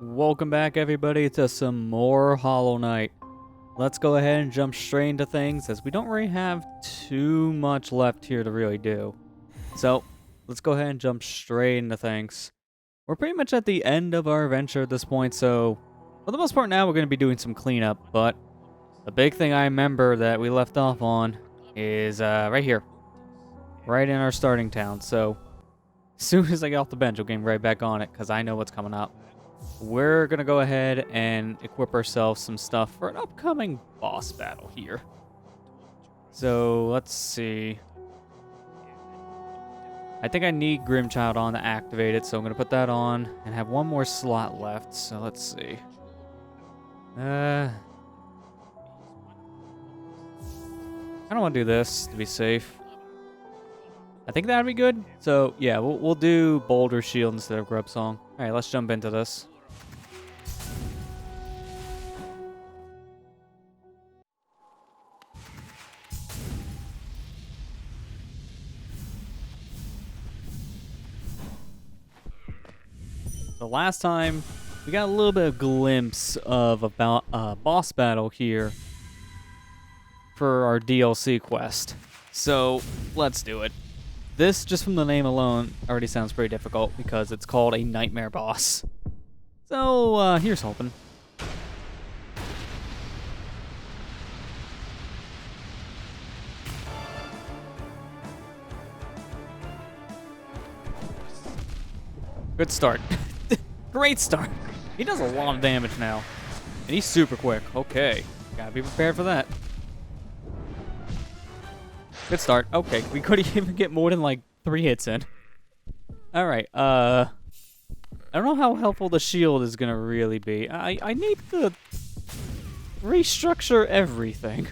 Welcome back, everybody, to some more Hollow Knight. Let's go ahead and jump straight into things, as we don't really have too much left here to really do. So, let's go ahead and jump straight into things. We're pretty much at the end of our adventure at this point, so for the most part now we're going to be doing some cleanup, but the big thing I remember that we left off on is right here. Right in our starting town, so as soon as I get off the bench, I'll get right back on it, because I know what's coming up. We're going to go ahead and equip ourselves some stuff for an upcoming boss battle here. So, let's see. I think I need Grimm Troupe on to activate it, so I'm going to put that on and have one more slot left. So, let's see. I don't want to do this to be safe. I think that'd be good. So, yeah, we'll do Boulder Shield instead of Grub Song. Alright, let's jump into this. The last time, we got a little bit of glimpse of about a boss battle here for our DLC quest. So, let's do it. This, just from the name alone, already sounds pretty difficult because it's called a nightmare boss. So, here's hoping. Good start. Great start. He does a lot of damage now. And he's super quick. Okay. Gotta be prepared for that. Good start. Okay, we couldn't even get more than like 3 hits in. Alright, I don't know how helpful the shield is gonna really be. I need to restructure everything.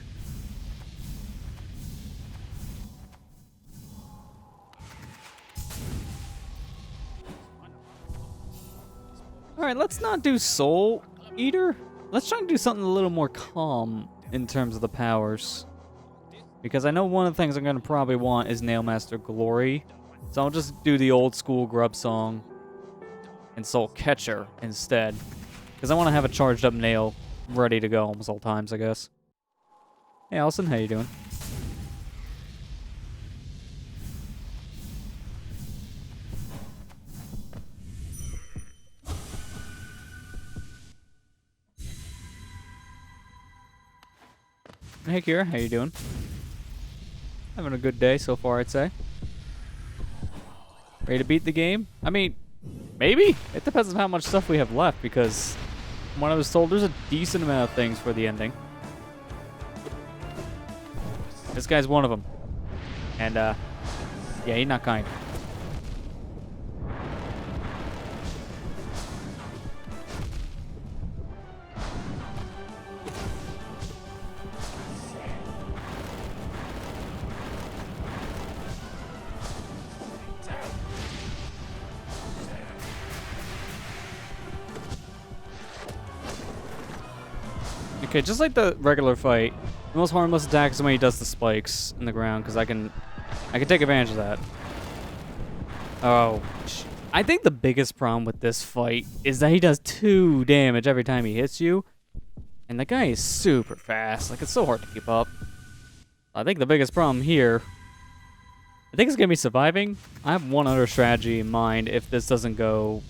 Alright, let's not do Soul Eater. Let's try and do something a little more calm in terms of the powers. Because I know one of the things I'm going to probably want is Nailmaster Glory. So I'll just do the old school Grub Song and Soul Catcher instead. Because I want to have a charged up nail ready to go almost all times, I guess. Hey Allison, how you doing? Hey Kira, how you doing? Having a good day so far, I'd say. Ready to beat the game? I mean, maybe? It depends on how much stuff we have left, because from what I was told, there's a decent amount of things for the ending. This guy's one of them. And, yeah, he's not kind. Okay, just like the regular fight, the most harmless attack is when he does the spikes in the ground, because I can take advantage of that. Oh, I think the biggest problem with this fight is that he does 2 damage every time he hits you, and the guy is super fast. Like, it's so hard to keep up. I think the biggest problem here, I think it's gonna be surviving. I have one other strategy in mind if this doesn't go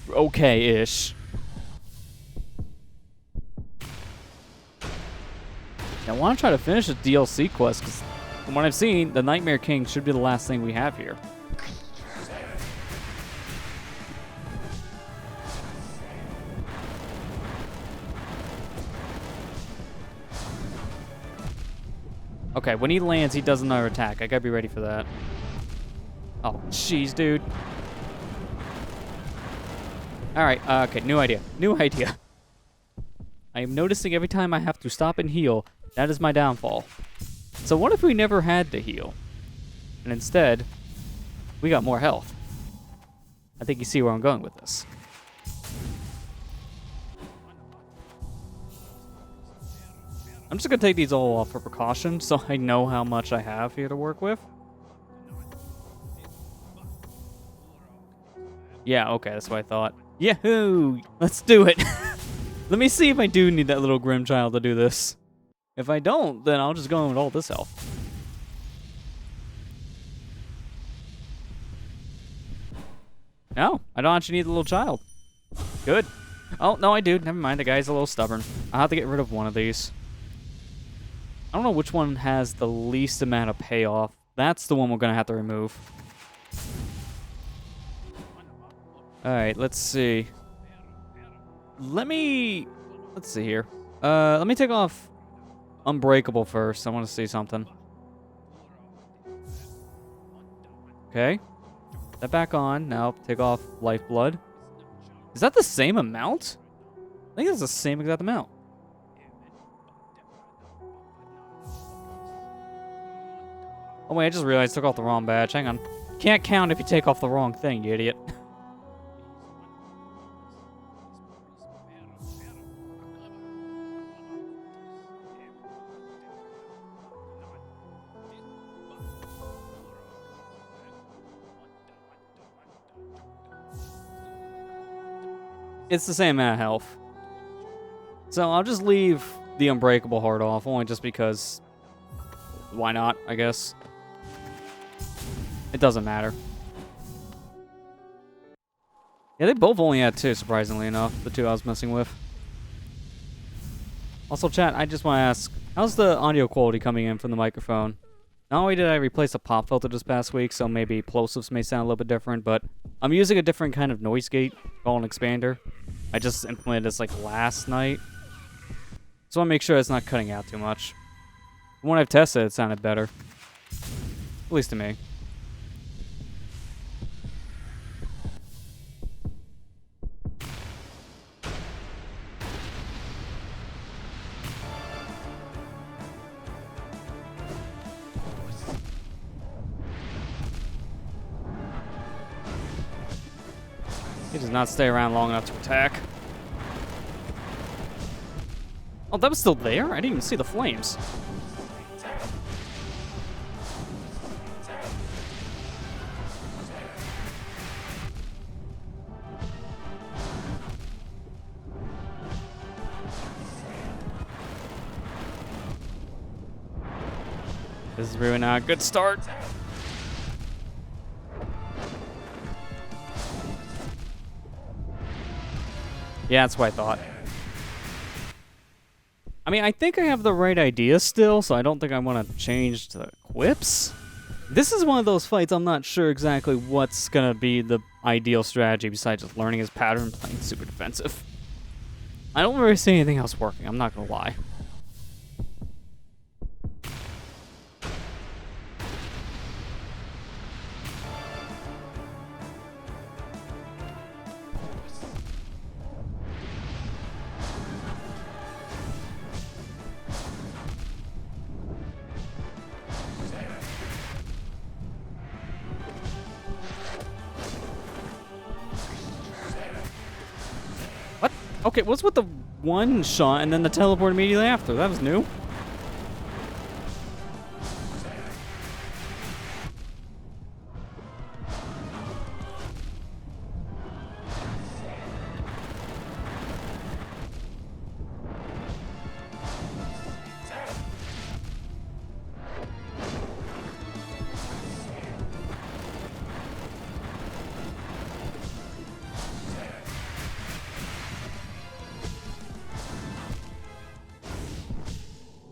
okay-ish. I want to try to finish the DLC quest, because from what I've seen, the Nightmare King should be the last thing we have here. Okay, when he lands, he does another attack. I gotta be ready for that. Oh, jeez, dude. Alright, okay, new idea. New idea. I am noticing every time I have to stop and heal, that is my downfall. So what if we never had to heal? And instead, we got more health. I think you see where I'm going with this. I'm just going to take these all off for precaution, so I know how much I have here to work with. Yeah, okay, that's what I thought. Yahoo! Let's do it! Let me see if I do need that little Grimm child to do this. If I don't, then I'll just go in with all this health. No, I don't actually need the little child. Good. Oh, no, I do. Never mind, the guy's a little stubborn. I'll have to get rid of one of these. I don't know which one has the least amount of payoff. That's the one we're going to have to remove. Alright, let's see. Let's see here. Let me take off Unbreakable first. I want to see something. Okay. That back on. Now take off Lifeblood. Is that the same amount? I think it's the same exact amount. Oh wait, I just realized I took off the wrong badge. Hang on. Can't count if you take off the wrong thing, you idiot. It's the same amount of health. So I'll just leave the Unbreakable heart off, only just because... Why not, I guess. It doesn't matter. Yeah, they both only had 2, surprisingly enough. The 2 I was messing with. Also, chat, I just want to ask, how's the audio quality coming in from the microphone? Not only did I replace a pop filter this past week, so maybe plosives may sound a little bit different, but I'm using a different kind of noise gate called an expander. I just implemented this like last night. So I want to make sure it's not cutting out too much. When I've tested, it sounded better. At least to me. He does not stay around long enough to attack. Oh, that was still there? I didn't even see the flames. This is really not a good start. Yeah, that's what I thought. I mean, I think I have the right idea still, so I don't think I want to change the equips. This is one of those fights I'm not sure exactly what's going to be the ideal strategy besides just learning his pattern and playing super defensive. I don't really see anything else working, I'm not going to lie. Okay, what's with the one shot and then the teleport immediately after? That was new.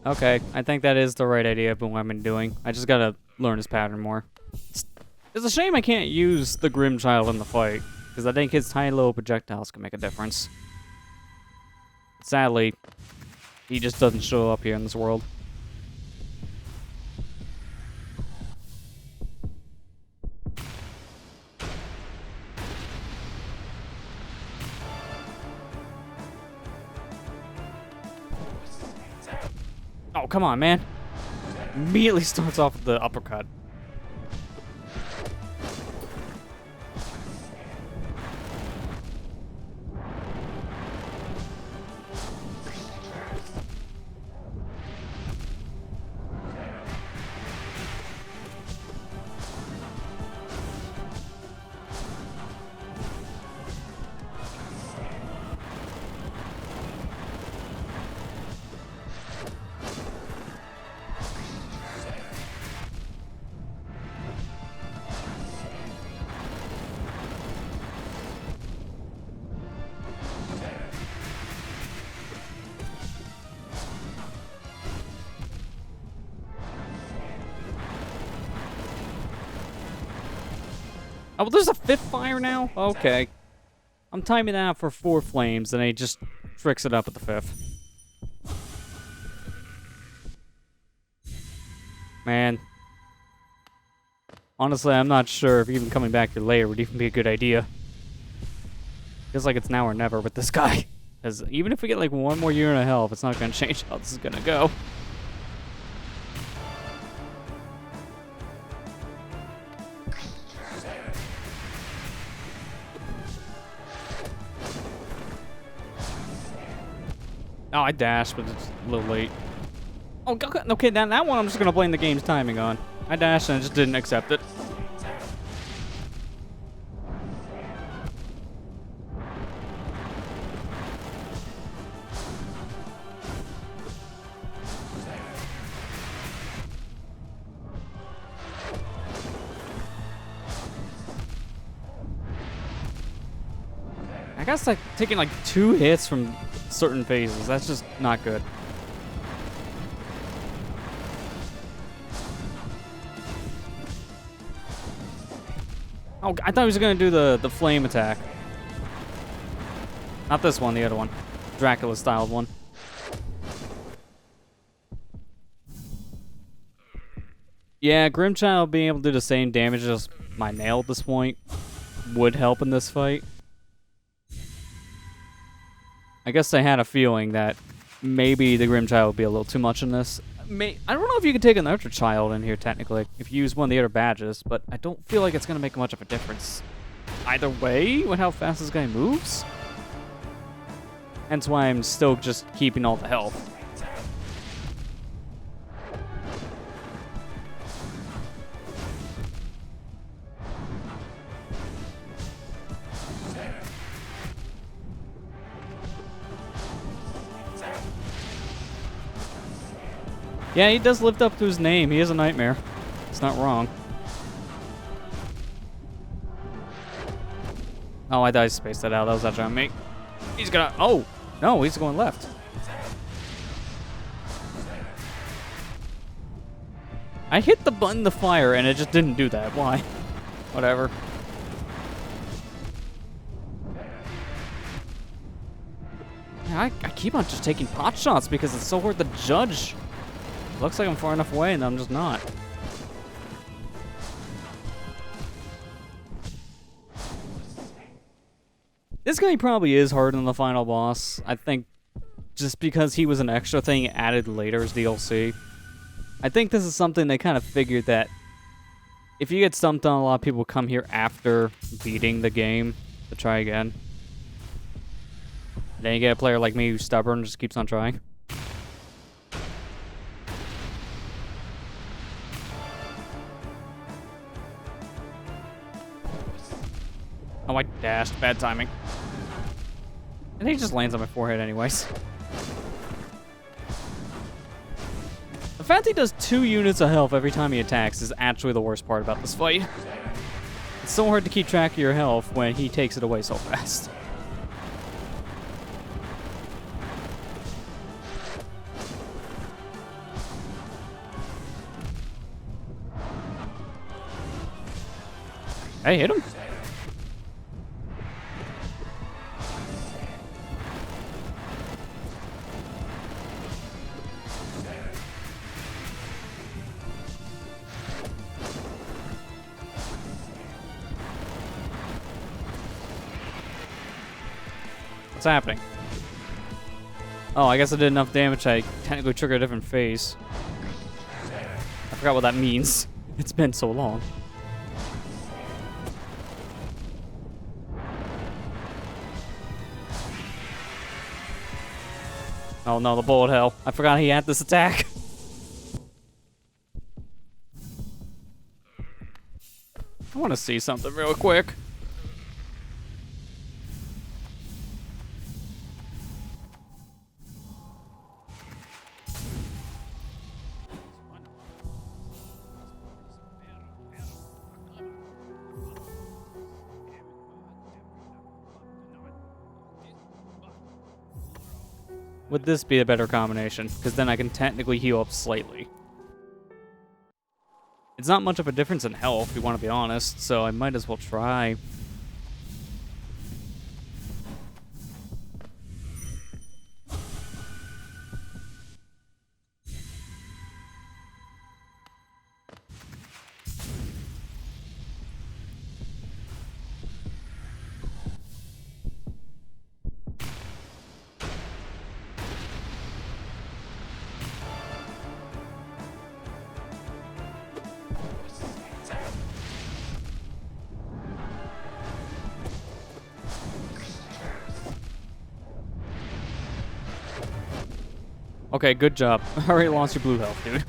Okay, I think that is the right idea of what I've been doing. I just gotta learn his pattern more. It's a shame I can't use the Grimm child in the fight, because I think his tiny little projectiles can make a difference. Sadly, he just doesn't show up here in this world. Oh, come on, man. Immediately starts off with the uppercut. Oh, well, there's a 5th fire now? Okay. I'm timing that out for 4 flames, and he just tricks it up at the 5th. Man. Honestly, I'm not sure if even coming back here later would even be a good idea. Feels like it's now or never with this guy. Because even if we get like 1 more unit of health, it's not going to change how this is going to go. Oh, I dashed, but it's a little late. Oh, okay, now that one I'm just going to blame the game's timing on. I dashed and I just didn't accept it. I guess like taking like 2 hits from certain phases. That's just not good. Oh, I thought he was gonna do the flame attack. Not this one, the other one. Dracula styled one. Yeah, Grimm Troupe being able to do the same damage as my nail at this point would help in this fight. I guess I had a feeling that maybe the Grimm Troupe would be a little too much in this. I don't know if you could take an Ultra Child in here, technically, if you use one of the other badges, but I don't feel like it's going to make much of a difference either way with how fast this guy moves. Hence why I'm still just keeping all the health. Yeah, he does live up to his name. He is a nightmare. It's not wrong. Oh, I spaced that out. That was actually on me. He's gonna... Oh! No, he's going left. I hit the button to fire, and it just didn't do that. Why? Whatever. Yeah, I keep on just taking pot shots because it's so hard to judge. Looks like I'm far enough away, and I'm just not. This guy probably is harder than the final boss. I think just because he was an extra thing added later as DLC. I think this is something they kind of figured that if you get stumped on, a lot of people come here after beating the game to try again. Then you get a player like me who's stubborn and just keeps on trying. Oh, I dashed. Bad timing. And he just lands on my forehead anyways. The fact he does 2 units of health every time he attacks is actually the worst part about this fight. It's so hard to keep track of your health when he takes it away so fast. Hey, hit him. What's happening? Oh, I guess I did enough damage I technically triggered a different phase. I forgot what that means. It's been so long. Oh no, the bullet hell. I forgot he had this attack. I want to see something real quick. Would this be a better combination? Because then I can technically heal up slightly. It's not much of a difference in health, if you want to be honest, so I might as well try. Okay, good job. Already lost your blue health, dude.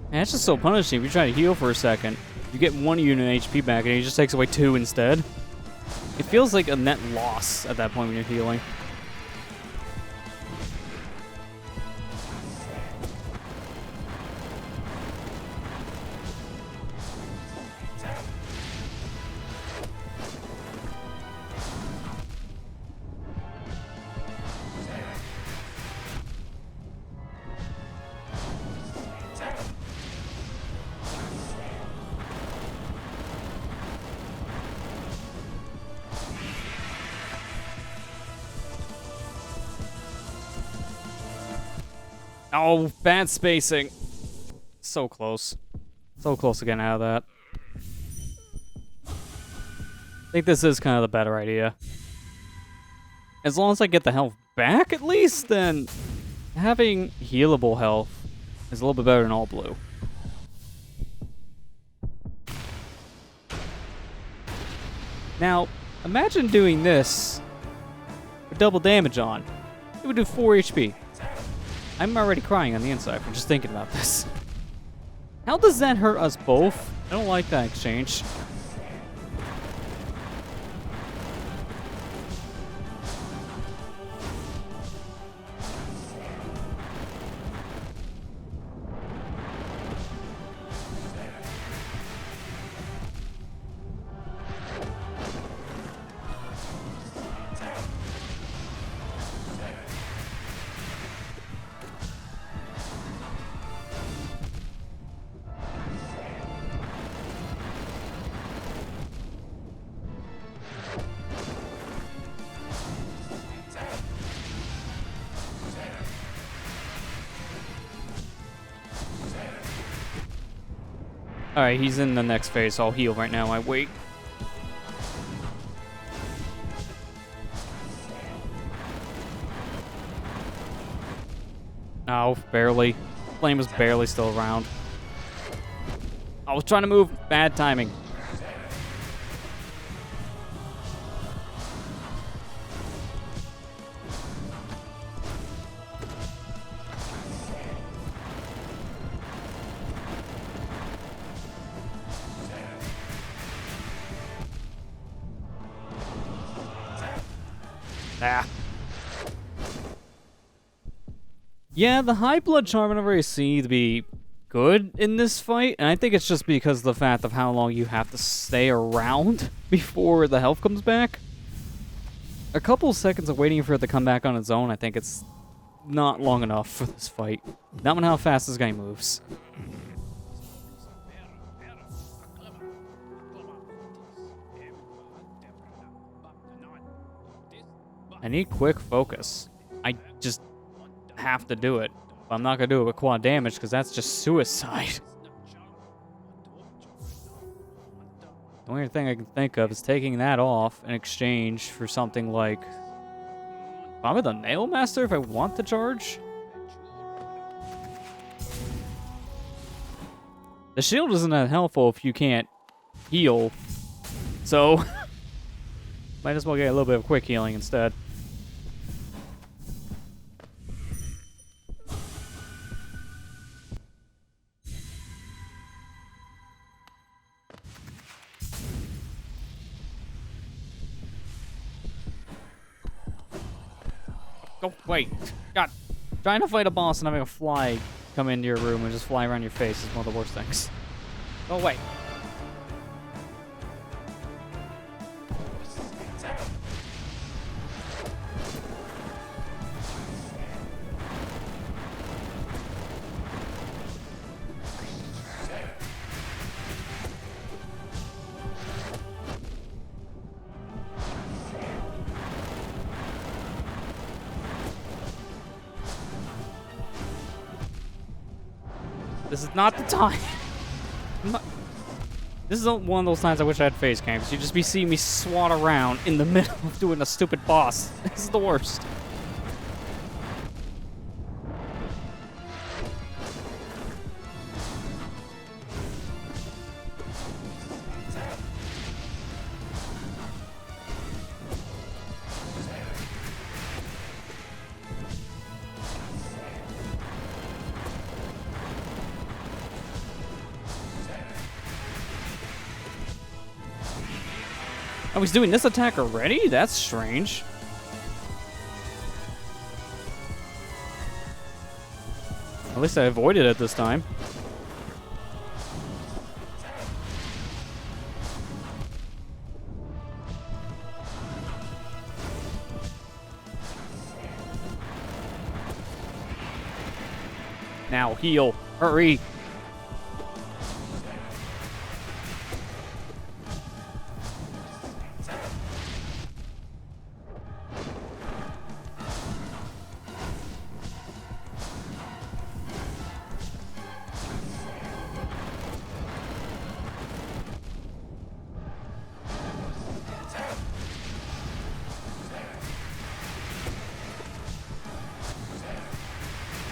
Man, it's just so punishing. If you try to heal for a second, you get 1 unit HP back, and he just takes away 2 instead. It feels like a net loss at that point when you're healing. Oh, bad spacing. So close. So close to getting out of that. I think this is kind of the better idea. As long as I get the health back, at least, then having healable health is a little bit better than all blue. Now, imagine doing this with double damage on. It would do 4 HP. I'm already crying on the inside from just thinking about this. How does that hurt us both? I don't like that exchange. Alright, he's in the next phase, so I'll heal right now. I wait. Oh, barely. Flame was barely still around. I was trying to move. Bad timing. Ah. Yeah, the high blood charm I never really seem to be good in this fight, and I think it's just because of the fact of how long you have to stay around before the health comes back. A couple seconds of waiting for it to come back on its own, I think it's not long enough for this fight. Not when how fast this guy moves. I need quick focus. I just have to do it. But I'm not going to do it with quad damage because that's just suicide. The only thing I can think of is taking that off in exchange for something like probably the Nail Master if I want to charge. The shield isn't that helpful if you can't heal. So might as well get a little bit of quick healing instead. Oh, wait. God. Trying to fight a boss and having a fly come into your room and just fly around your face is one of the worst things. Go away. This is not the time. This is one of those times I wish I had face cam, because you'd just be seeing me swat around in the middle of doing a stupid boss. This is the worst. Oh, he's doing this attack already? That's strange. At least I avoided it this time. Now heal. Hurry.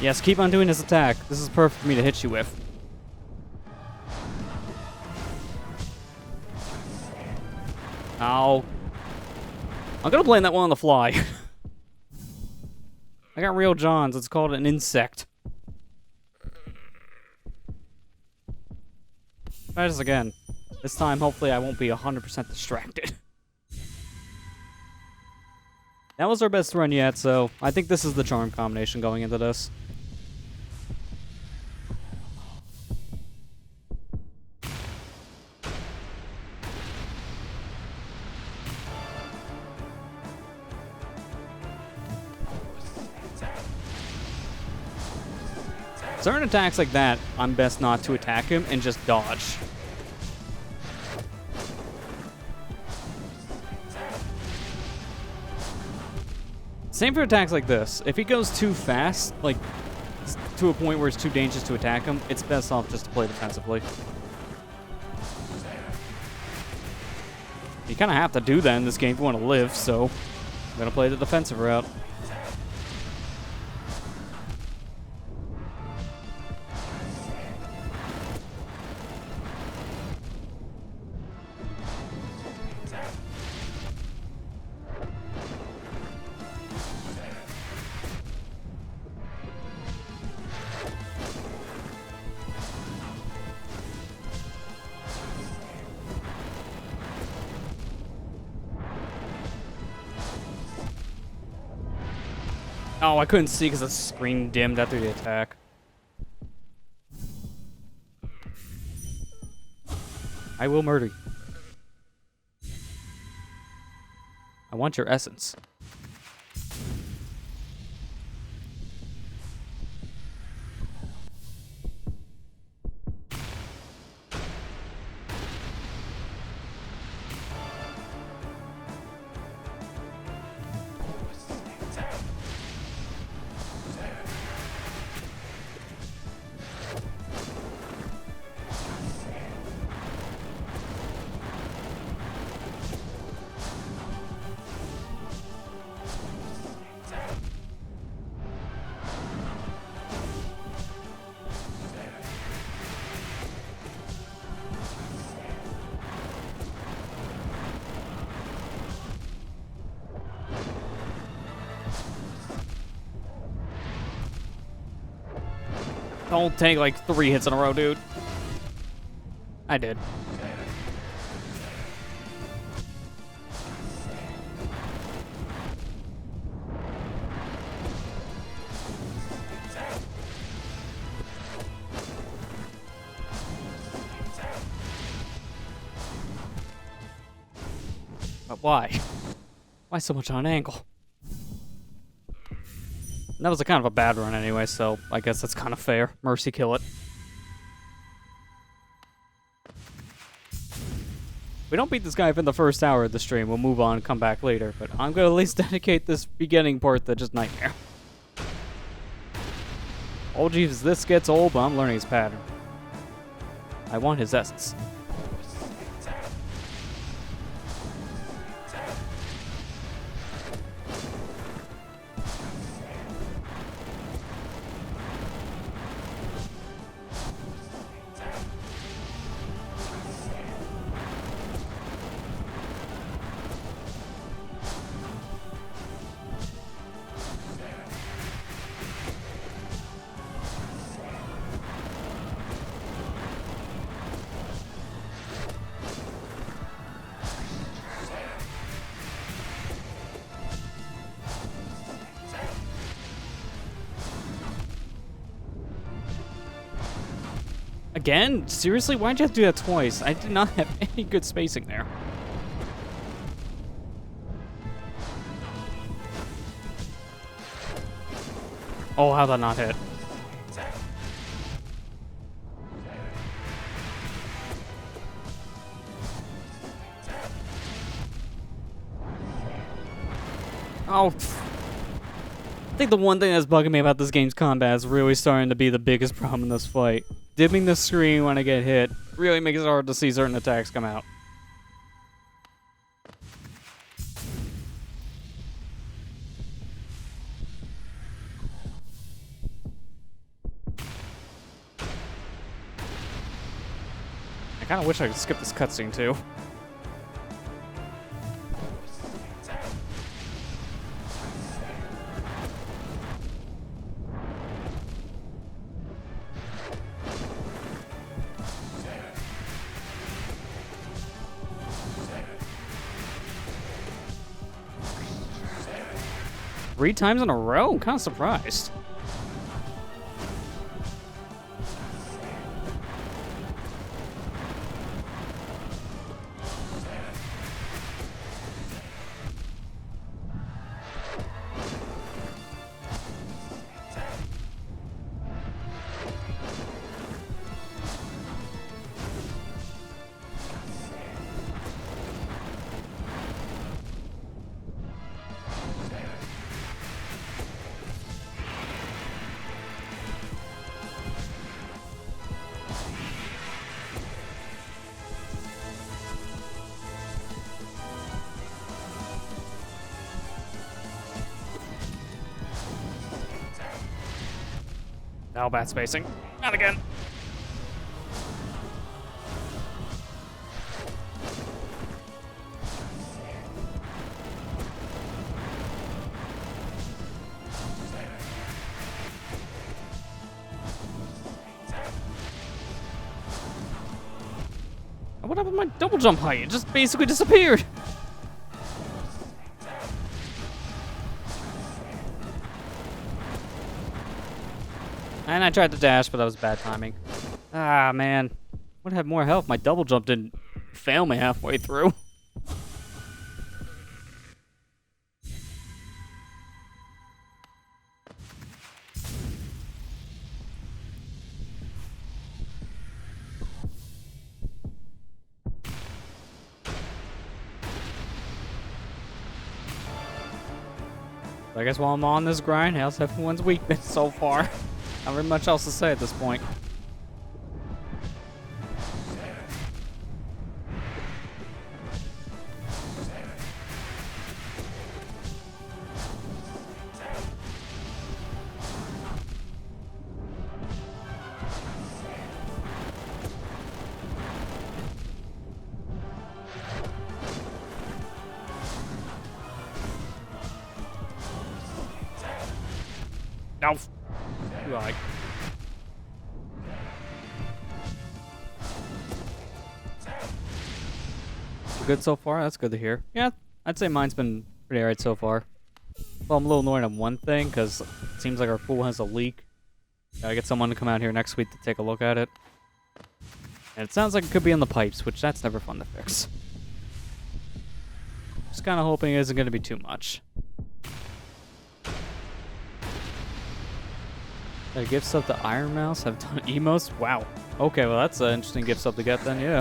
Yes, keep on doing his attack. This is perfect for me to hit you with. Ow. I'm gonna blame that one on the fly. I got real Johns. It's called an insect. Try this again. This time, hopefully, I won't be 100% distracted. That was our best run yet, so I think this is the charm combination going into this. Certain attacks like that, I'm best not to attack him and just dodge. Same for attacks like this. If he goes too fast, like to a point where it's too dangerous to attack him, it's best off just to play defensively. You kind of have to do that in this game if you want to live, so I'm going to play the defensive route. Oh, I couldn't see because the screen dimmed after the attack. I will murder you. I want your essence. Don't take like 3 hits in a row, dude. I did. Why? Why so much on an angle? That was a kind of a bad run anyway, so I guess that's kind of fair. Mercy kill it. If we don't beat this guy in the first hour of the stream, we'll move on and come back later, but I'm going to at least dedicate this beginning part to just Nightmare. Oh jeez, this gets old, but I'm learning his pattern. I want his essence. Again? Seriously? Why'd you have to do that twice? I did not have any good spacing there. Oh, how'd that not hit? Oh, I think the one thing that's bugging me about this game's combat is really starting to be the biggest problem in this fight. Dimming the screen when I get hit really makes it hard to see certain attacks come out. I kind of wish I could skip this cutscene too. 3 times in a row? I'm kind of surprised. Now bad spacing. Not again. What happened with my double jump height? It just basically disappeared. And I tried to dash, but that was bad timing. Ah, man. Would have more health. My double jump didn't fail me halfway through. I guess while I'm on this grind, how's everyone's weakness so far? Not very much else to say at this point. No. Like. Good so far? That's good to hear. Yeah, I'd say mine's been pretty alright so far. Well, I'm a little annoyed on one thing, because it seems like our pool has a leak. Gotta get someone to come out here next week to take a look at it. And it sounds like it could be in the pipes, which that's never fun to fix. Just kind of hoping it isn't going to be too much. The gift sub to Iron Mouse have done emotes? Wow. Okay, well that's an interesting gift sub to get then, yeah.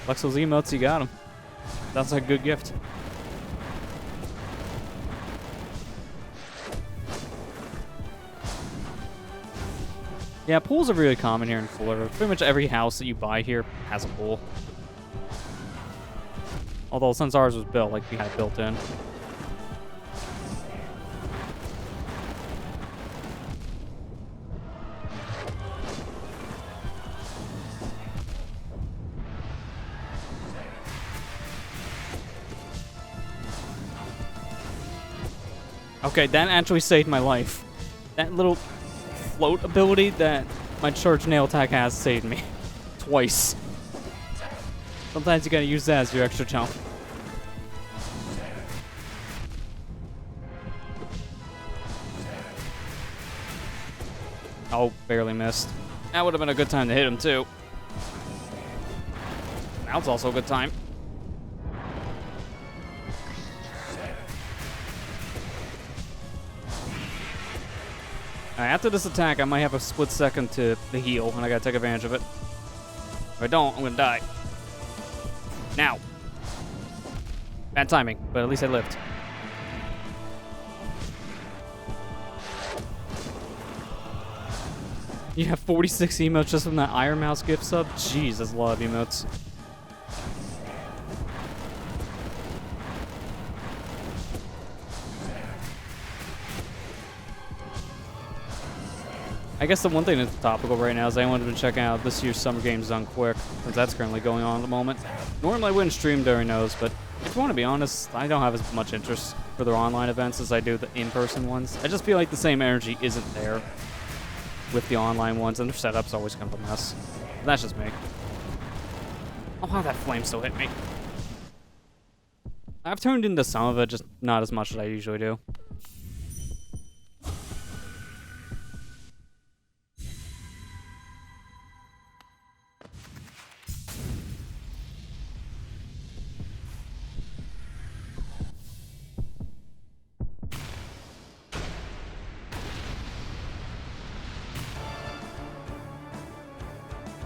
Flex those emotes, you got them. That's a good gift. Yeah, pools are really common here in Florida. Pretty much every house that you buy here has a pool. Although since ours was built, like we had it built in. Okay, that actually saved my life. That little float ability that my charge nail attack has saved me. Twice. Sometimes you gotta use that as your extra jump. Oh, barely missed. That would have been a good time to hit him, too. Now it's also a good time. Alright, after this attack, I might have a split second to heal, and I gotta take advantage of it. If I don't, I'm gonna die. Now. Bad timing, but at least I lived. You have 46 emotes just from that Iron Mouse gift sub? Jeez, that's a lot of emotes. I guess the one thing that's topical right now is I wanted to check out this year's Summer Games Done Quick, since that's currently going on at the moment. Normally I wouldn't stream during those, but if you want to be honest, I don't have as much interest for their online events as I do the in-person ones. I just feel like the same energy isn't there with the online ones, and their setup's always kind of a mess. But that's just me. Oh, how that flame still hit me. I've turned into some of it, just not as much as I usually do.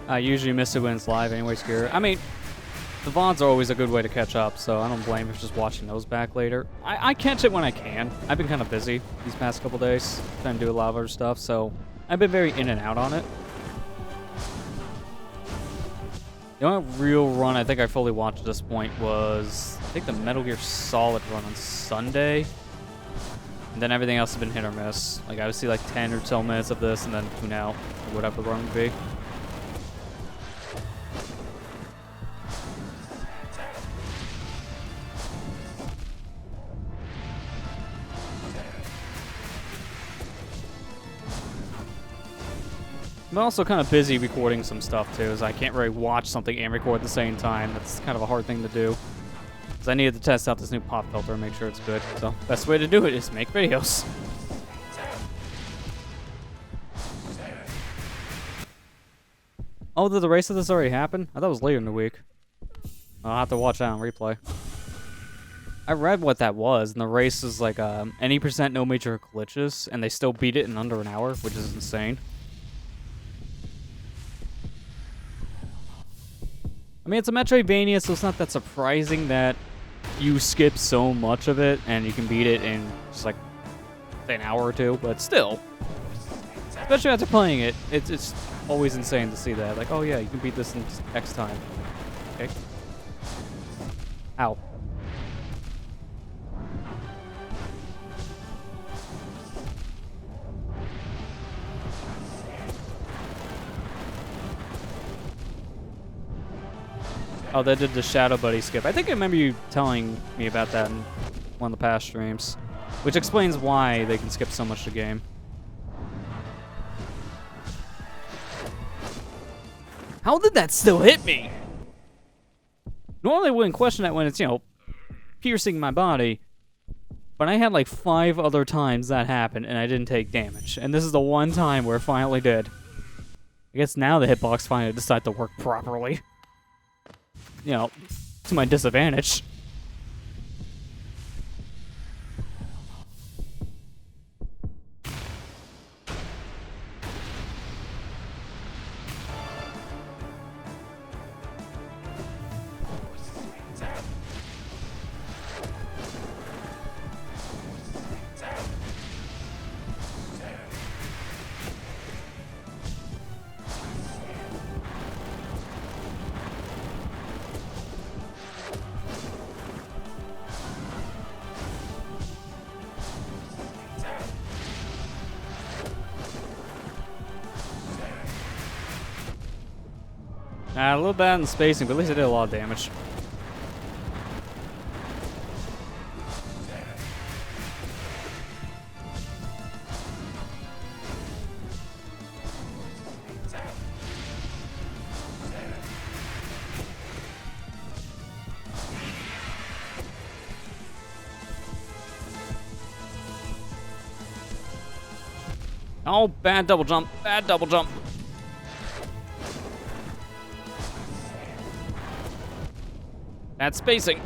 I usually miss it when it's live anyway, Scare. I mean, the VODs are always a good way to catch up, so I don't blame you for just watching those back later. I catch it when I can. I've been kind of busy these past couple days, trying to do a lot of other stuff, so I've been very in and out on it. The only real run I think I fully watched at this point was, I think the Metal Gear Solid run on Sunday. And then everything else has been hit or miss. Like, I would see like 10 or so minutes of this and then tune out, or whatever the run would be. I'm also kind of busy recording some stuff too, as I can't really watch something and record at the same time. That's kind of a hard thing to do. Because I needed to test out this new pop filter and make sure it's good. So, best way to do it is make videos. Oh, did the race of this already happen? I thought it was later in the week. I'll have to watch that on replay. I read what that was, and the race is like any % no major glitches, and they still beat it in under an hour, which is insane. I mean, it's a Metroidvania, so it's not that surprising that you skip so much of it and you can beat it in just like an hour or two, but still. Especially after playing it, it's always insane to see that. Like, oh yeah, you can beat this in just X time. Okay. Ow. Oh, they did the Shadow Buddy skip. I think I remember you telling me about that in one of the past streams, which explains why they can skip so much of the game. How did that still hit me? Normally I wouldn't question that when it's, you know, piercing my body, but I had like 5 other times that happened and I didn't take damage, and this is the one time where it finally did. I guess now the hitbox finally decided to work properly. You know, to my disadvantage. A little bad in spacing, but at least I did a lot of damage. Oh, bad double jump. Bad double jump. Bad spacing.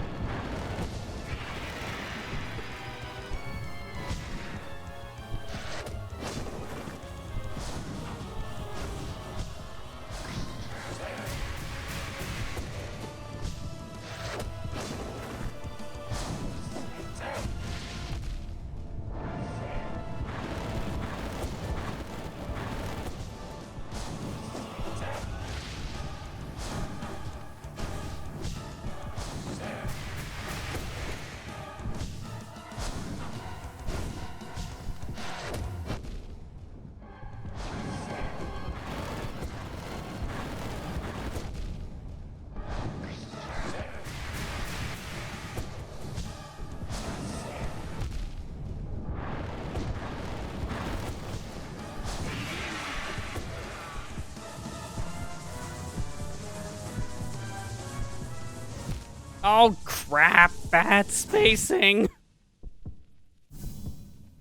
Oh, crap. Bad spacing.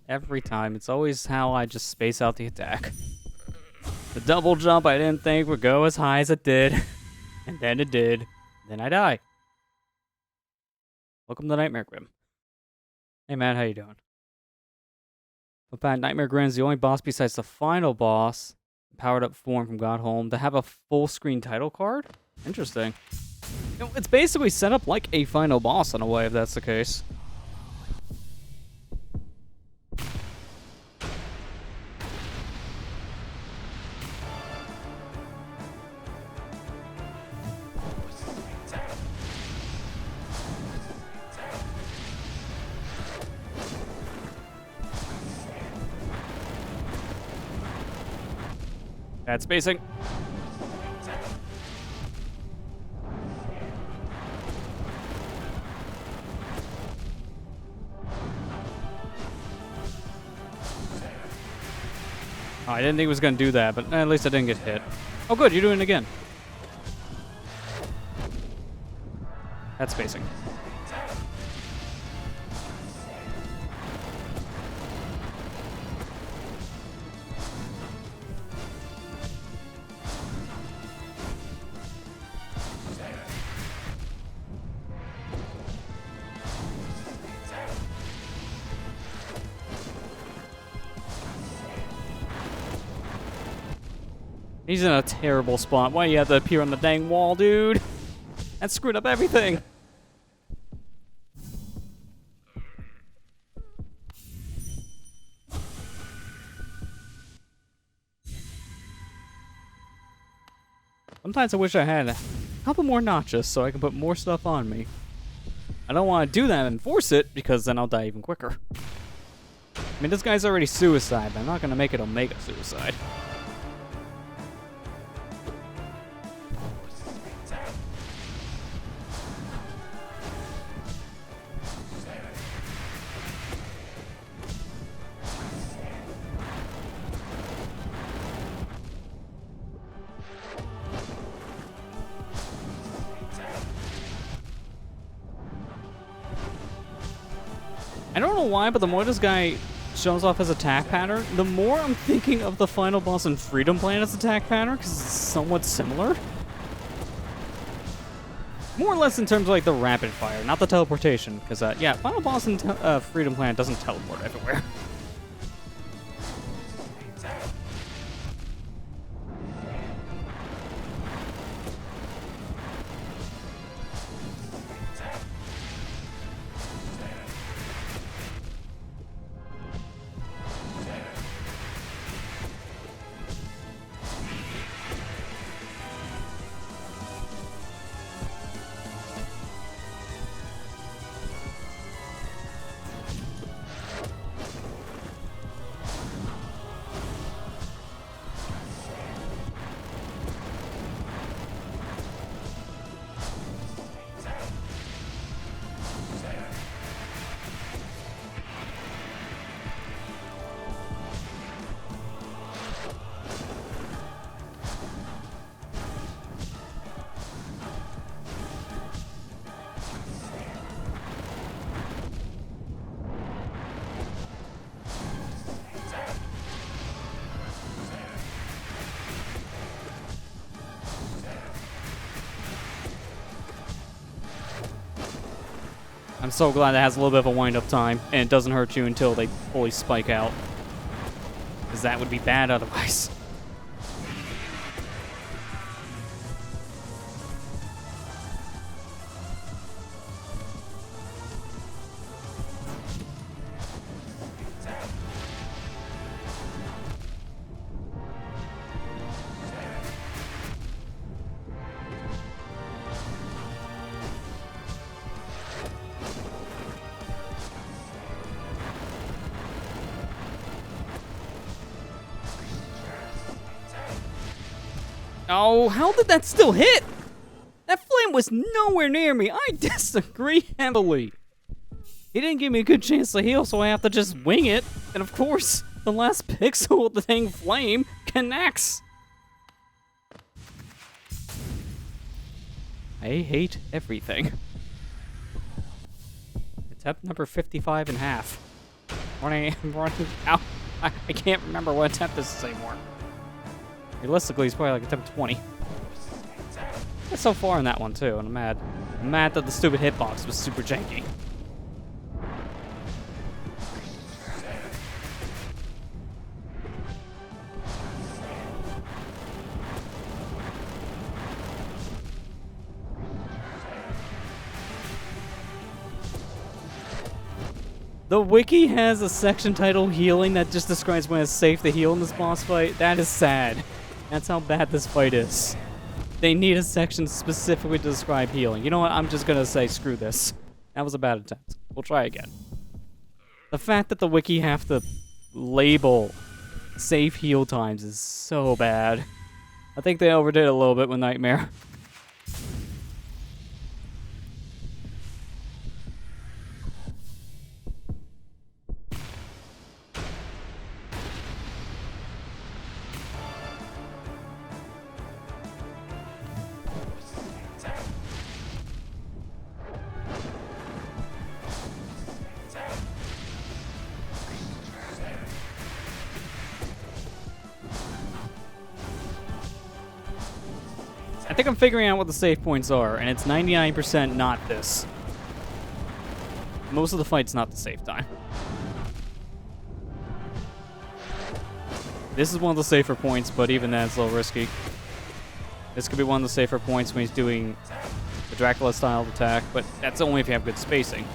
Every time. It's always how I just space out the attack. The double jump I didn't think would go as high as it did. And then it did. Then I die. Welcome to Nightmare Grimm. Hey, man. How you doing? In fact, Nightmare Grimm is the only boss besides the final boss, powered up form from God Home, to have a full screen title card? Interesting. You know, it's basically set up like a final boss in a way, if that's the case. Bad spacing. Oh, I didn't think it was going to do that, but at least I didn't get hit. Oh, good, you're doing it again. That's spacing. He's in a terrible spot. Why do you have to appear on the dang wall, dude? That screwed up everything. Sometimes I wish I had a couple more notches so I can put more stuff on me. I don't want to do that and force it, because then I'll die even quicker. I mean, this guy's already suicide, but I'm not going to make it Omega suicide. I don't know why, but the more this guy shows off his attack pattern, the more I'm thinking of the final boss in Freedom Planet's attack pattern, because it's somewhat similar. More or less in terms of like the rapid fire, not the teleportation, because yeah, final boss in Freedom Planet doesn't teleport everywhere. I'm so glad it has a little bit of a wind-up time, and it doesn't hurt you until they fully spike out. Because that would be bad otherwise. Oh, how did that still hit? That flame was nowhere near me. I disagree heavily. He didn't give me a good chance to heal, so I have to just wing it. And of course, the last pixel of the dang flame connects. I hate everything. Attempt number 55 and a half. Running out. I can't remember what attempt this is anymore. Realistically, it's probably like attempt 20. That's so far in that one, too, and I'm mad. I'm mad that the stupid hitbox was super janky. The wiki has a section titled Healing that just describes when it's safe to heal in this boss fight. That is sad. That's how bad this fight is. They need a section specifically to describe healing. You know what? I'm just gonna say screw this. That was a bad attempt. We'll try again. The fact that the wiki have to label safe heal times is so bad. I think they overdid it a little bit with Nightmare. I think I'm figuring out what the save points are, and it's 99% not this. Most of the fight's not the save time. This is one of the safer points, but even that's a little risky. This could be one of the safer points when he's doing the Dracula-style attack, but that's only if you have good spacing.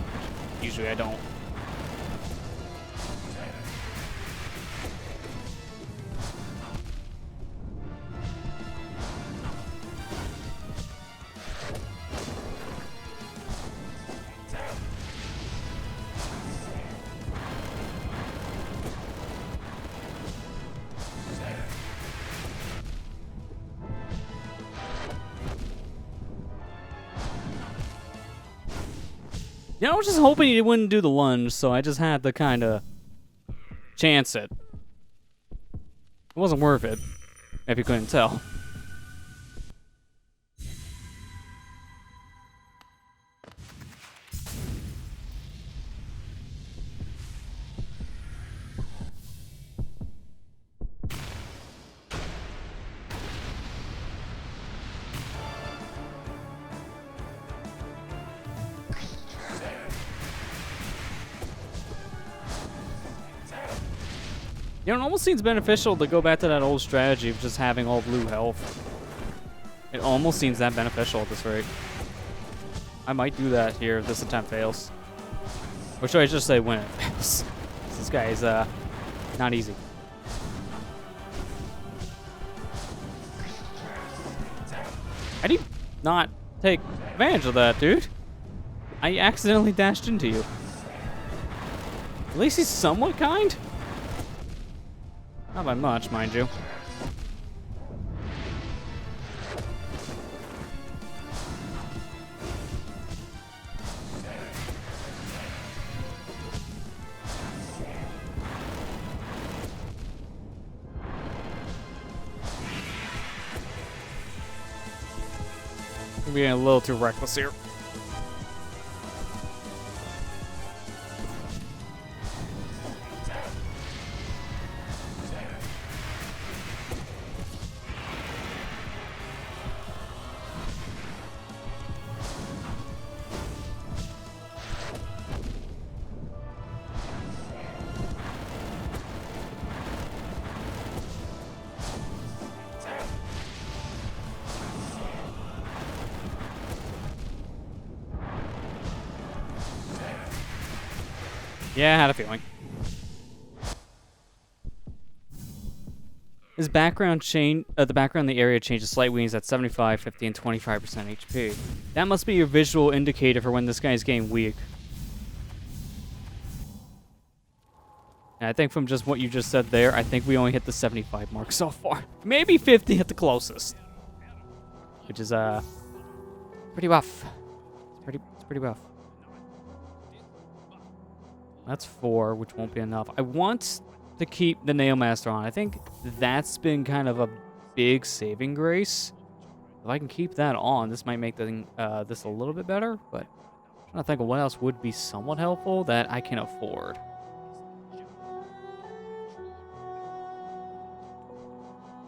Usually I don't. Yeah, I was just hoping he wouldn't do the lunge, so I just had to kind of chance it. It wasn't worth it, if you couldn't tell. You know, it almost seems beneficial to go back to that old strategy of just having all blue health. It almost seems that beneficial at this rate. I might do that here if this attempt fails. Or should I just say when it fails? This guy is, not easy. How do you not take advantage of that, dude? I accidentally dashed into you. At least he's somewhat kind? Not by much, mind you. We're getting a little too reckless here. Yeah, I had a feeling. His background change, the background in the area changes slight wings at 75, 50, and 25% HP. That must be your visual indicator for when this guy's getting weak. And I think from just what you just said there, I think we only hit the 75 mark so far. Maybe 50 at the closest. Which is, pretty rough. It's pretty rough. That's 4, which won't be enough. I want to keep the Nail Master on. I think that's been kind of a big saving grace. If I can keep that on, this might make the this a little bit better, but I'm trying to think of what else would be somewhat helpful that I can afford.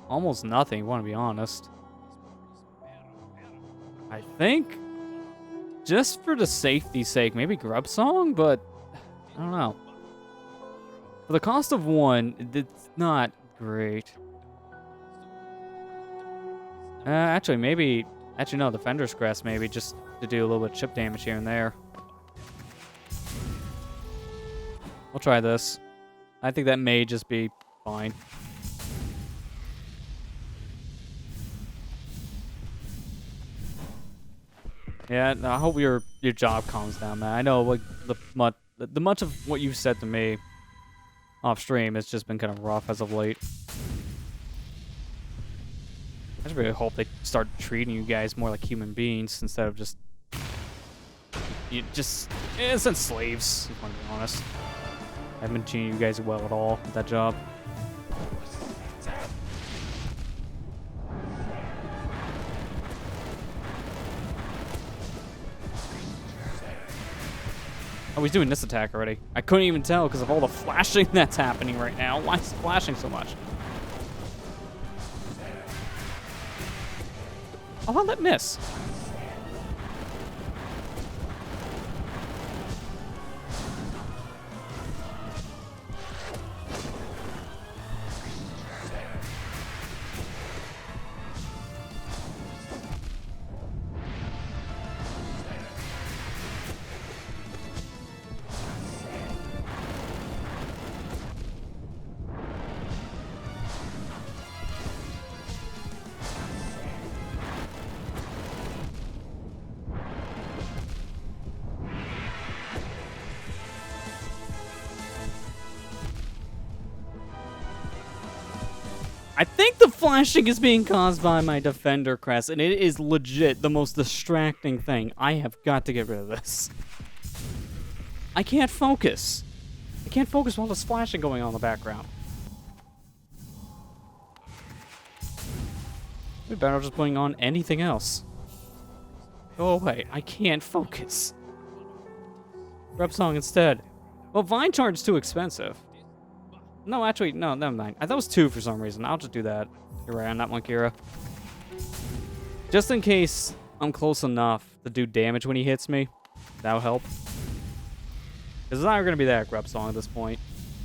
Almost nothing, I want to be honest. I think, just for the safety's sake, maybe Grub Song, but I don't know. For the cost of 1, it's not great. Actually, maybe... Actually, no, Defender's Crest, maybe, just to do a little bit of chip damage here and there. We'll try this. I think that may just be fine. Yeah, I hope your job calms down, man. I know, like, the much of what you've said to me off stream has just been kind of rough as of late. I just really hope they start treating you guys more like human beings instead of just innocent slaves, if I'm being honest. I haven't been treating you guys well at all with that job. Oh, he's doing this attack already. I couldn't even tell because of all the flashing that's happening right now. Why is it flashing so much? Oh, how'd that miss? I think the flashing is being caused by my Defender Crest, and it is legit the most distracting thing. I have got to get rid of this. I can't focus. I can't focus while there's flashing going on in the background. We better just putting on anything else. Go away. I can't focus. Grub Song instead. Well, Vine Charge is too expensive. No, actually, no, never mind. I thought it was 2 for some reason. I'll just do that. You're right on that one, Kira. Just in case I'm close enough to do damage when he hits me, that'll help. Because it's not going to be that Grub Song at this point.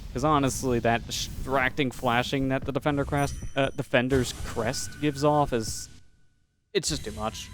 Because honestly, that distracting flashing that the Defender's Crest gives off is... It's just too much.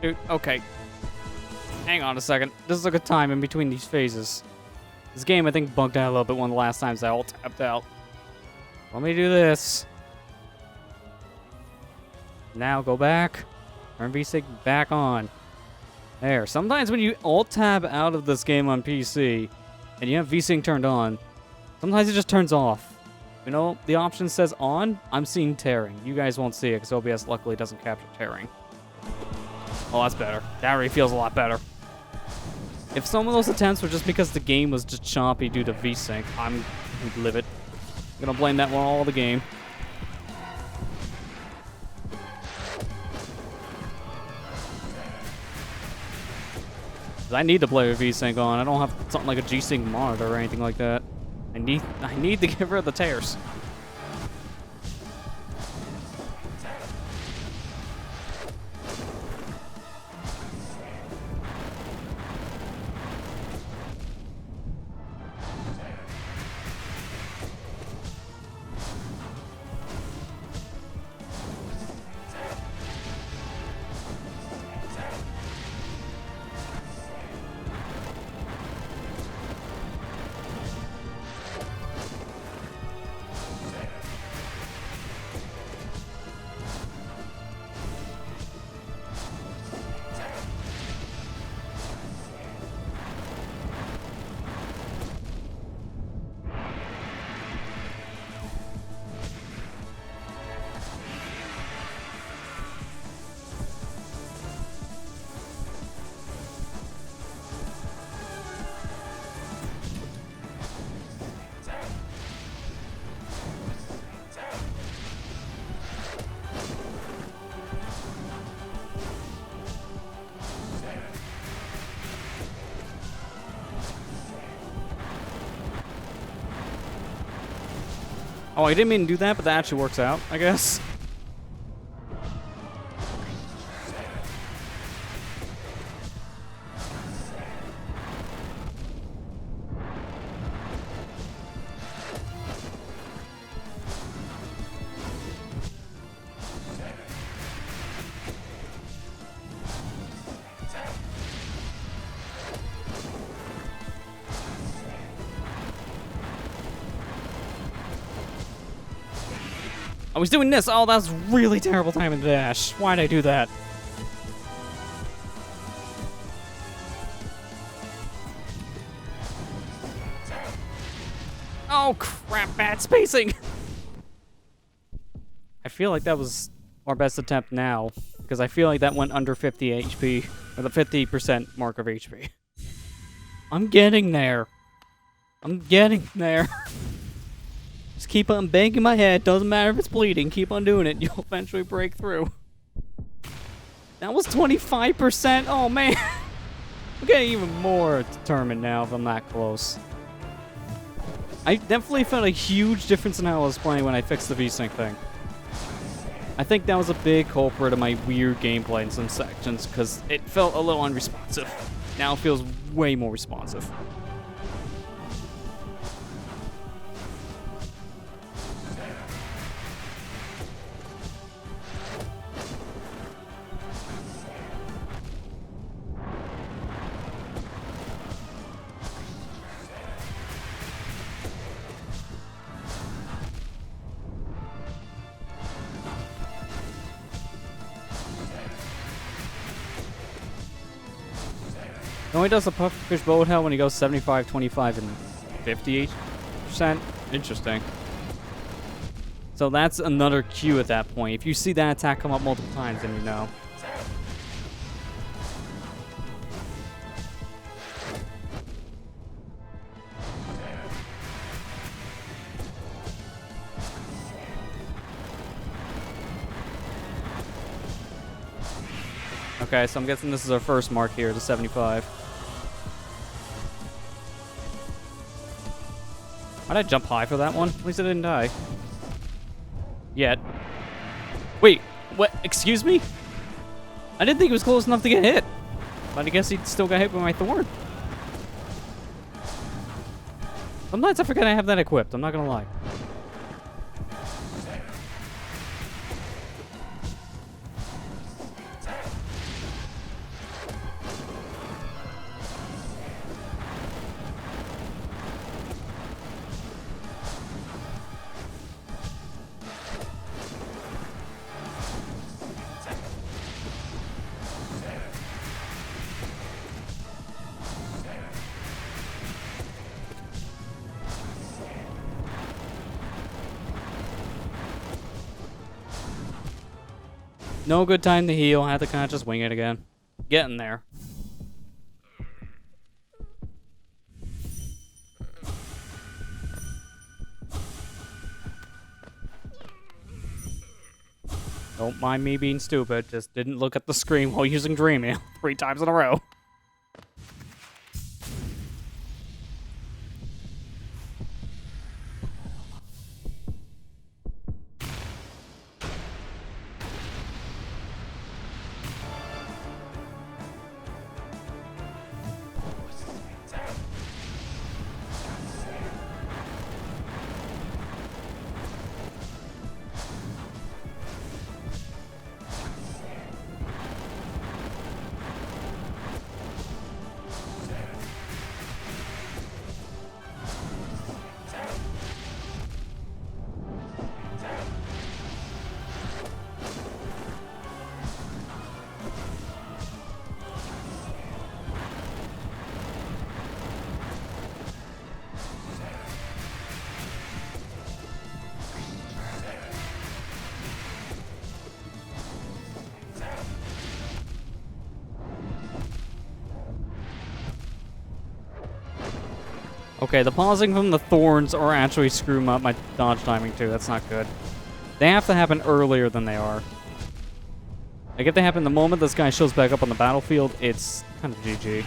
Dude, okay. Hang on a second. This is a good time in between these phases. This game, I think, bugged out a little bit one of the last times I alt tapped out. Let me do this. Now go back. Turn VSync back on. There. Sometimes when you alt tab out of this game on PC and you have VSync turned on, sometimes it just turns off. You know, the option says on. I'm seeing tearing. You guys won't see it because OBS luckily doesn't capture tearing. Oh, that's better. That already feels a lot better. If some of those attempts were just because the game was just choppy due to VSync, I'm livid. I'm gonna blame that one all the game. I need to play with VSync on. I don't have something like a G-Sync monitor or anything like that. I need to get rid of the tears. Oh, I didn't mean to do that, but that actually works out, I guess. I was doing this. Oh, that was really terrible timing to dash. Why'd I do that? Oh, crap. Bad spacing. I feel like that was our best attempt now, because I feel like that went under 50 HP, or the 50% mark of HP. I'm getting there. I'm getting there. Just keep on banging my head. Doesn't matter if it's bleeding. Keep on doing it. You'll eventually break through. That was 25%. Oh, man. I'm getting even more determined now if I'm that close. I definitely felt a huge difference in how I was playing when I fixed the VSync thing. I think that was a big culprit of my weird gameplay in some sections, because it felt a little unresponsive. Now it feels way more responsive. It only does a pufferfish bullet hell when he goes 75, 25, and 58%. Interesting. So that's another cue at that point. If you see that attack come up multiple times, then you know. Okay, so I'm guessing this is our first mark here, the 75. Why'd I jump high for that one? At least I didn't die. Yet. Wait, what? Excuse me? I didn't think it was close enough to get hit. But I guess he still got hit with my thorn. Sometimes I forget I have that equipped, I'm not gonna lie. No good time to heal. I had to kind of just wing it again. Getting there. Don't mind me being stupid. Just didn't look at the screen while using Dreaming 3 times in a row. Okay, the pausing from the thorns are actually screwing up my dodge timing too. That's not good. They have to happen earlier than they are. Like if they happen the moment this guy shows back up on the battlefield, it's kind of GG.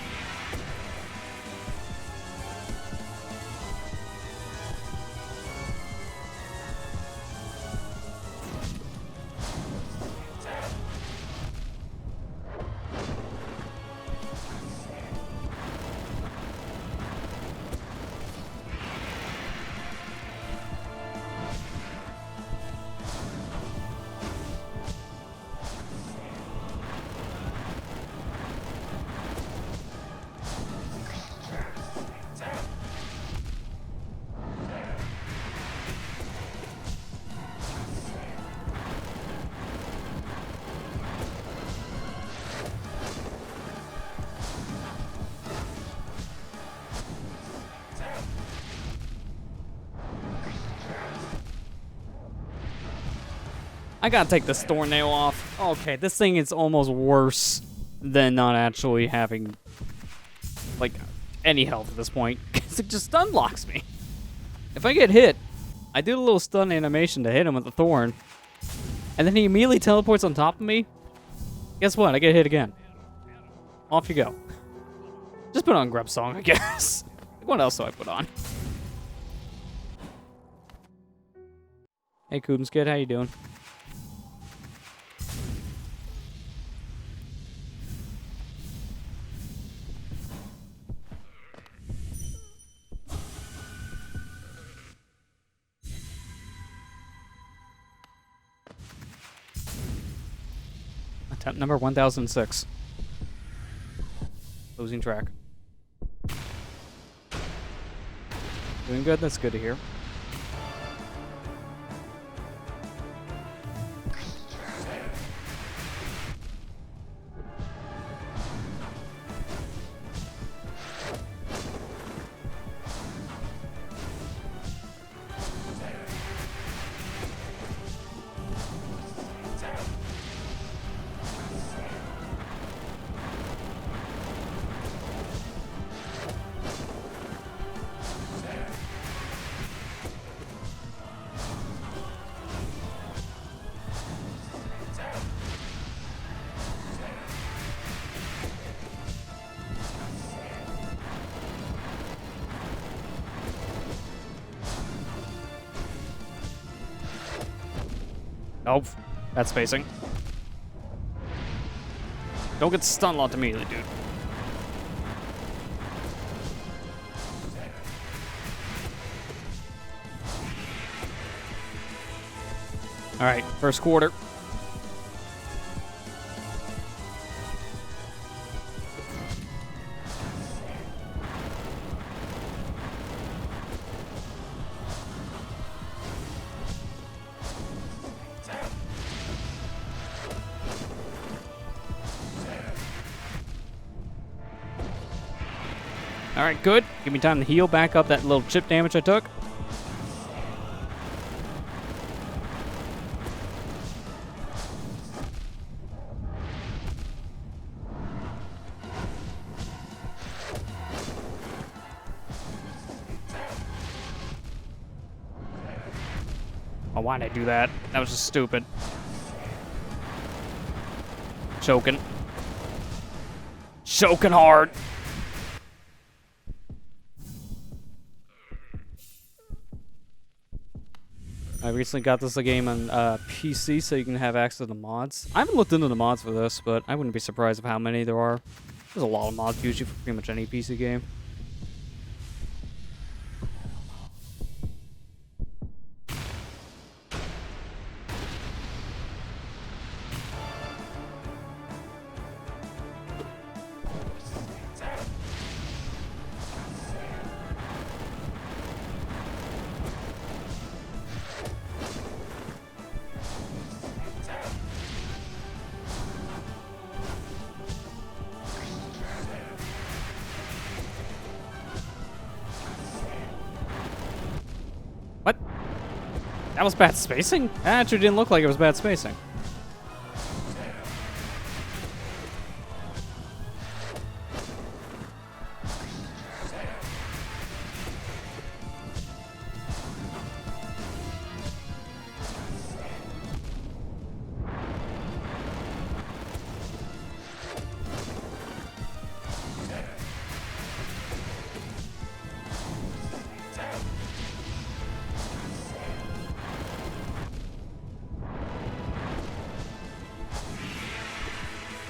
I gotta take this thorn nail off. Okay, this thing is almost worse than not actually having, like, any health at this point. Because it just stun blocks me. If I get hit, I do a little stun animation to hit him with the thorn. And then he immediately teleports on top of me. Guess what? I get hit again. Off you go. Just put on Grub Song, I guess. What else do I put on? Hey, Koobskid, how you doing? Attempt number 1006. Losing track. Doing good, that's good to hear. Oh, that's spacing. Don't get stun locked immediately, dude. Alright, first quarter. Alright, good. Give me time to heal back up that little chip damage I took. Oh, why'd I do that? That was just stupid. Choking. Choking hard. I recently got this game on PC, so you can have access to the mods. I haven't looked into the mods for this, but I wouldn't be surprised of how many there are. There's a lot of mods usually for pretty much any PC game. What? That was bad spacing? That actually didn't look like it was bad spacing.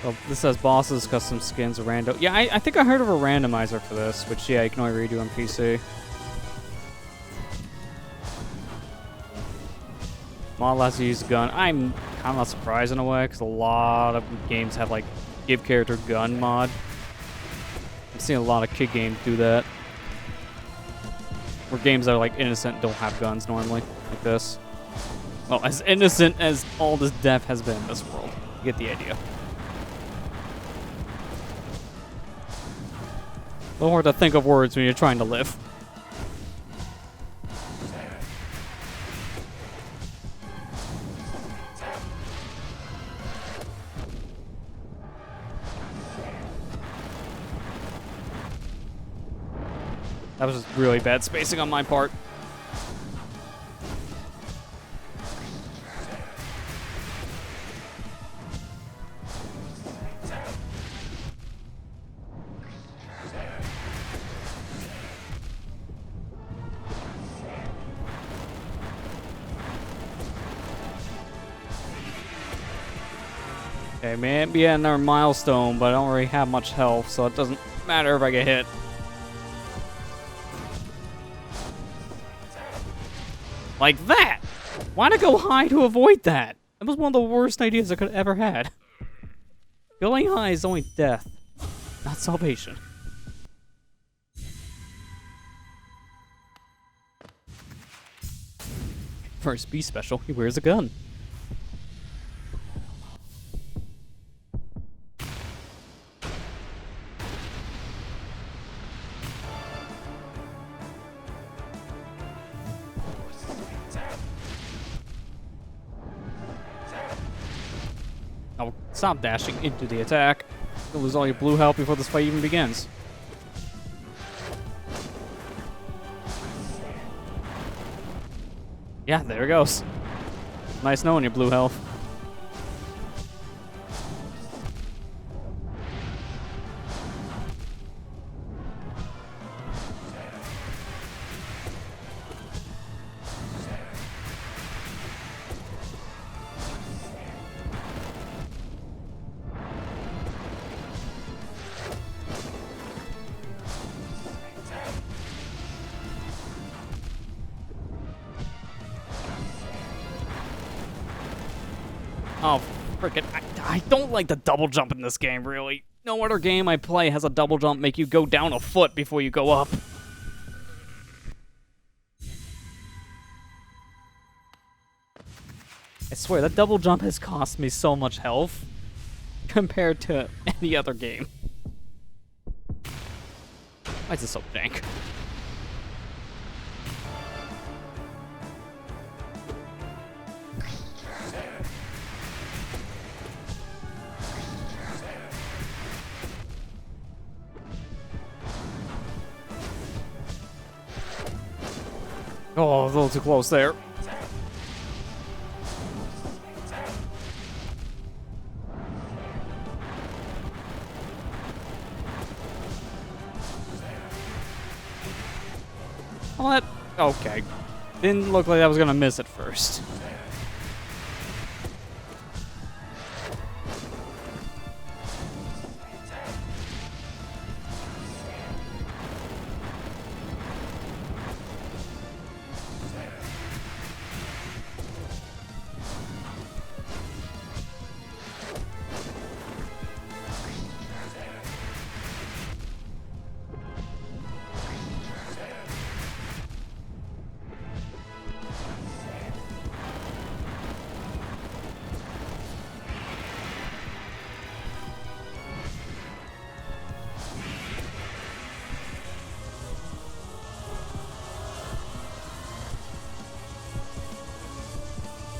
Well, this says bosses, custom skins, random. Yeah, I think I heard of a randomizer for this, which, yeah, you can only redo on PC. Mod allows you to use a gun. I'm kind of not surprised in a way, because a lot of games have, like, give character gun mod. I've seen a lot of kid games do that. Where games that are, like, innocent don't have guns normally, like this. Well, as innocent as all this death has been in this world. You get the idea. A little hard to think of words when you're trying to live. That was just really bad spacing on my part. Okay, maybe another milestone, but I don't really have much health, so it doesn't matter if I get hit. Like that! Why'd I go high to avoid that? That was one of the worst ideas I could have ever had. Going high is only death, not salvation. For his B special, he wears a gun. Oh, stop dashing into the attack. You'll lose all your blue health before this fight even begins. Yeah, there it goes. Nice knowing your blue health. Oh, frickin', I don't like the double jump in this game, really. No other game I play has a double jump make you go down a foot before you go up. I swear, that double jump has cost me so much health compared to any other game. Why is this so dank? Oh, a little too close there. Well, that... Okay. Didn't look like I was gonna miss at first.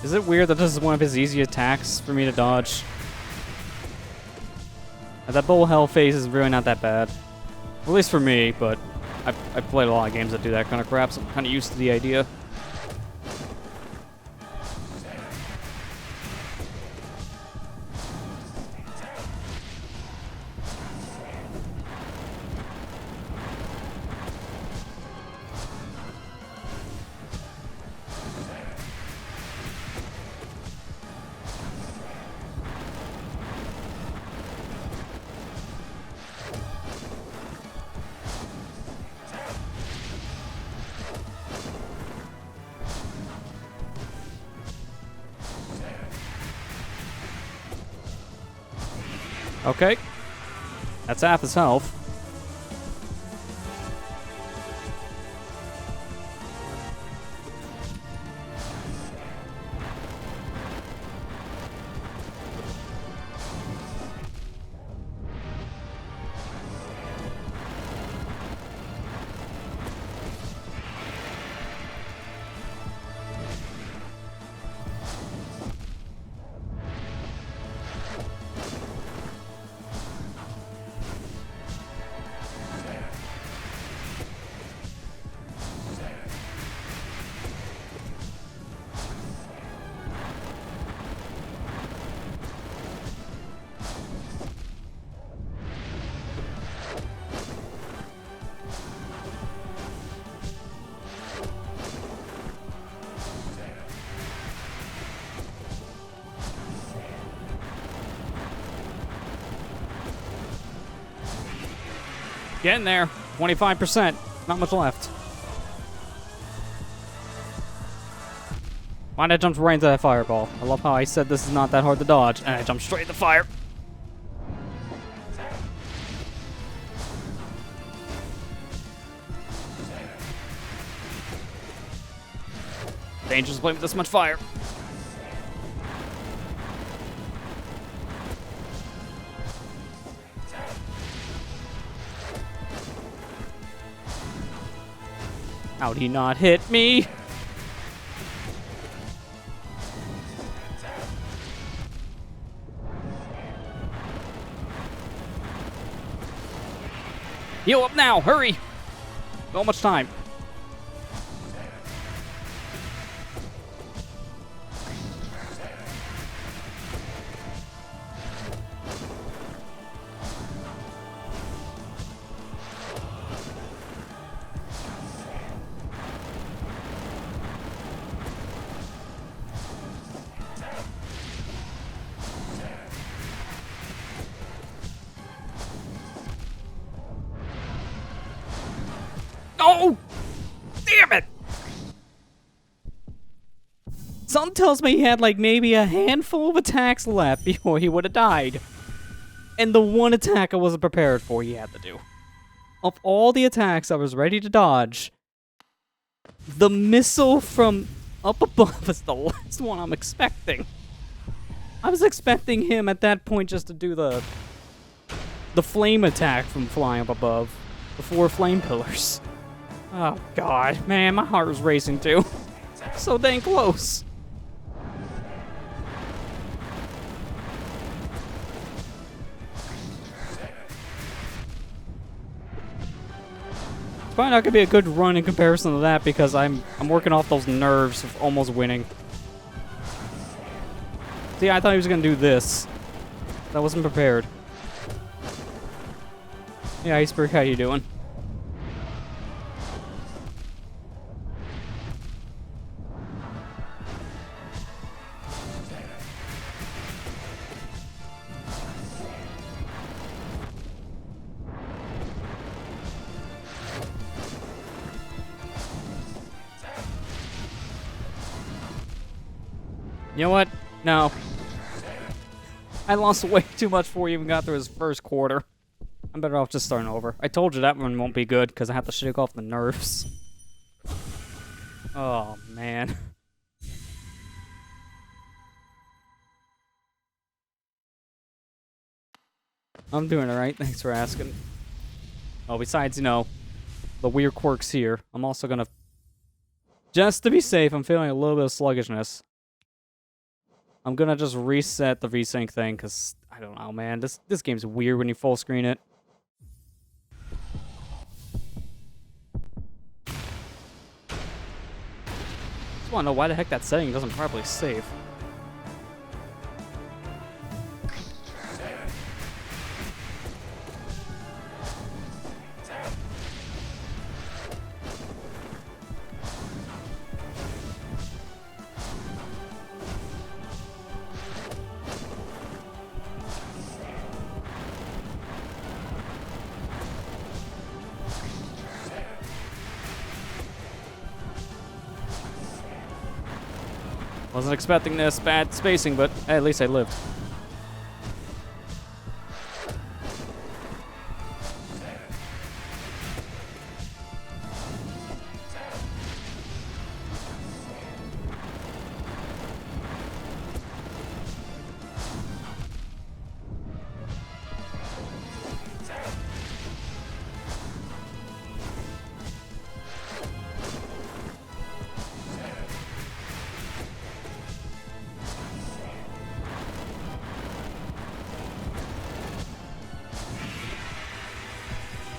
Is it weird that this is one of his easy attacks for me to dodge? That bull hell phase is really not that bad. At least for me, but I've played a lot of games that do that kind of crap, so I'm kind of used to the idea. Okay. That's half his health. Getting there. 25%. Not much left. Why'd I jump right into that fireball? I love how I said this is not that hard to dodge, and I jumped straight into fire. Dangerous to play with this much fire. How'd he not hit me? Heal up now, hurry! So much time. Oh! Damn it! Something tells me he had like maybe a handful of attacks left before he would have died. And the one attack I wasn't prepared for he had to do. Of all the attacks I was ready to dodge, the missile from up above is the last one I'm expecting. I was expecting him at that point just to do the flame attack from flying up above. The 4 flame pillars. Oh, God. Man, my heart was racing, too. So dang close. It's probably not going to be a good run in comparison to that because I'm working off those nerves of almost winning. See, I thought he was going to do this. I wasn't prepared. Yeah, Iceberg, how you doing? You know what? No. I lost way too much before we even got through his first quarter. I'm better off just starting over. I told you that one won't be good because I have to shake off the nerves. Oh, man. I'm doing alright, thanks for asking. Oh, besides, you know, the weird quirks here, I'm also gonna... Just to be safe, I'm feeling a little bit of sluggishness. I'm gonna just reset the VSync thing, because, I don't know, man. This game's weird when you full screen it. Just wanna know why the heck that setting doesn't properly save. Wasn't expecting this bad spacing, but hey, at least I lived.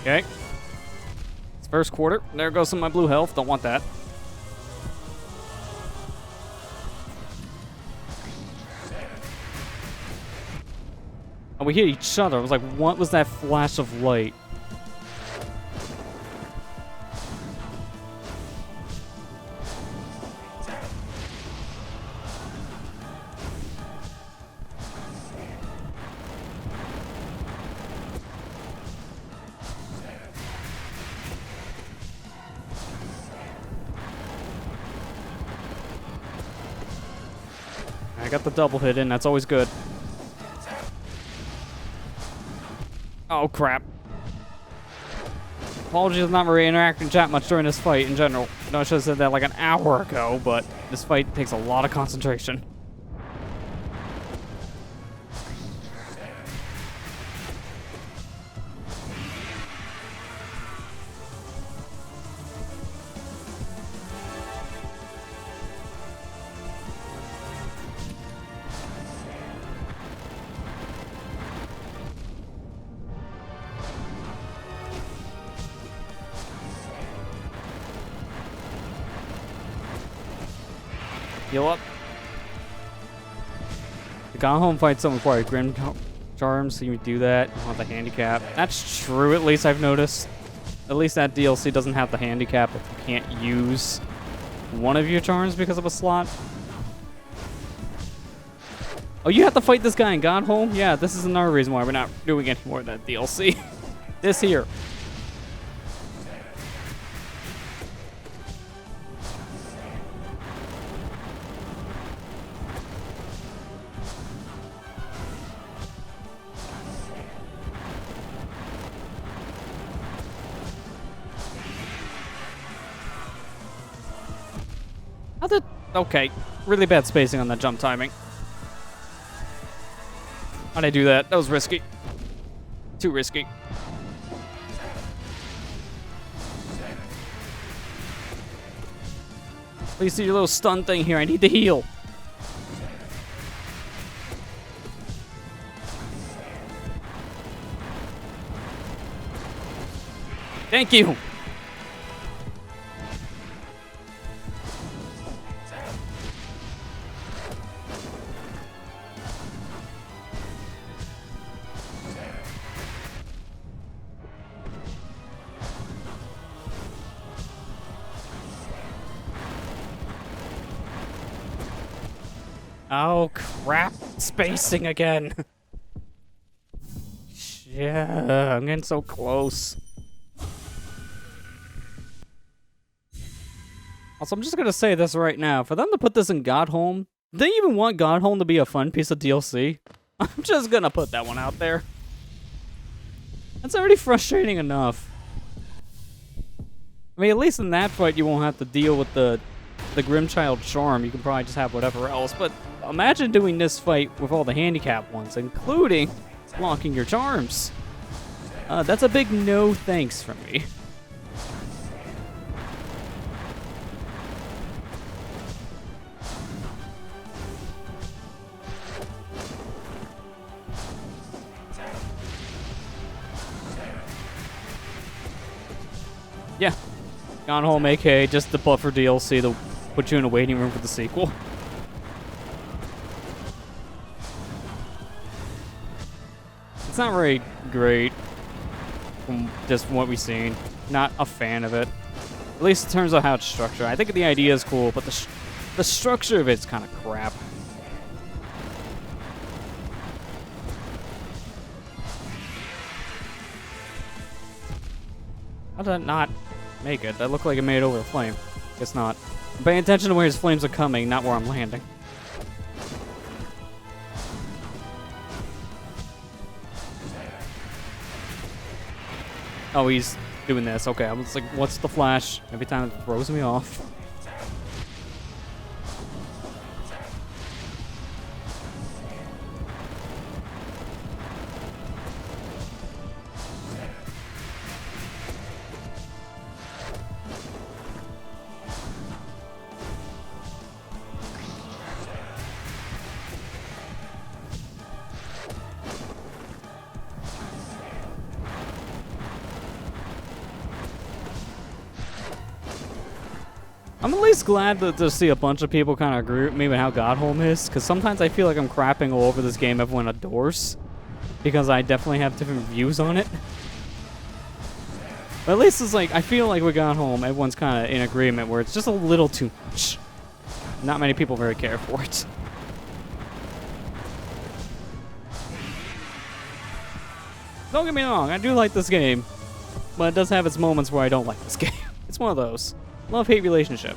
Okay. It's first quarter. There goes some of my blue health. Don't want that. And we hit each other. I was like, what was that flash of light? I got the double hit in. That's always good. Oh, crap. Apologies for not really interacting chat much during this fight in general. I know I should have said that like an hour ago, but this fight takes a lot of concentration. Heal up. The Gone Home fight's so required. Grimm Charms, so you do that. You don't have the handicap. That's true, at least I've noticed. At least that DLC doesn't have the handicap if you can't use one of your charms because of a slot. Oh, you have to fight this guy in Gone Home? Yeah, this is another reason why we're not doing any more of that DLC. This here. How did... Okay, really bad spacing on that jump timing. How'd I do that? That was risky. Too risky. Please do your little stun thing here. I need to heal. Thank you. Oh, crap. Spacing again. Yeah, I'm getting so close. Also, I'm just going to say this right now. For them to put this in God Home, They even want Godholm to be a fun piece of DLC. I'm just gonna put that one out there. That's already frustrating enough. I mean, at least in that fight, you won't have to deal with the Grimm Child charm. You can probably just have whatever else. But imagine doing this fight with all the handicap ones, including blocking your charms. That's a big no thanks from me. Yeah. Gone Home, aka just the buffer DLC to put you in a waiting room for the sequel. It's not very great from just what we've seen. Not a fan of it. At least in terms of how it's structured. I think the idea is cool, but the structure of it's kind of crap. How did that not make it? That looked like it made it over the flame. Guess not. I'm paying attention to where his flames are coming, not where I'm landing. Oh, he's doing this. Okay, I was like, what's the flash? Every time it throws me off. I'm at least glad to see a bunch of people kind of agree with me with how Godholm is, because sometimes I feel like I'm crapping all over this game everyone adores, because I definitely have different views on it. But at least it's like, I feel like with Godholm, everyone's kind of in agreement where it's just a little too much. Not many people very care for it. Don't get me wrong, I do like this game, but it does have its moments where I don't like this game. It's one of those. Love-hate relationship.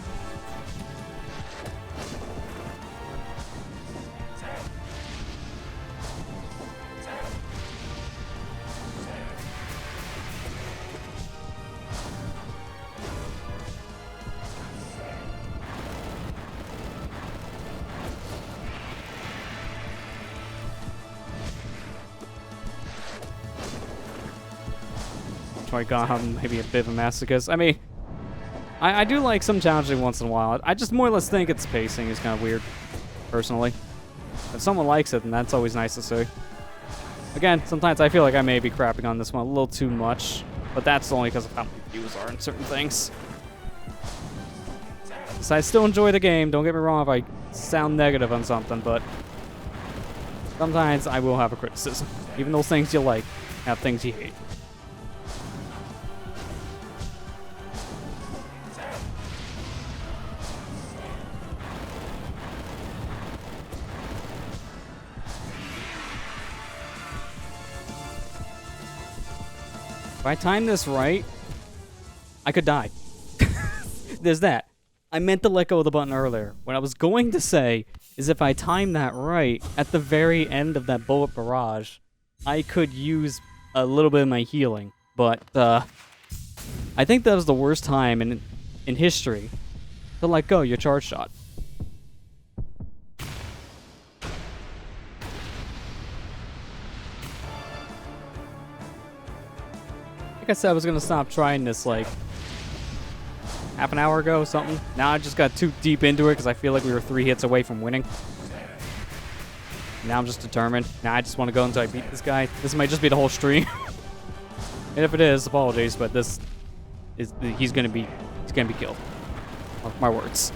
Troy Gotham, maybe a bit of a masochist. I mean, I do like some challenging once in a while. I just more or less think its pacing is kind of weird, personally. If someone likes it, then that's always nice to see. Again, sometimes I feel like I may be crapping on this one a little too much, but that's only because of how many views are in certain things. So I still enjoy the game, don't get me wrong if I sound negative on something, but sometimes I will have a criticism. Even those things you like have things you hate. If I time this right, I could die. There's that. I meant to let go of the button earlier. What I was going to say is if I time that right, at the very end of that bullet barrage, I could use a little bit of my healing. But, I think that was the worst time in history to let go your charge shot. Like I said, I was gonna stop trying this like half an hour ago or something. Now I just got too deep into it because I feel like we were 3 hits away from winning. Now I'm just determined. Now I just want to go until I beat this guy. This might just be the whole stream. And if it is, apologies, but this is he's gonna be killed. Mark my words.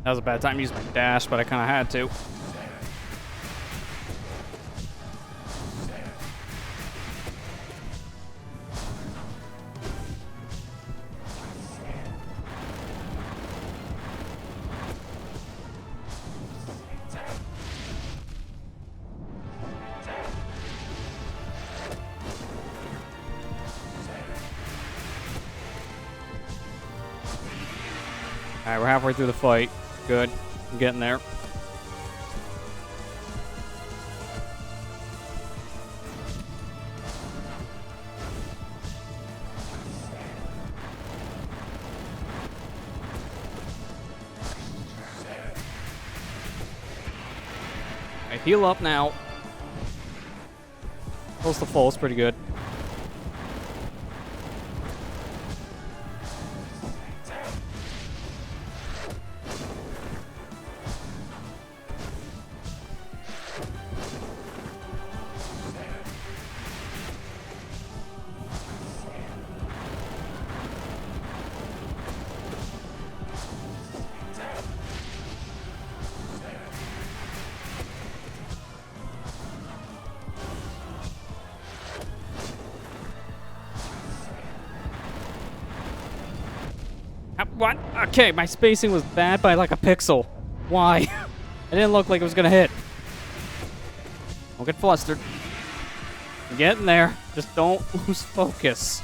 That was a bad time to use my dash, but I kind of had to. Alright, we're halfway through the fight. Good. I'm getting there. I heal up now. Close to full, it's pretty good. What? Okay, my spacing was bad by like a pixel. Why? It didn't look like it was gonna hit. Don't get flustered. I'm getting there. Just don't lose focus.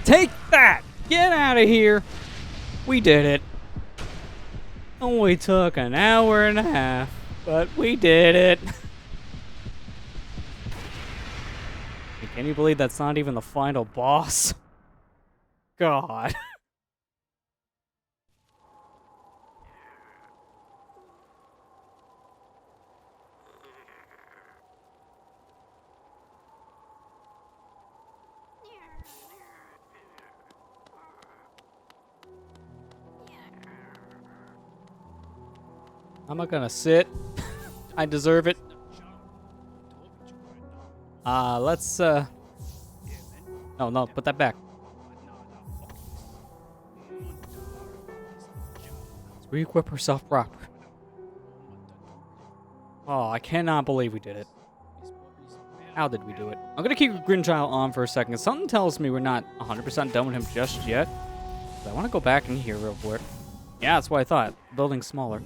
Take that! Get out of here! We did it. Only took an hour and a half, but we did it. Can you believe that's not even the final boss? God. I'm not gonna sit. I deserve it. Let's, No, put that back. Let's re-equip herself proper. Oh, I cannot believe we did it. How did we do it? I'm gonna keep Grimm Troupe on for a second. Something tells me we're not 100% done with him just yet. But I want to go back in here real quick. Yeah, that's what I thought. Building's smaller.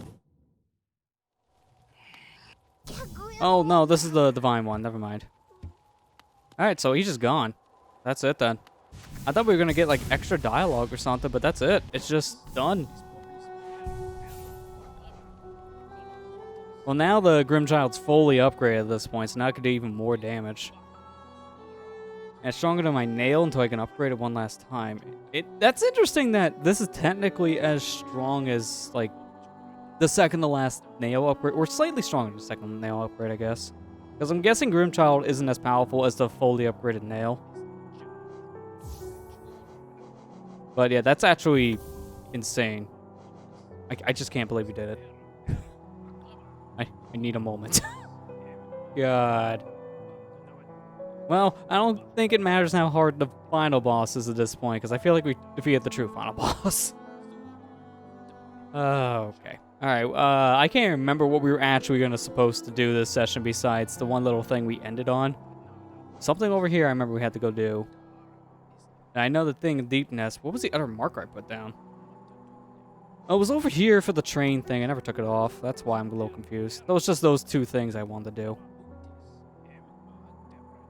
Oh, no, this is the divine one. Never mind. Alright, so he's just gone. That's it, then. I thought we were going to get, like, extra dialogue or something, but that's it. It's just done. Well, now the Grimm Child's fully upgraded at this point, so now it could do even more damage. And it's stronger than my nail until I can upgrade it one last time. That's interesting that this is technically as strong as, like, the second to last nail upgrade, or slightly stronger than the second nail upgrade, I guess. Because I'm guessing Grimm Troupe isn't as powerful as the fully upgraded nail. But yeah, that's actually insane. I just can't believe we did it. I need a moment. God. Well, I don't think it matters how hard the final boss is at this point, because I feel like we defeated the true final boss. Okay. Alright, I can't remember what we were actually supposed to do this session besides the one little thing we ended on. Something over here I remember we had to go do. And I know the thing in Deep Nest. What was the other marker I put down? Oh, it was over here for the train thing. I never took it off. That's why I'm a little confused. It was just those two things I wanted to do.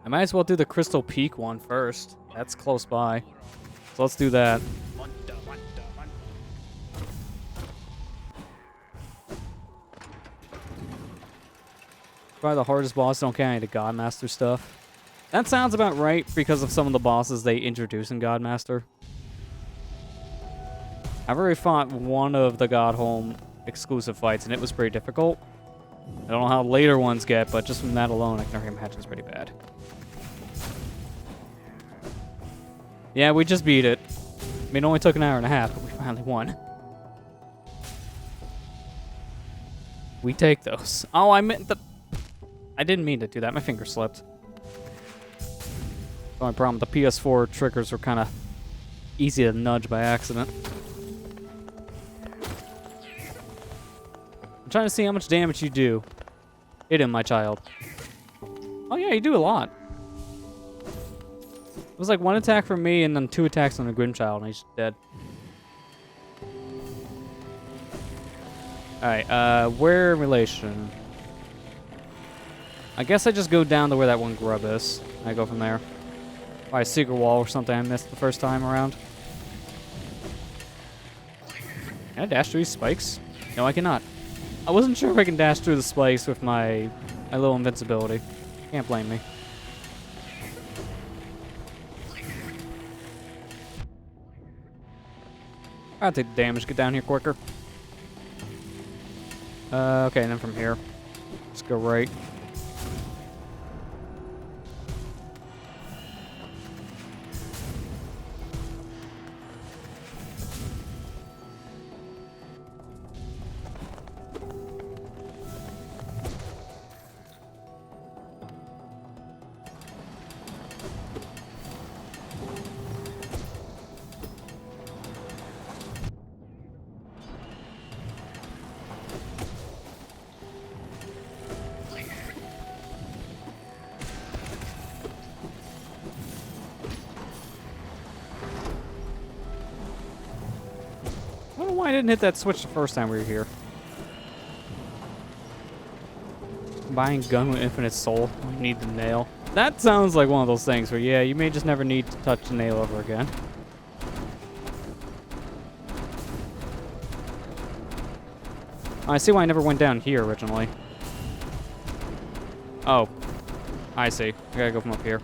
I might as well do the Crystal Peak one first. That's close by. So let's do that. Probably the hardest boss. Don't count any of the Godmaster stuff. That sounds about right because of some of the bosses they introduce in Godmaster. I've already fought one of the Godhome exclusive fights, and it was pretty difficult. I don't know how later ones get, but just from that alone, I can already imagine it's pretty bad. Yeah, we just beat it. I mean, it only took an hour and a half, but we finally won. We take those. Oh, I meant the... I didn't mean to do that. My finger slipped. The only problem with the PS4 triggers were kind of easy to nudge by accident. I'm trying to see how much damage you do. Hit him, my child. Oh yeah, you do a lot. It was like one attack from me and then 2 attacks on the Grimm child and he's dead. Alright, where in relation? I guess I just go down to where that one grub is. I go from there. By a secret wall or something I missed the first time around. Can I dash through these spikes? No, I cannot. I wasn't sure if I can dash through the spikes with my little invincibility. Can't blame me. I'll take the damage, get down here quicker. Okay, and then from here, just go right. I don't know why I didn't hit that switch the first time we were here. Buying gun with infinite soul. We need the nail. That sounds like one of those things where, yeah, you may just never need to touch the nail ever again. I see why I never went down here originally. Oh. I see. I gotta go from up here.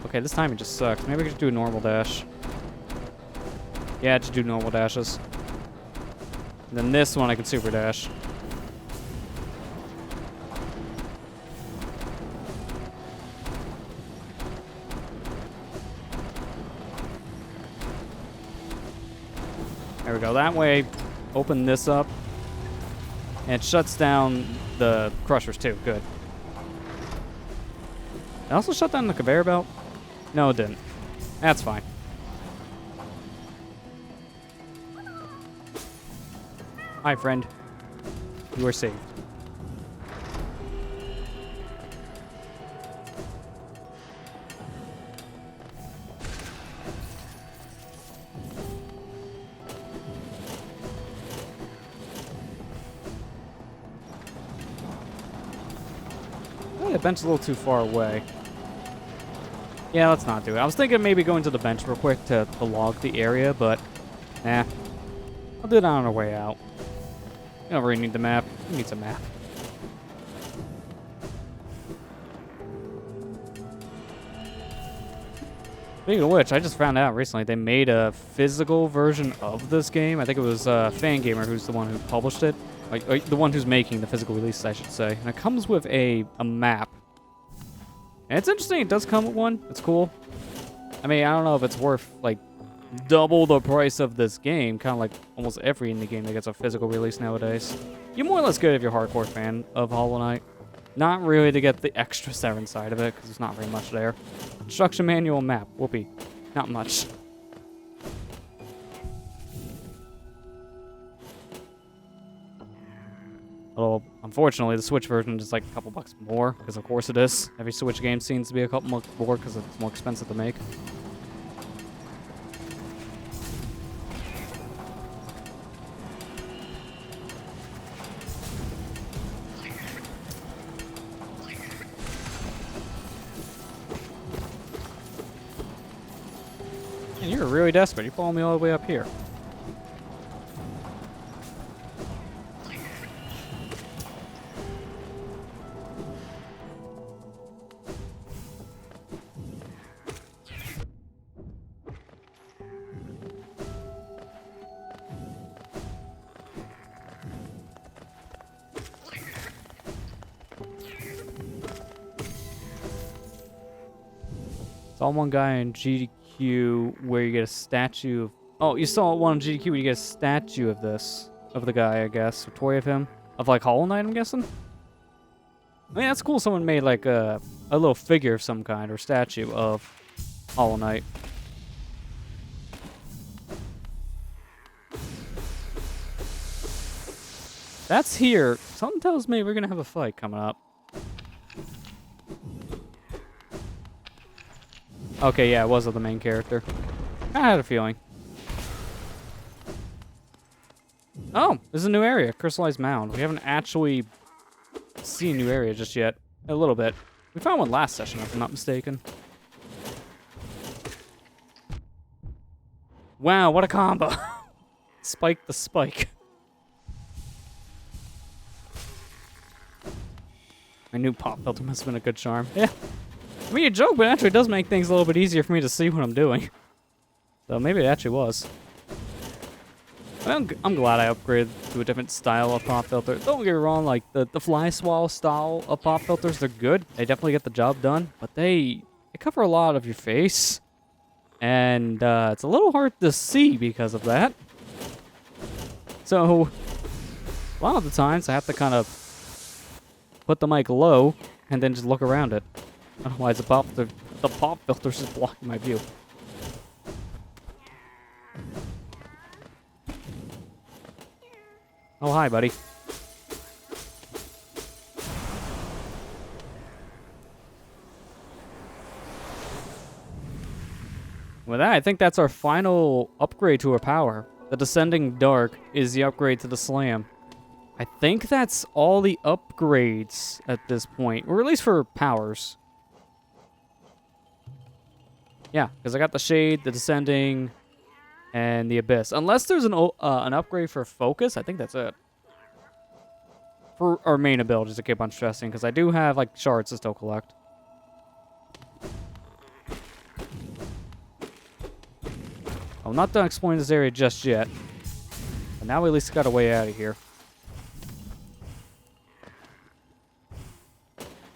Okay, this time it just sucks. Maybe we could just do a normal dash. Yeah, just do normal dashes. And then this one I can super dash. There we go. That way, open this up. And it shuts down the crushers too. Good. It also shut down the conveyor belt? No, it didn't. That's fine. Hi, friend. You are saved. Oh, the bench is a little too far away. Yeah, let's not do it. I was thinking maybe going to the bench real quick to log the area, but nah. I'll do it on our way out. You don't really need the map. Who needs a map? Speaking of which, I just found out recently they made a physical version of this game. I think it was Fangamer who's the one who published it. Like the one who's making the physical release, I should say. And it comes with a map. And it's interesting, it does come with one. It's cool. I mean, I don't know if it's worth, like, double the price of this game. Kind of like almost every indie game that gets a physical release nowadays. You're more or less good if you're a hardcore fan of Hollow Knight. Not really to get the extra 7 side of it, because there's not very much there. Instruction manual map. Whoopee. Not much. A little Unfortunately, the Switch version is like a couple bucks more, because of course it is. Every Switch game seems to be a couple bucks more because it's more expensive to make. And you're really desperate. You're following me all the way up here. Saw one guy in GDQ where you get a statue of... Oh, you saw one in GDQ where you get a statue of this. Of the guy, I guess. A toy of him. Of, like, Hollow Knight, I'm guessing? I mean, that's cool someone made, like, a little figure of some kind, or statue of Hollow Knight. That's here. Something tells me we're gonna have a fight coming up. Okay, yeah, it was the main character. I had a feeling. Oh, there's a new area, Crystallized Mound. We haven't actually seen a new area just yet. A little bit. We found one last session, if I'm not mistaken. Wow, what a combo. Spike the spike. My new pop filter must have been a good charm. Yeah. I mean, you joke, but actually it does make things a little bit easier for me to see what I'm doing. So maybe it actually was. I'm glad I upgraded to a different style of pop filter. Don't get me wrong, like, the fly swallow style of pop filters, they're good. They definitely get the job done, but they cover a lot of your face. And it's a little hard to see because of that. So, a lot of the times I have to kind of put the mic low and then just look around it. Otherwise, the pop filter's just blocking my view. Oh, hi, buddy. With that, I think that's our final upgrade to our power. The Descending Dark is the upgrade to the Slam. I think that's all the upgrades at this point, or at least for powers. Yeah, because I got the Shade, the Descending, and the Abyss. Unless there's an upgrade for Focus, I think that's it. For our main abilities to keep on stressing, because I do have, like, shards to still collect. I'm not done exploring this area just yet. But now we at least got a way out of here.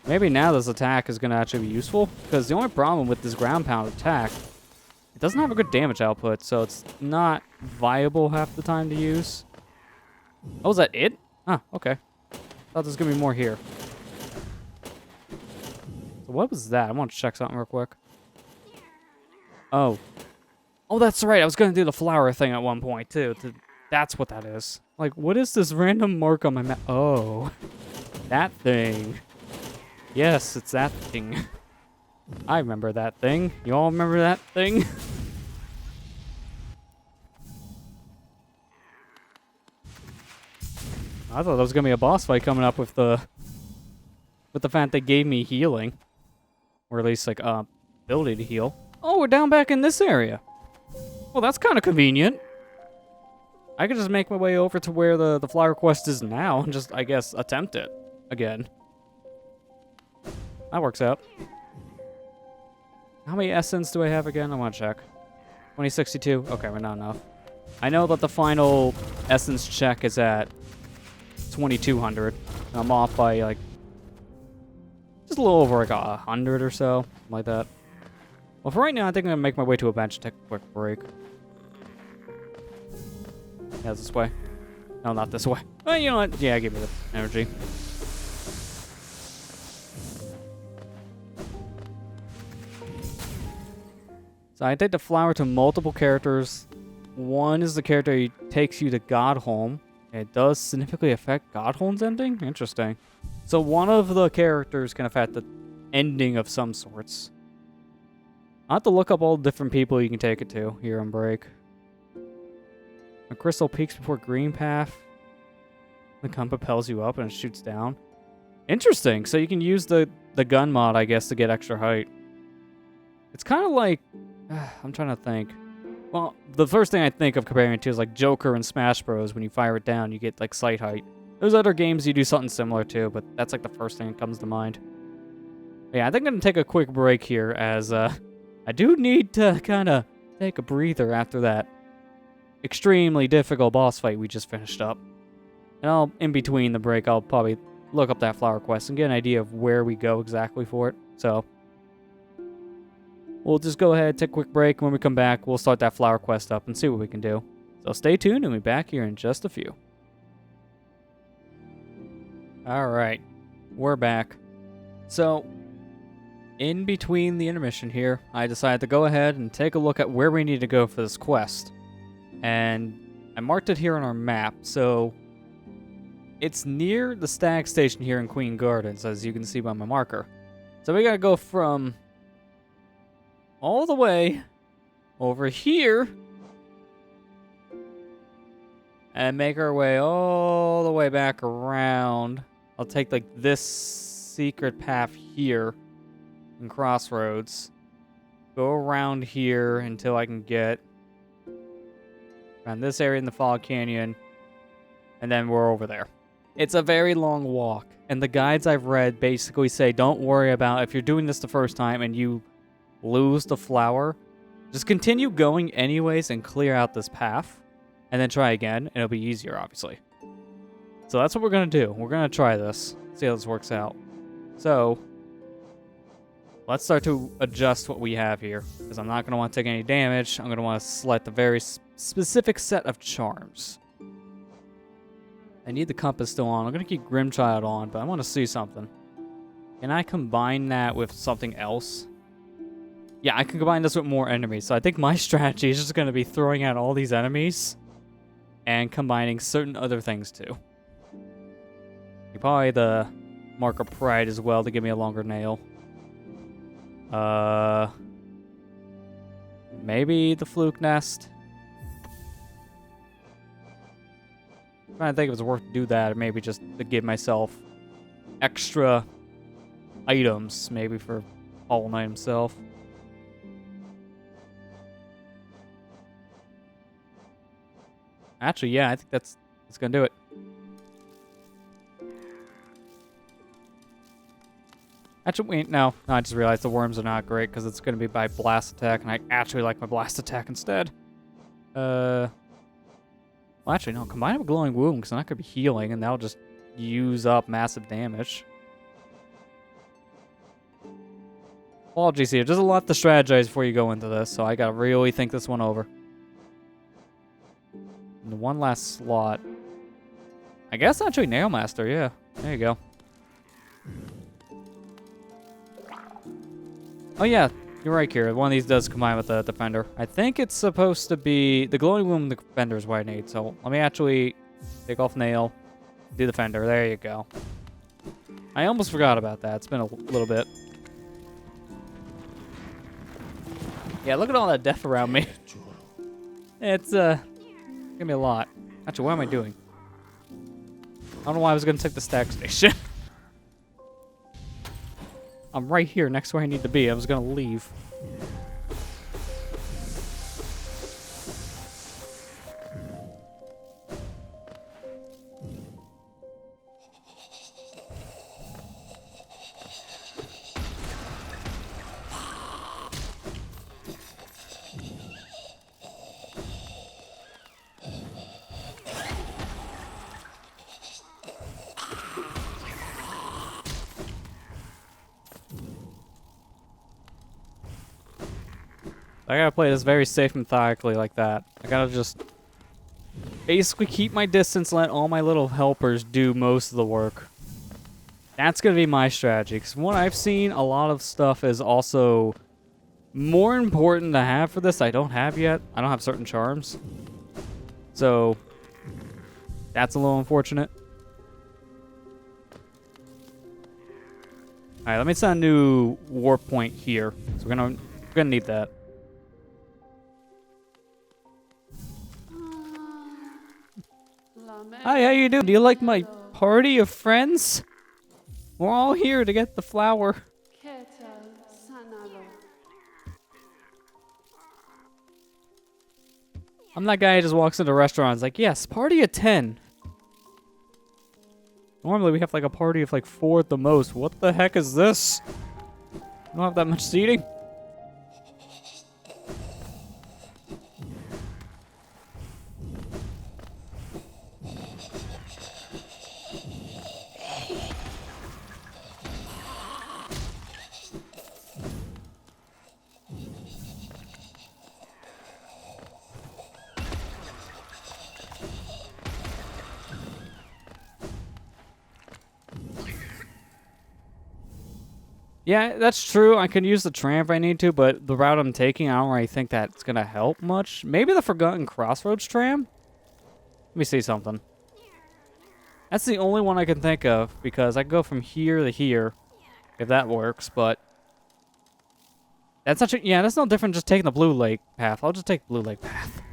Maybe now this attack is going to actually be useful, because the only problem with this ground pound attack, it doesn't have a good damage output, so it's not viable half the time to use. Oh, is that it? Ah, okay. Thought there's going to be more here. So what was that? I want to check something real quick. Oh. Oh, that's right. I was going to do the flower thing at one point, too. That's what that is. Like, what is this random mark on my map? Oh. That thing. Yes, it's that thing. I remember that thing. You all remember that thing? I thought there was gonna be a boss fight coming up with the fact they gave me healing, or at least like ability to heal. Oh, we're down back in this area. Well, that's kind of convenient. I could just make my way over to where the flower quest is now and just, I guess, attempt it again. That works out. How many essence do I have again? I want to check. 2062. Okay, we're not enough. I know that the final essence check is at 2200. I'm off by like just a little over like 100 or so, something like that. Well, for right now, I think I'm gonna make my way to a bench and take a quick break. Yeah, this way. No, not this way. Well, you know what? Yeah, give me the energy. So I take the flower to multiple characters. One is the character who takes you to Godholm, It does significantly affect Godholm's ending? Interesting. So one of the characters can affect the ending of some sorts. I'll have to look up all the different people you can take it to here on break. A crystal peaks before green path. The gun propels you up and it shoots down. Interesting. So you can use the gun mod, I guess, to get extra height. It's kind of like... I'm trying to think. Well, the first thing I think of comparing it to is like Joker and Smash Bros. When you fire it down, you get like sight height. There's other games you do something similar to, but that's like the first thing that comes to mind. Yeah, I think I'm going to take a quick break here as I do need to kind of take a breather after that extremely difficult boss fight we just finished up. And in between the break, I'll probably look up that flower quest and get an idea of where we go exactly for it. So we'll just go ahead, take a quick break. When we come back, we'll start that flower quest up and see what we can do. So stay tuned and we'll be back here in just a few. Alright, we're back. So, in between the intermission here, I decided to go ahead and take a look at where we need to go for this quest. And I marked it here on our map, so it's near the Stag Station here in Queen Gardens, as you can see by my marker. So we gotta go from all the way over here and make our way all the way back around. I'll take like this secret path here in Crossroads, go around here until I can get around this area in the Fog Canyon, and then we're over there. It's a very long walk, and the guides I've read basically say don't worry about if you're doing this the first time and you lose the flower, just continue going anyways and clear out this path, and then try again, and it'll be easier, obviously. So that's what we're going to do. We're going to try this, see how this works out. So let's start to adjust what we have here, because I'm not going to want to take any damage. I'm going to want to select a very specific set of charms. I need the compass still on. I'm going to keep Grimm Troupe on, but I want to see something. Can I combine that with something else? Yeah, I can combine this with more enemies. So I think my strategy is just going to be throwing out all these enemies and combining certain other things too. Probably the Mark of Pride as well to give me a longer nail. Maybe the Fluke Nest. I'm trying to think if it's worth to do that, or maybe just to give myself extra items, maybe for Hollow Knight himself. Actually, yeah, I think that's gonna do it. Actually, wait, no, I just realized the worms are not great because it's going to be by blast attack, and I actually like my blast attack instead. Well, actually, no, combine it with glowing wound because I'm not going to be healing, and that'll just use up massive damage. Apologies here, there's a lot to strategize before you go into this, so I got to really think this one over. And one last slot. I guess actually Nail Master, yeah. There you go. Oh yeah, you're right, Kira. One of these does combine with the Defender. I think it's supposed to be... The glowing wound and the Defender is what I need. So let me actually take off Nail, do the Defender. There you go. I almost forgot about that. It's been a little bit. Yeah, look at all that death around me. It's gonna be a lot. Actually, what am I doing? I don't know why I was gonna take the Stag Station. I'm right here next to where I need to be. I was gonna leave. I gotta play this very safe, methodically like that. I gotta just basically keep my distance, let all my little helpers do most of the work. That's gonna be my strategy, because from what I've seen, a lot of stuff is also more important to have for this I don't have yet. I don't have certain charms. So, That's a little unfortunate. Alright, let me set a new warp point here. So we're gonna need that. Hi, how you doing? Do you like my party of friends? We're all here to get the flower. I'm that guy who just walks into restaurants like, yes, party of 10. Normally we have like a party of like 4 at the most. What the heck is this? We don't have that much seating. Yeah, that's true. I can use the tram if I need to, but the route I'm taking, I don't really think that's going to help much. Maybe the Forgotten Crossroads tram? Let me see something. That's the only one I can think of, because I can go from here to here, if that works, but... That's such a... Yeah, that's no different just taking the Blue Lake path. I'll just take the Blue Lake path.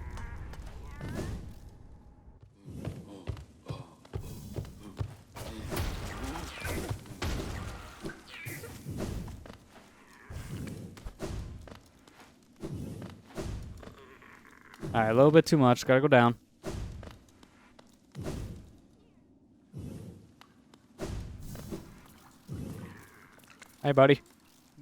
Alright, a little bit too much. Gotta go down. Hey, buddy.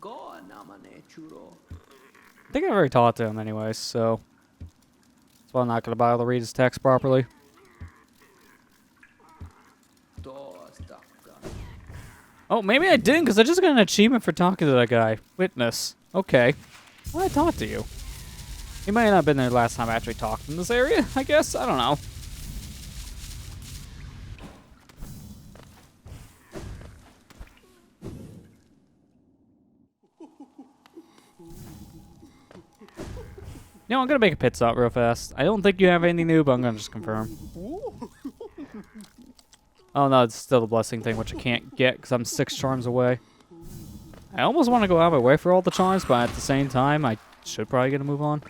I think I've already talked to him anyways, so... That's why I'm not gonna bother to read his text properly. Oh, maybe I didn't, because I just got an achievement for talking to that guy. Witness. Okay. Well, I talked to you. He might not have been there last time I actually talked in this area, I guess. I don't know. I'm gonna make a pit stop real fast. I don't think you have anything new, but I'm gonna just confirm. Oh no, it's still the blessing thing, which I can't get because I'm 6 charms away. I almost want to go out of my way for all the charms, but at the same time, I should probably get a move on.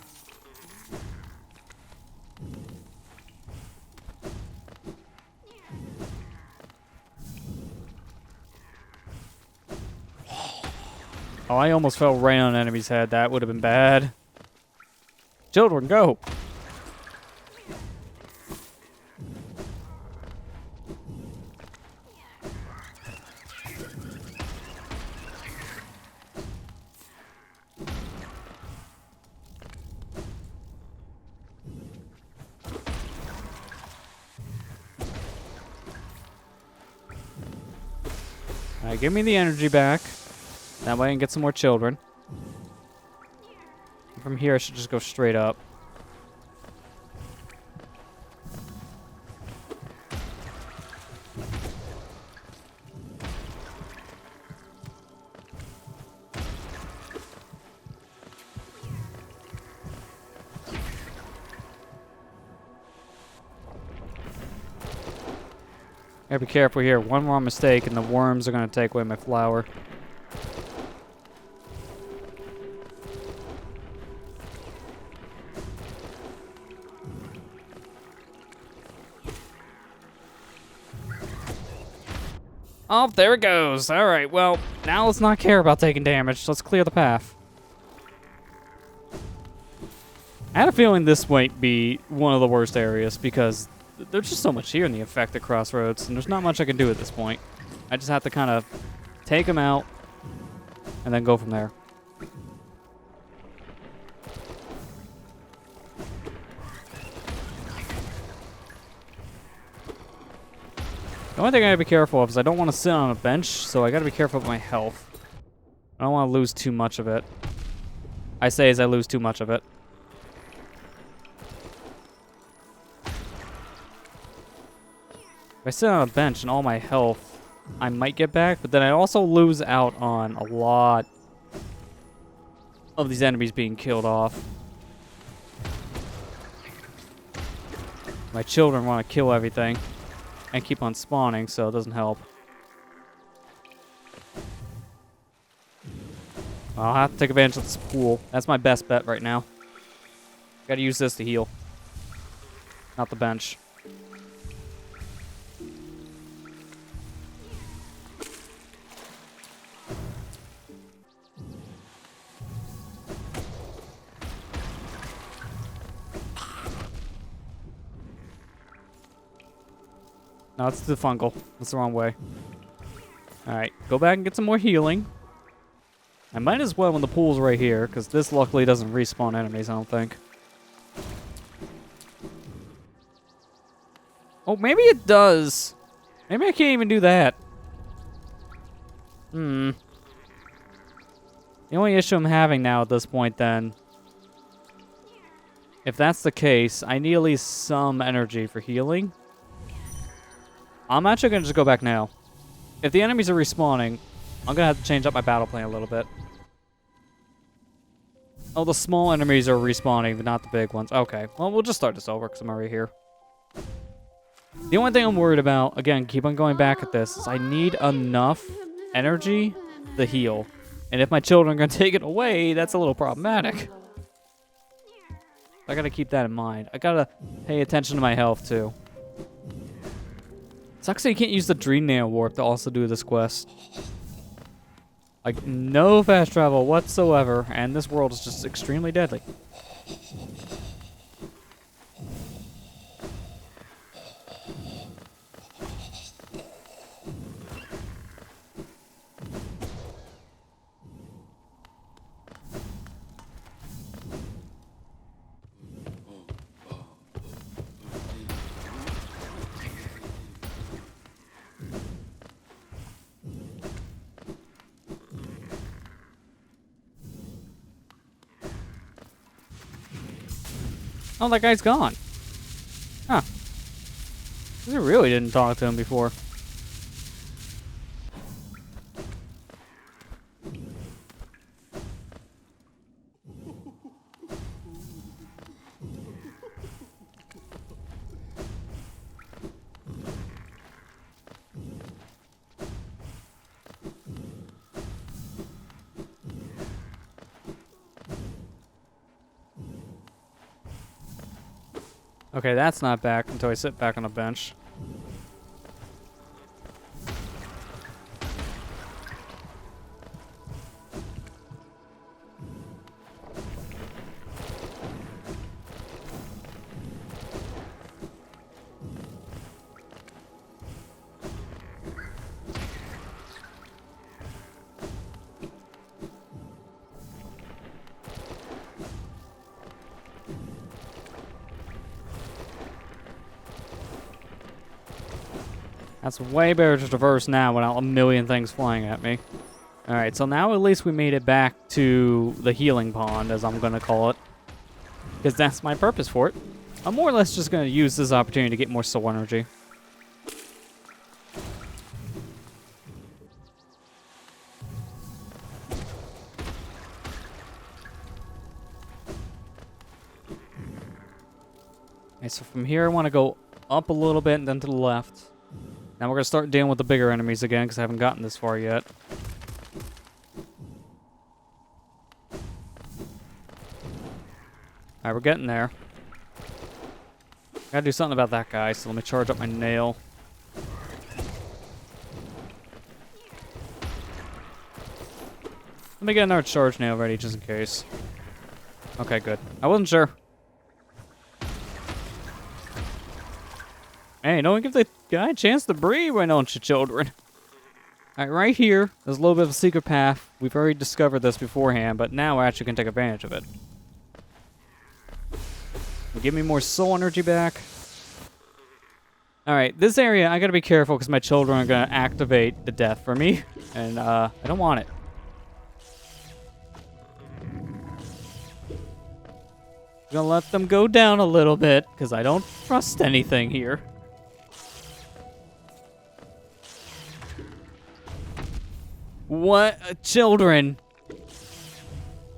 Oh, I almost fell right on an enemy's head. That would have been bad. Children, go! Alright, give me the energy back. That way I can get some more children. From here, I should just go straight up. Gotta be careful here. One wrong mistake and the worms are gonna take away my flower. Oh, there it goes. Alright, well, now let's not care about taking damage. Let's clear the path. I had a feeling this might be one of the worst areas because there's just so much here in the infected crossroads, and there's not much I can do at this point. I just have to kind of take them out and then go from there. The only thing I gotta be careful of is I don't want to sit on a bench, so I gotta be careful of my health. I don't want to lose too much of it. I say as I lose too much of it. If I sit on a bench and all my health, I might get back, but then I also lose out on a lot of these enemies being killed off. My children want to kill everything. and keep on spawning, so it doesn't help. I'll have to take advantage of this pool. That's my best bet right now. Gotta use this to heal. Not the bench. No, it's the fungal. That's the wrong way. Alright, go back and get some more healing. I might as well when the pool's right here, because this luckily doesn't respawn enemies, I don't think. Oh, maybe it does. Maybe I can't even do that. The only issue I'm having now at this point, then, if that's the case, I need at least some energy for healing. I'm actually going to just go back now. If the enemies are respawning, I'm going to have to change up my battle plan a little bit. Oh, the small enemies are respawning, but not the big ones. Okay, well, we'll just start this over because I'm already here. The only thing I'm worried about, again, keep on going back at this, is I need enough energy to heal. And if my children are going to take it away, that's a little problematic. I got to keep that in mind. I got to pay attention to my health, too. Sucks that you can't use the Dream Nail Warp to also do this quest. Like, no fast travel whatsoever, and this world is just extremely deadly. Oh, that guy's gone. Huh. I really didn't talk to him before. Okay, that's not back until I sit back on a bench. That's way better to traverse now without a million things flying at me. Alright, so now at least we made it back to the healing pond, as I'm going to call it. Because that's my purpose for it. I'm more or less just going to use this opportunity to get more soul energy. Okay, so from here I want to go up a little bit and then to the left. Now we're going to start dealing with the bigger enemies again, because I haven't gotten this far yet. Alright, we're getting there. Gotta do something about that guy, so let me charge up my nail. Let me get another charge nail ready, just in case. Okay, good. I wasn't sure. Hey, don't give the guy a chance to breathe, why don't you, children? Alright, right here, there's a little bit of a secret path. We've already discovered this beforehand, but now I actually can take advantage of it. Give me more soul energy back. Alright, this area, I gotta be careful because my children are gonna activate the death for me. And, I don't want it. I'm gonna let them go down a little bit because I don't trust anything here. What? Children!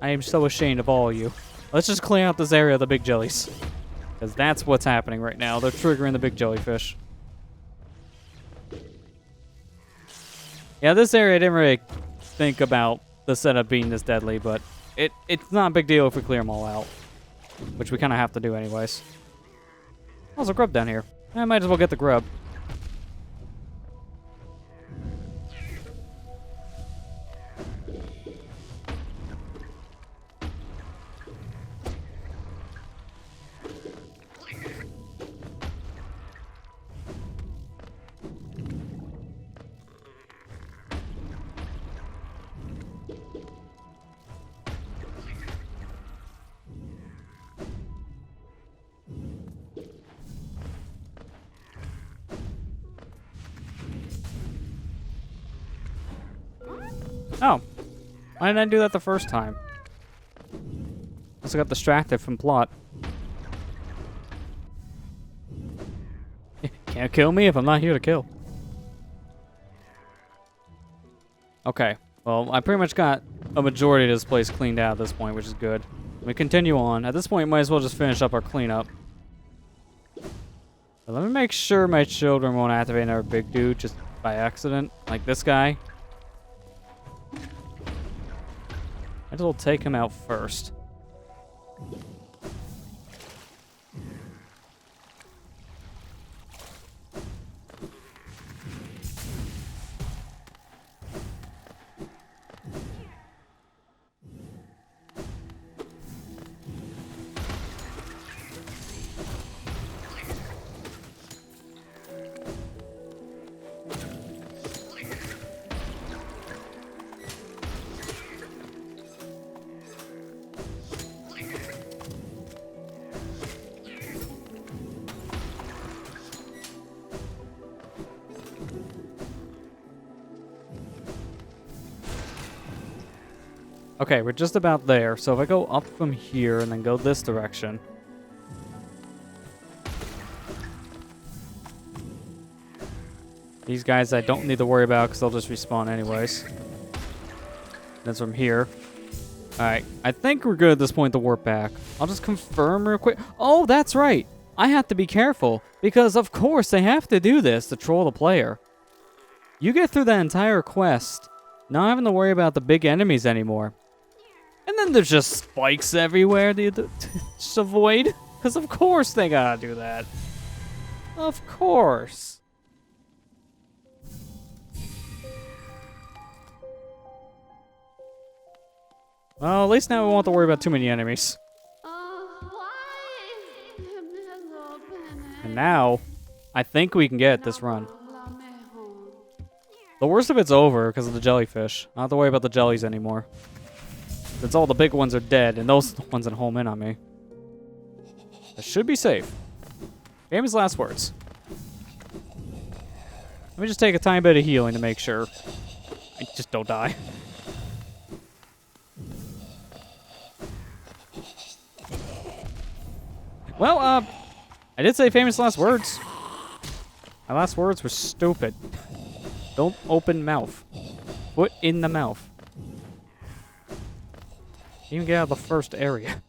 I am so ashamed of all of you. Let's just clear out this area of the big jellies. Because that's what's happening right now. They're triggering the big jellyfish. Yeah, this area I didn't really think about the setup being this deadly, but it's not a big deal if we clear them all out. Which we kind of have to do anyways. Oh, there's a grub down here. I might as well get the grub. Oh. Why didn't I do that the first time? I got distracted from plot. Can't kill me if I'm not here to kill. Okay. Well, I pretty much got a majority of this place cleaned out at this point, which is good. Let me continue on. At this point, might as well just finish up our cleanup. But let me make sure my children won't activate another big dude just by accident. Like this guy. Might as well take him out first. Okay, we're just about there. So if I go up from here and then go this direction. These guys I don't need to worry about because they'll just respawn anyways. That's from here. Alright, I think we're good at this point to warp back. I'll just confirm real quick. Oh, that's right! I have to be careful because of course they have to do this to troll the player. You get through that entire quest, not having to worry about the big enemies anymore. And then there's just spikes everywhere to just avoid. Because of course they gotta do that. Of course. Well, at least now we won't have to worry about too many enemies. And now, I think we can get this run. The worst of it's over because of the jellyfish. I don't have to worry about the jellies anymore. Since all the big ones are dead, and those are the ones that home in on me. I should be safe. Famous last words. Let me just take a tiny bit of healing to make sure I just don't die. Well, I did say famous last words. My last words were stupid. Don't open mouth. Foot in the mouth. Even get out of the first area.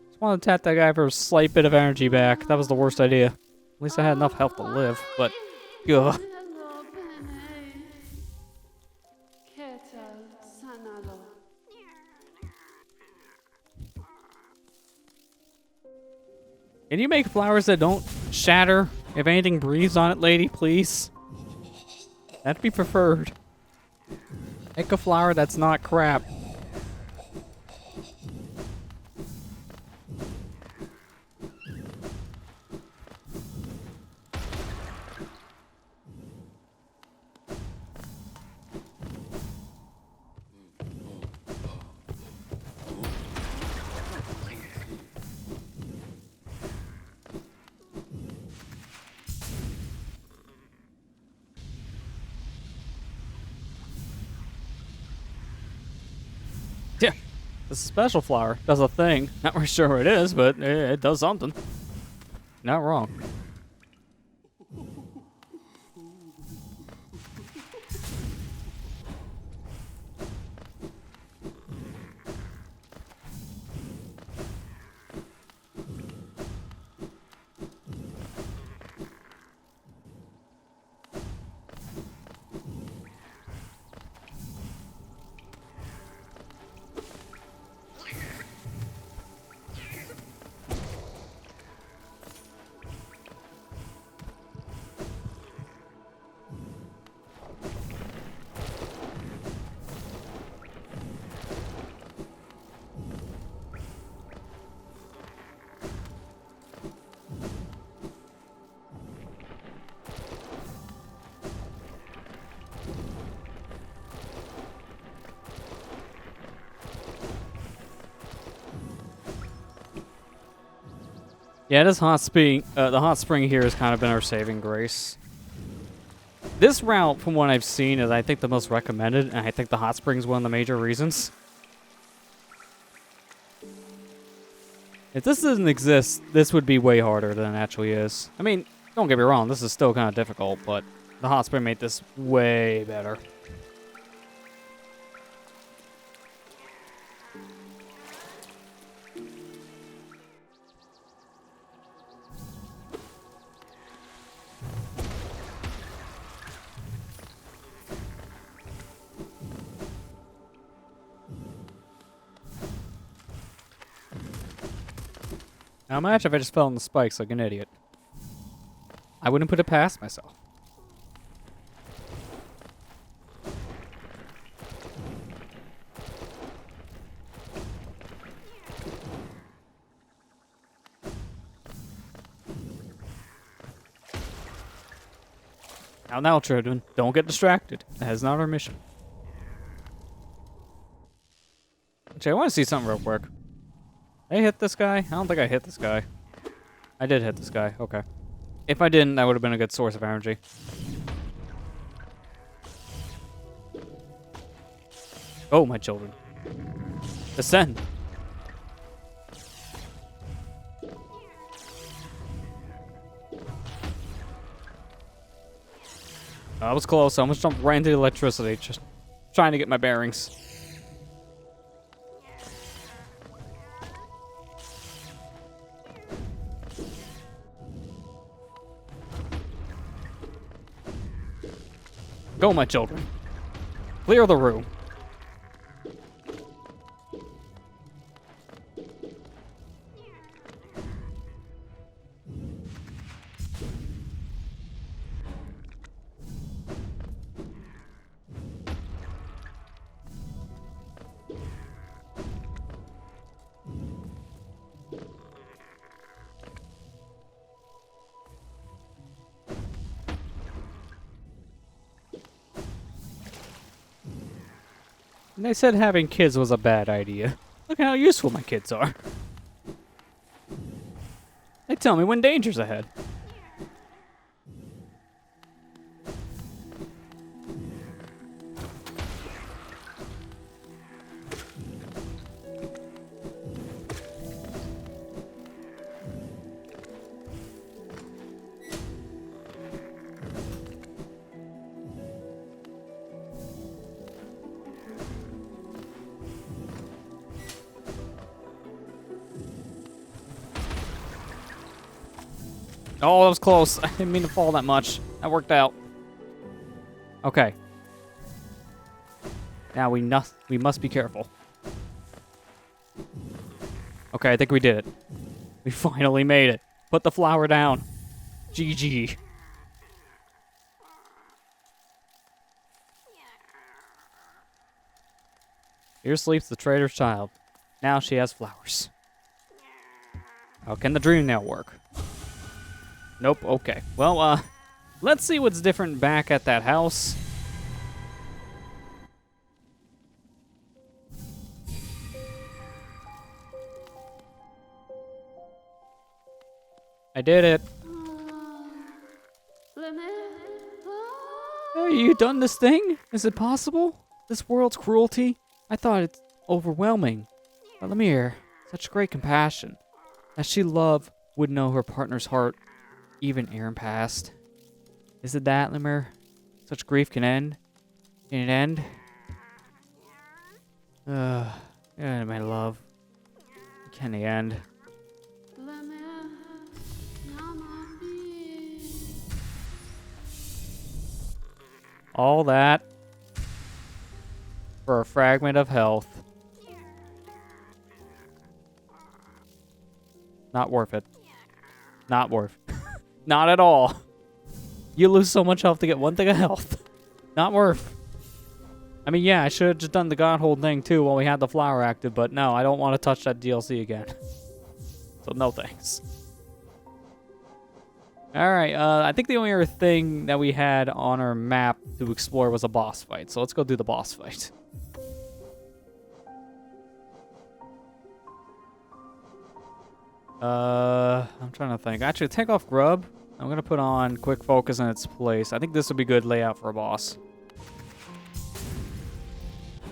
Just want to tap that guy for a slight bit of energy back. That was the worst idea. At least I had enough health to live, but... Ugh. Can you make flowers that don't shatter if anything breathes on it, lady, please? That'd be preferred. Make a flower that's not crap. Yeah, this special flower does a thing. Not really sure what it is, but it does something. Not wrong. Yeah, this hot spring, the hot spring here has kind of been our saving grace. This route, from what I've seen, is I think the most recommended, and I think the hot spring is one of the major reasons. If this didn't exist, this would be way harder than it actually is. I mean, don't get me wrong, this is still kind of difficult, but the hot spring made this way better. Now imagine if I just fell on the spikes like an idiot. I wouldn't put it past myself. Now, children, don't get distracted. That is not our mission. Actually, I want to see something real quick. Did I hit this guy? I don't think I hit this guy. I did hit this guy. Okay. If I didn't, that would have been a good source of energy. Oh, my children. Descend. I was close. I almost jumped right into the electricity. Just trying to get my bearings. Go, my children. Clear the room. And they said having kids was a bad idea. Look at how useful my kids are. They tell me when danger's ahead. Oh, that was close. I didn't mean to fall that much. That worked out. Okay. Now we must be careful. Okay, I think we did it. We finally made it. Put the flower down. GG. Here sleeps the traitor's child. Now she has flowers. How can the dream now work? Nope, okay. Well, let's see what's different back at that house. I did it. Have you done this thing? Is it possible? This world's cruelty? I thought it's overwhelming. But Lemire, such great compassion. As she loved, would know her partner's heart. Even Aaron passed. Is it that, Lemire? Such grief can end? Can it end? Yeah, my love. Can it end? All that for a fragment of health. Not worth it. Not worth it. Not at all. You lose so much health to get one thing of health. Not worth. I mean, yeah, I should have just done the Godhold thing too while we had the flower active, but no, I don't want to touch that DLC again. So no thanks. Alright, I think the only other thing that we had on our map to explore was a boss fight, so let's go do the boss fight. I'm trying to think. Actually, take off grub. I'm gonna put on quick focus in its place. I think this would be good layout for a boss.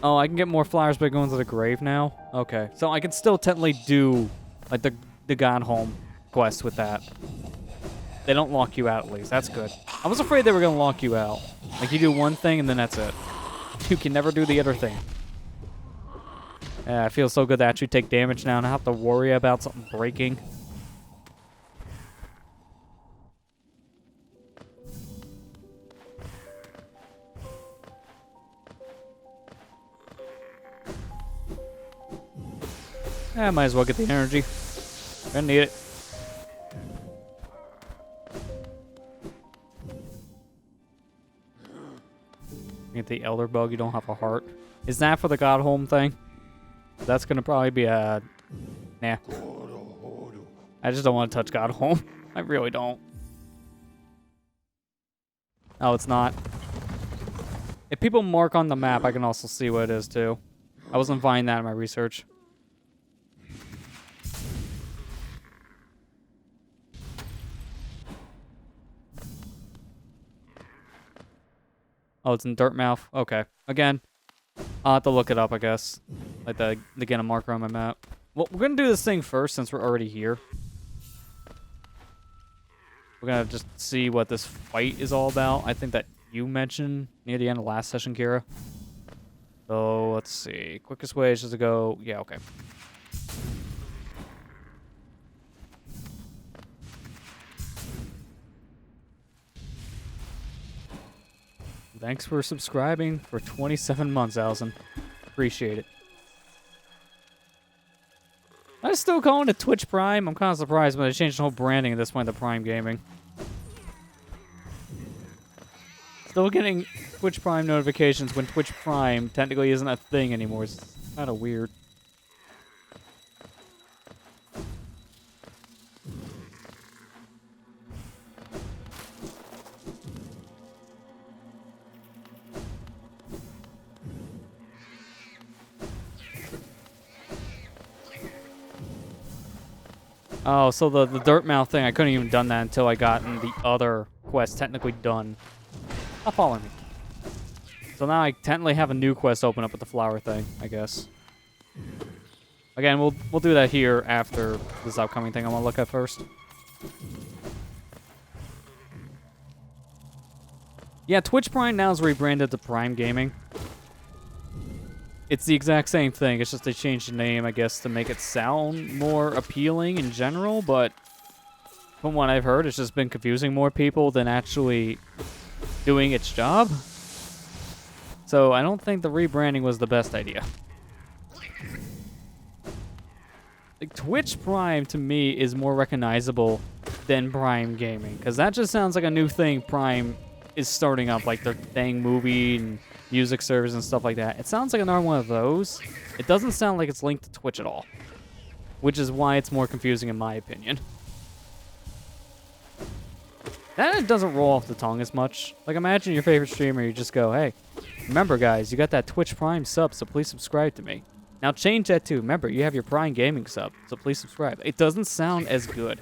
Oh, I can get more flowers by going to the grave now? Okay. So I can still technically do, like, the God Home quest with that. They don't lock you out, at least. That's good. I was afraid they were going to lock you out. Like, you do one thing, and then that's it. You can never do the other thing. Yeah, it feels so good to actually take damage now and not have to worry about something breaking. I might as well get the energy. I need it. Get the elder bug, you don't have a heart. Is that for the God Home thing? That's gonna probably be a... Nah. I just don't want to touch God Home. I really don't. Oh, it's not. If people mark on the map, I can also see what it is too. I wasn't finding that in my research. Oh, it's in Dirtmouth. Okay. Again, I'll have to look it up, I guess. Like to get a marker on my map. Well, we're going to do this thing first since we're already here. We're going to just see what this fight is all about. I think that you mentioned near the end of last session, Kira. So, let's see. Quickest way is just to go... Yeah, okay. Thanks for subscribing for 27 months, Allison. Appreciate it. I'm still calling it Twitch Prime. I'm kind of surprised when they changed the whole branding at this point to Prime Gaming. Still getting Twitch Prime notifications when Twitch Prime technically isn't a thing anymore. It's kind of weird. Oh, so the Dirtmouth thing, I couldn't even done that until I gotten the other quest technically done. Stop following me. So now I technically have a new quest open up with the flower thing, I guess. Again, we'll do that here after this upcoming thing I want to look at first. Yeah, Twitch Prime now is rebranded to Prime Gaming. It's the exact same thing. It's just they changed the name, I guess, to make it sound more appealing in general. But from what I've heard, it's just been confusing more people than actually doing its job. So I don't think the rebranding was the best idea. Like, Twitch Prime, to me, is more recognizable than Prime Gaming. Because that just sounds like a new thing Prime is starting up. Like their thing movie and music service and stuff like that. It sounds like another one of those. It doesn't sound like it's linked to Twitch at all. Which is why it's more confusing in my opinion. That it doesn't roll off the tongue as much. Like, imagine your favorite streamer, you just go, hey, remember guys, you got that Twitch Prime sub, so please subscribe to me. Now change that to, remember, you have your Prime Gaming sub, so please subscribe. It doesn't sound as good.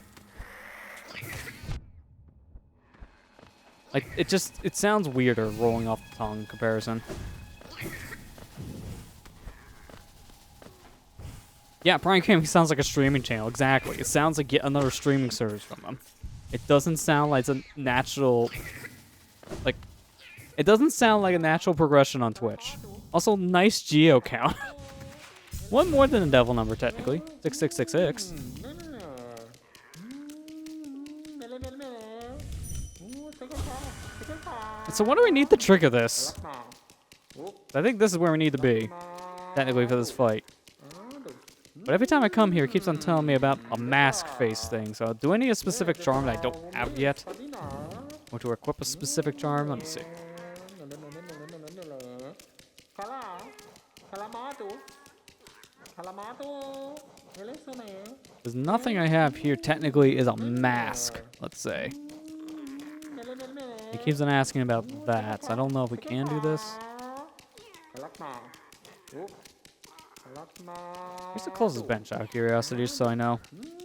Like, it sounds weirder rolling off the tongue in comparison. Yeah, Prime Gaming sounds like a streaming channel, exactly. It sounds like yet another streaming service from them. It doesn't sound like it's a natural, like, it doesn't sound like a natural progression on Twitch. Also, nice geo count. One more than a devil number, technically. 6666. So what do we need to trigger this? I think this is where we need to be, technically, for this fight. But every time I come here, it keeps on telling me about a mask face thing. So do I need a specific charm that I don't have yet? Or to equip a specific charm? Let me see. There's nothing I have here technically is a mask, let's say. He keeps on asking about that, so I don't know if we can do this. Where's the closest bench out of curiosity, just so I know?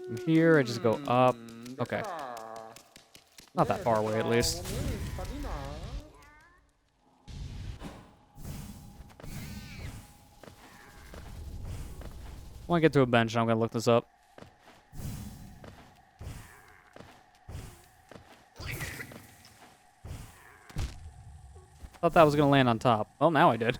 From here, I just go up. Okay. Not that far away, at least. When I get to a bench, I'm gonna look this up. Thought that was gonna land on top. Well, now I did.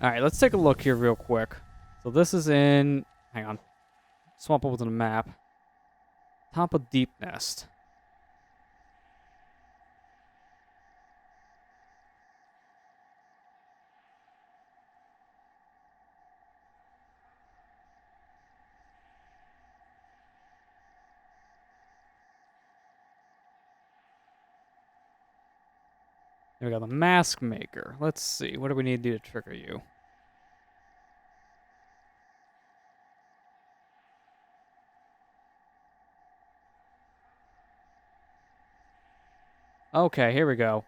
Alright, let's take a look here real quick. So this is in... Hang on. Swap over to the map. Top of Deep Nest. Here we go, the Mask Maker. Let's see, what do we need to do to trigger you? Okay, here we go.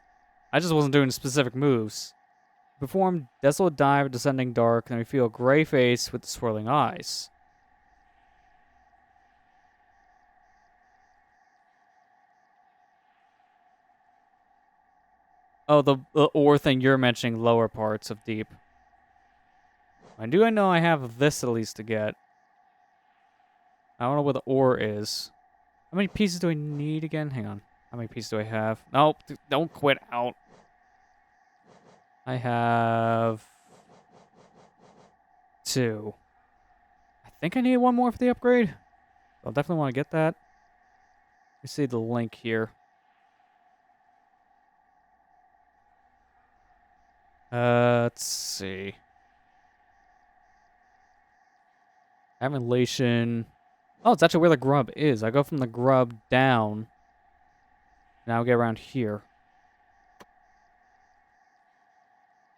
I just wasn't doing specific moves. Perform Desolate Dive, Descending Dark, and we feel a gray face with the swirling eyes. Oh, the ore thing you're mentioning, lower parts of deep. I know I have this at least to get. I don't know where the ore is. How many pieces do I need again? Hang on. How many pieces do I have? Nope, don't quit out. I have 2. I think I need 1 more for the upgrade. I'll definitely want to get that. Let me see the link here. Let's see. Emulation. Oh, it's actually where the grub is. I go from the grub down. Now I'll get around here.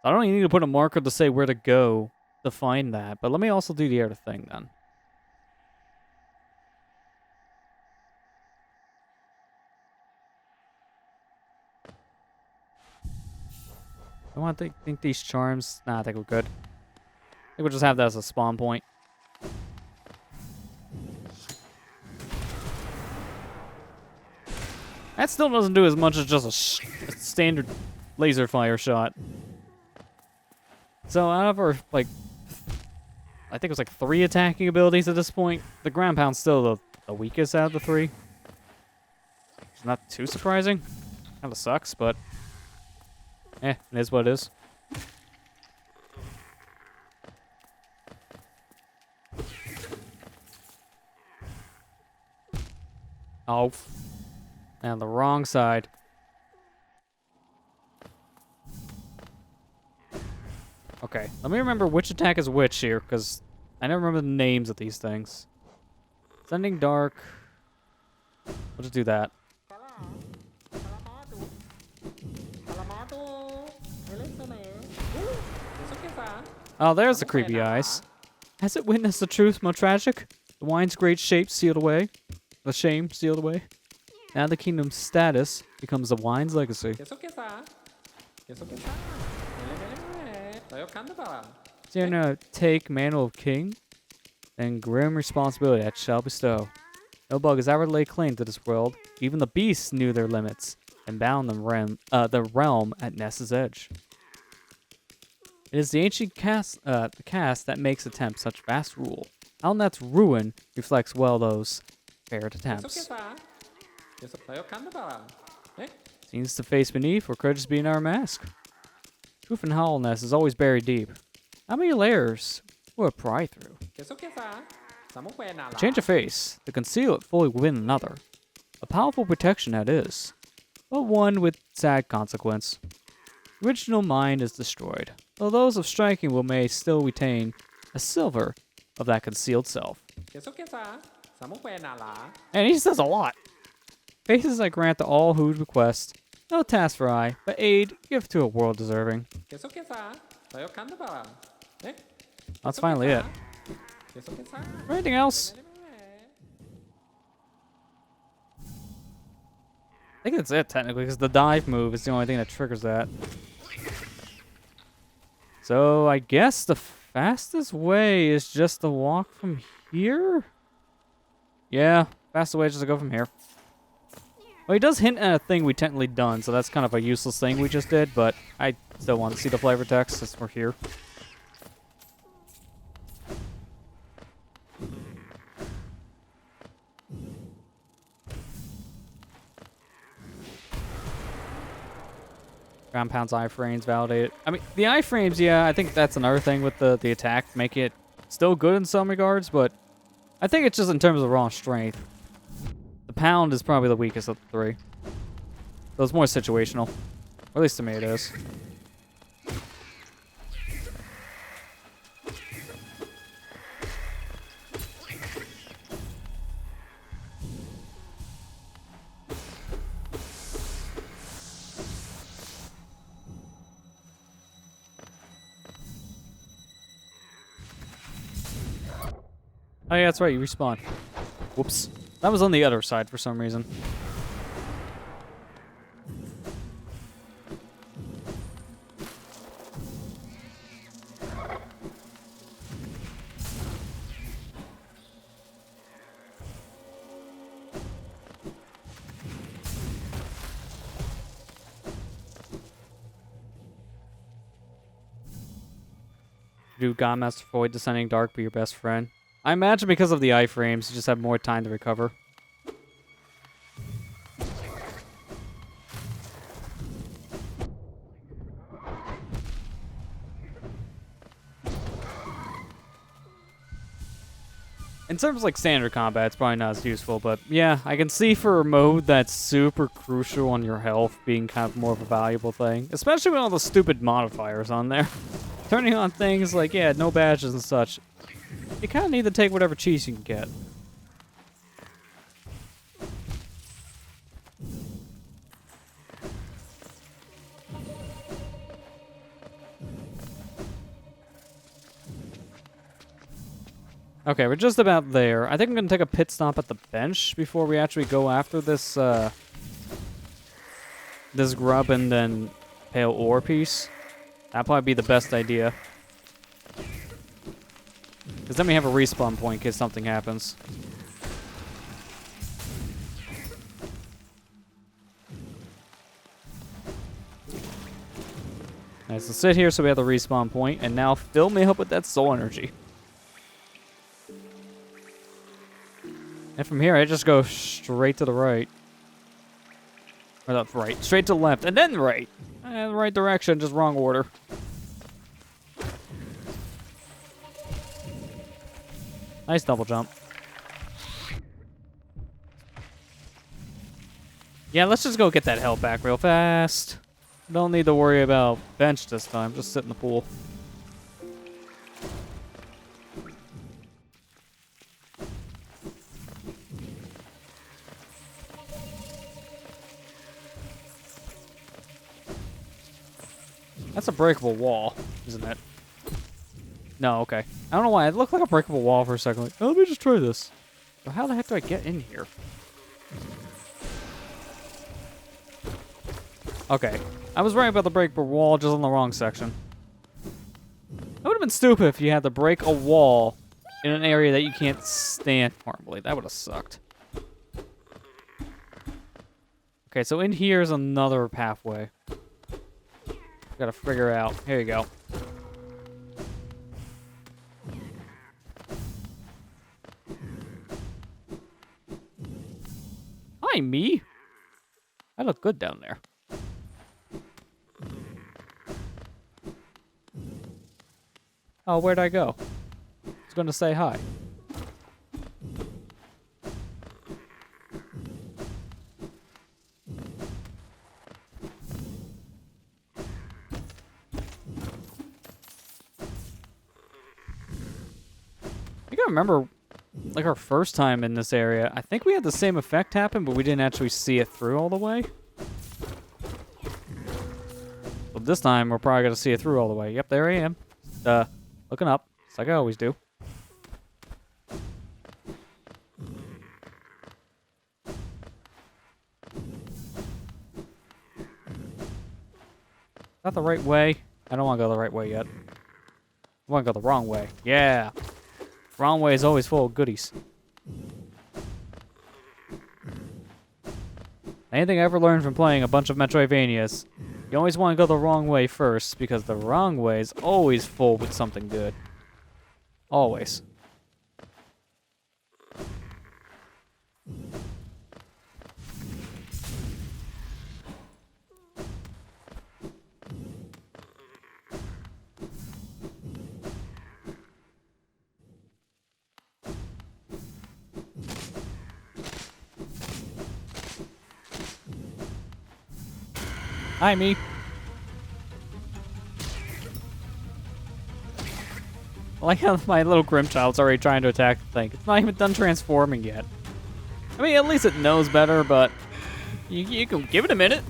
I don't even need to put a marker to say where to go to find that. But let me also do the other thing then. I want to think these charms. Nah, I think we're good. I think we'll just have that as a spawn point. That still doesn't do as much as just a standard laser fire shot. So out of our, like, I think it was like 3 attacking abilities at this point, the ground pound's still the weakest out of the 3. It's not too surprising. Kinda sucks, but it is what it is. Oh. And the wrong side. Okay, let me remember which attack is which here, because I never remember the names of these things. Sending Dark. We'll just do that. Oh, there's the creepy eyes. Has it witnessed the truth more tragic? The wine's great shape sealed away. The shame sealed away. Now the kingdom's status becomes the wine's legacy. Dare not take mantle of king, then grim responsibility that shall bestow. No bug has ever laid claim to this world. Even the beasts knew their limits and bound the realm at Ness's edge. It is the ancient caste that makes attempts such vast rule. Hallownest's ruin reflects well those fair attempts. Scenes to face beneath, or could just be in our mask. Truth in Hallownest is always buried deep. How many layers will it pry through? To change a face, to conceal it fully within another. A powerful protection that is, but one with sad consequence. The original mind is destroyed. though those of striking will may still retain a silver of that concealed self. And he says a lot. Faces I grant to all who request. No task for I, but aid give to a world deserving. That's finally it. Anything else? I think that's it, technically, because the dive move is the only thing that triggers that. So, I guess the fastest way is just to walk from here? Yeah, fastest way is just to go from here. Well, he does hint at a thing we technically done, so that's kind of a useless thing we just did, but I still want to see the flavor text since we're here. Ground pounds iframes validated. I mean, the iframes, yeah, I think that's another thing with the attack, make it still good in some regards, but I think it's just in terms of raw strength. The pound is probably the weakest of the three. So it's more situational. Or at least to me it is. Oh yeah, that's right, you respawn. Whoops. That was on the other side for some reason. Do Godmaster Void Descending Dark be your best friend? I imagine because of the iframes, you just have more time to recover. In terms of like standard combat, it's probably not as useful, but yeah, I can see for a mode that's super crucial on your health being kind of more of a valuable thing, especially with all the stupid modifiers on there. Turning on things like, yeah, no badges and such. You kind of need to take whatever cheese you can get. Okay, we're just about there. I think I'm going to take a pit stop at the bench before we actually go after this, this grub and then pale ore piece. That'd probably be the best idea. Because then we have a respawn point in case something happens. Nice, so sit here so we have the respawn point, and now fill me up with that soul energy. And from here, I just go straight to the right. Or the right, straight to the left, and then right. The right direction, just wrong order. Nice double jump. Yeah, let's just go get that health back real fast. Don't need to worry about bench this time. Just sit in the pool. That's a breakable wall, isn't it? No, okay. I don't know why. It looked like a breakable wall for a second. Like, oh, let me just try this. So how the heck do I get in here? Okay. I was right about the breakable wall, just on the wrong section. That would have been stupid if you had to break a wall in an area that you can't stand normally. That would have sucked. Okay, so in here is another pathway. Gotta figure out. Here you go. Hi, me. I look good down there. Oh, where'd I go? I was gonna say hi. remember, like, our first time in this area, I think we had the same effect happen, but we didn't actually see it through all the way. But this time, we're probably going to see it through all the way. Yep, there I am. Looking up, just like I always do. Is that the right way? I don't want to go the right way yet. I want to go the wrong way. Yeah. Wrong way is always full of goodies. Anything I ever learned from playing a bunch of Metroidvanias, you always want to go the wrong way first, because the wrong way is always full with something good. Always. Hi, me. I like how my little Grimm child's already trying to attack the thing. It's not even done transforming yet. I mean, at least it knows better, but you can give it a minute.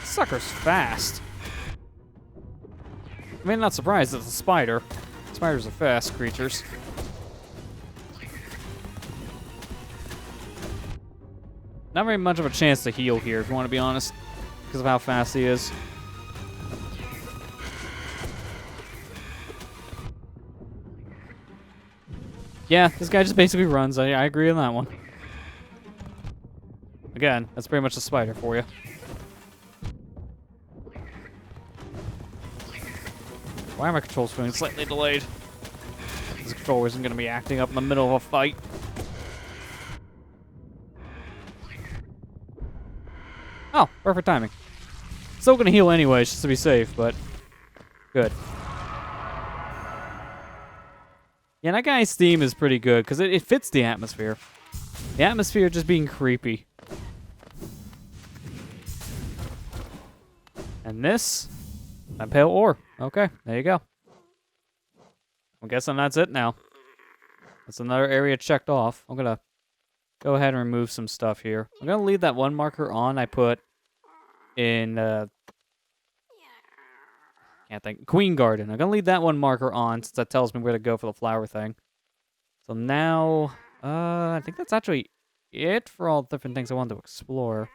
Sucker's fast. I mean, not surprised it's a spider. Spiders are fast creatures. Not very much of a chance to heal here, if you want to be honest, because of how fast he is. Yeah, this guy just basically runs. I agree on that one. Again, that's pretty much a spider for you. Why are my controls feeling slightly delayed? This controller isn't going to be acting up in the middle of a fight. Oh, perfect timing. Still going to heal anyways, just to be safe, but good. Yeah, that guy's theme is pretty good, because it fits the atmosphere. The atmosphere just being creepy. And this... a pale ore. Okay, there you go. I'm guessing that's it now. That's another area checked off. I'm gonna go ahead and remove some stuff here. I'm gonna leave that one marker on I put in, can't think, Queen Garden. I'm gonna leave that one marker on since that tells me where to go for the flower thing. So now, I think that's actually it for all the different things I wanted to explore.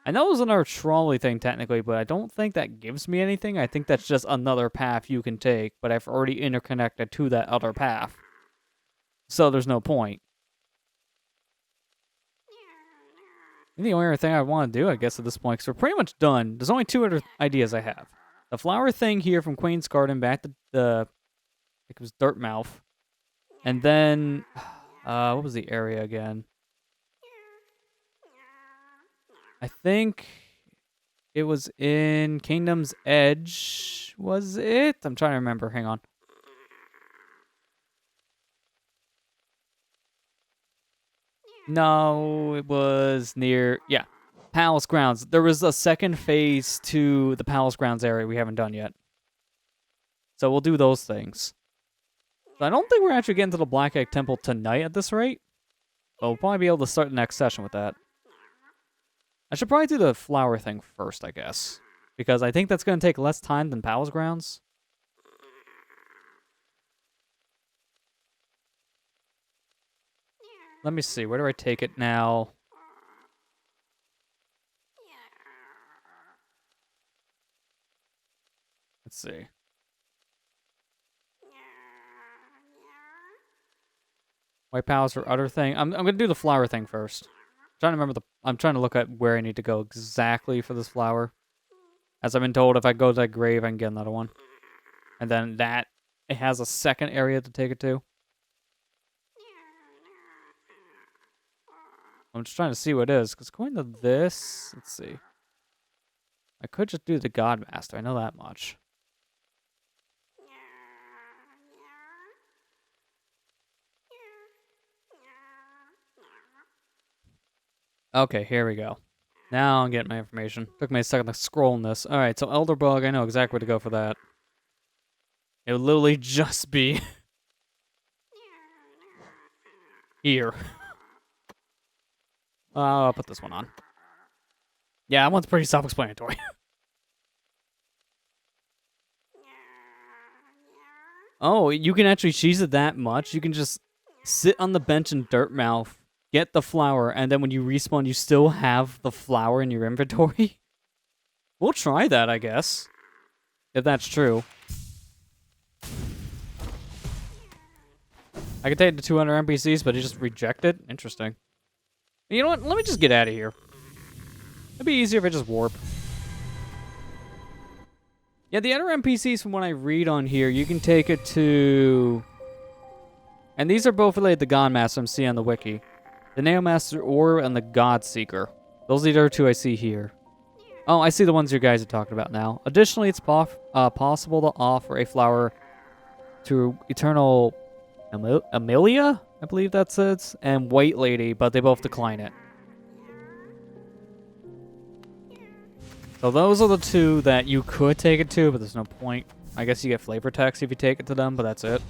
I know it was another trolley thing technically, but I don't think that gives me anything. I think that's just another path you can take, but I've already interconnected to that other path. So there's no point. The only other thing I want to do, I guess, at this point, because we're pretty much done. There's only two other ideas I have. The flower thing here from Queen's Garden back to the, I think it was Dirtmouth. And then, what was the area again? I think it was in Kingdom's Edge, was it? I'm trying to remember. Hang on. No, it was near, yeah, Palace Grounds. There was a second phase to the Palace Grounds area we haven't done yet. So we'll do those things. So I don't think we're actually getting to the Black Egg Temple tonight at this rate. But we'll probably be able to start the next session with that. I should probably do the flower thing first, I guess. Because I think that's going to take less time than Palace Grounds. Let me see. Where do I take it now? Let's see. White Palace for other thing. I'm going to do the flower thing first. I'm trying to look at where I need to go exactly for this flower. As I've been told, if I go to that grave, I can get another one. And then that, it has a second area to take it to. I'm just trying to see what it is, because according to this, let's see. I could just do the God Master. I know that much. Okay, here we go. Now I'm getting my information. Took me a second to scroll in this. Alright, so Elder Bug, I know exactly where to go for that. It would literally just be here. I'll put this one on. Yeah, that one's pretty self-explanatory. Oh, you can actually cheese it that much? You can just sit on the bench in Dirtmouth, get the flower, and then when you respawn, you still have the flower in your inventory? We'll try that, I guess. If that's true. I could take the 200 NPCs, but he just rejected? Interesting. You know what? Let me just get out of here. It'd be easier if I just warp. Yeah, the other NPCs from what I read on here, you can take it to... And these are both related to God Master I'm seeing on the wiki. The Nail Master Orb and the God Seeker. Those are the other two I see here. Oh, I see the ones you guys are talking about now. Additionally, it's possible to offer a flower to Eternal Amelia, I believe that's it, and White Lady, but they both decline it. So those are the two that you could take it to, but there's no point. I guess you get flavor text if you take it to them, but that's it.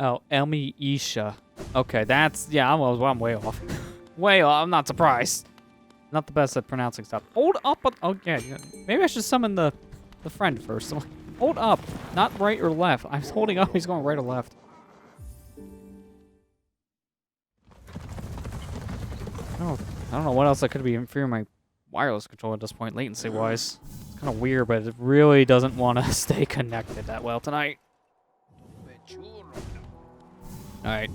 Oh, Elmi Isha. Okay, that's... Yeah, I'm way off. Way off. I'm not surprised. Not the best at pronouncing stuff. Hold up. Oh, yeah. Maybe I should summon the friend first. Hold up. Not right or left. I was holding up. He's going right or left. I don't know what else I could be interfering my wireless control at this point, latency-wise. It's kind of weird, but it really doesn't want to stay connected that well tonight. Alright.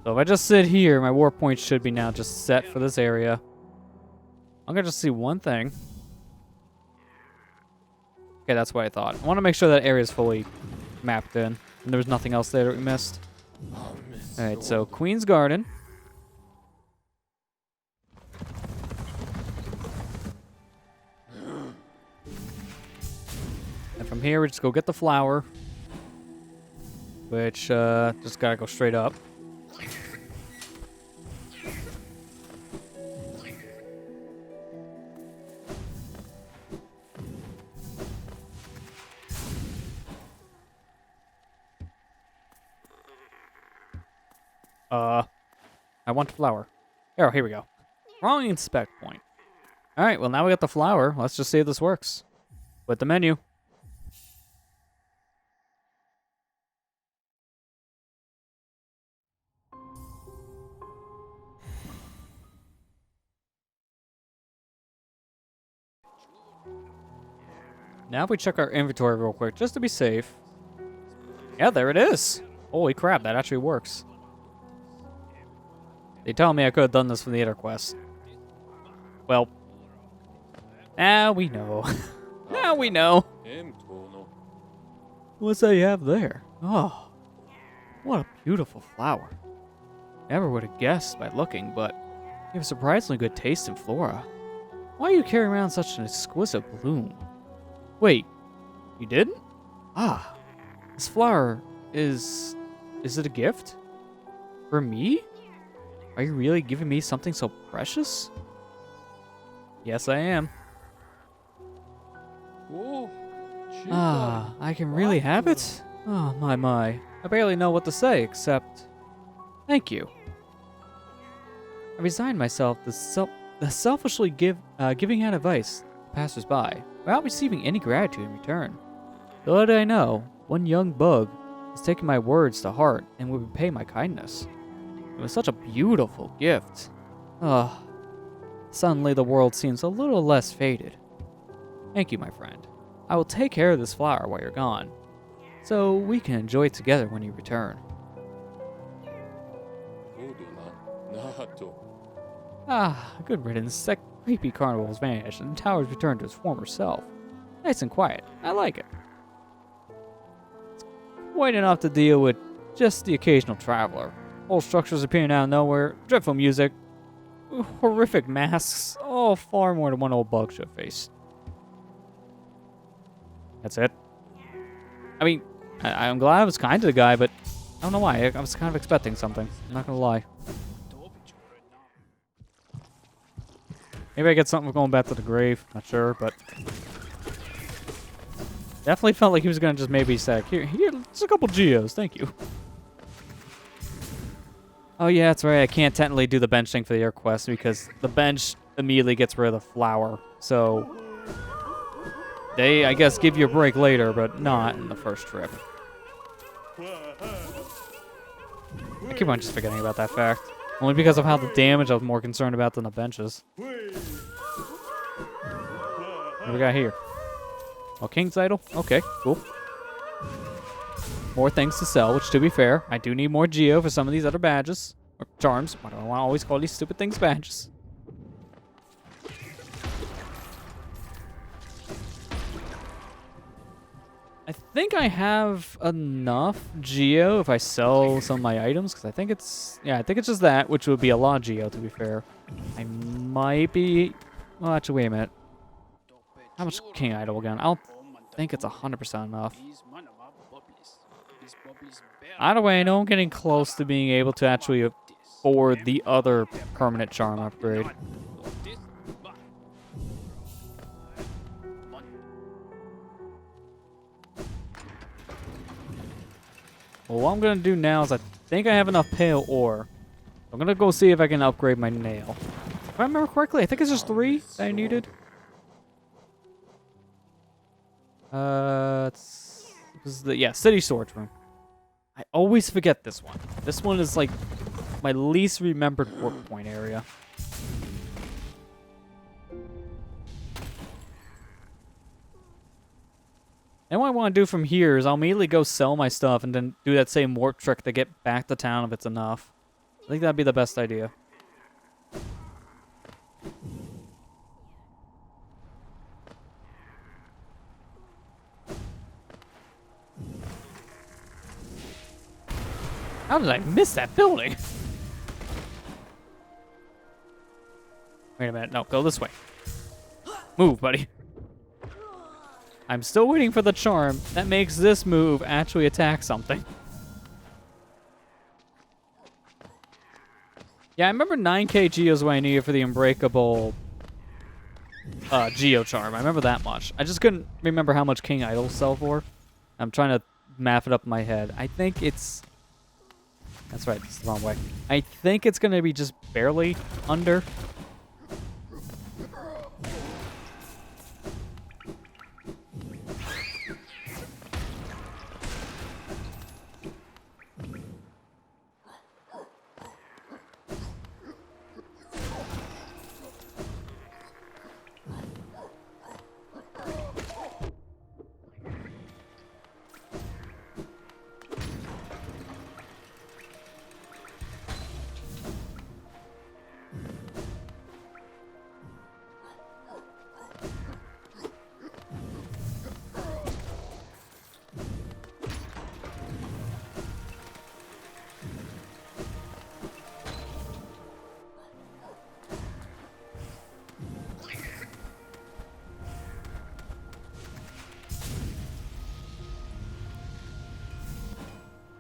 So if I just sit here, my warp point should be now just set for this area. I'm gonna just see one thing. Okay, that's what I thought. I want to make sure that area is fully mapped in. And there was nothing else there that we missed. Alright, so Queen's Garden. And from here, we just go get the flower. Which, just gotta go straight up. I want the flower. Oh, here we go. Wrong inspect point. Alright, well now we got the flower. Let's just see if this works. With the menu. Now if we check our inventory real quick, just to be safe. Yeah, there it is. Holy crap, that actually works. They tell me I could have done this from the other quest. Well, now we know. Now we know. What's that you have there? Oh, what a beautiful flower. Never would have guessed by looking, but you have a surprisingly good taste in flora. Why are you carrying around such an exquisite bloom? Wait, you didn't? Ah, this flower is it a gift? For me? Are you really giving me something so precious? Yes, I am. Ah, I can really have it? Oh, my. I barely know what to say, except... Thank you. I resigned myself to selfishly giving out advice to passers-by, without receiving any gratitude in return. Little did I know, one young bug has taken my words to heart and will repay my kindness. It was such a beautiful gift. Suddenly the world seems a little less faded. Thank you, my friend. I will take care of this flower while you're gone, so we can enjoy it together when you return. Ah, good riddance. That creepy carnival has vanished, and the tower's returned to its former self. Nice and quiet. I like it. It's quite enough to deal with just the occasional traveler. Whole structures appearing out of nowhere, dreadful music, horrific masks, all far more than one old bug should face. That's it. I mean, I'm glad I was kind to the guy, but I don't know why. I was kind of expecting something. I'm not gonna lie. Maybe I get something going back to the grave. Not sure, but definitely felt like he was gonna just maybe say, here, just a couple geos, thank you. Oh yeah, that's right. I can't technically do the bench thing for the air quest because the bench immediately gets rid of the flower. So they, I guess, give you a break later, but not in the first trip. I keep on just forgetting about that fact. Only because of how the damage I was more concerned about than the benches. What do we got here? Oh, King's Idol? Okay, cool. More things to sell, which to be fair, I do need more geo for some of these other badges. Or charms. Why do I want to always call these stupid things badges? I think I have enough geo if I sell some of my items, because I think it's, yeah, I think it's just that, which would be a lot of geo, to be fair. I might be, well, actually, wait a minute. How much King Idol again? I don't think it's 100% enough. Either way, I know I'm getting close to being able to actually afford the other permanent charm upgrade. Well, what I'm going to do now is I think I have enough pale ore. I'm going to go see if I can upgrade my nail. If I remember correctly, I think it's just 3 that I needed. Yeah, City Storage Room. I always forget this one. This one is like my least remembered work point area. And what I want to do from here is I'll immediately go sell my stuff and then do that same warp trick to get back to town if it's enough. I think that'd be the best idea. How did I miss that building? Wait a minute. No, go this way. Move, buddy. I'm still waiting for the charm that makes this move actually attack something. Yeah, I remember 9k geos what I needed for the Unbreakable geo charm. I remember that much. I just couldn't remember how much King Idols sell for. I'm trying to map it up in my head. I think it's... That's right, it's the wrong way. I think it's going to be just barely under.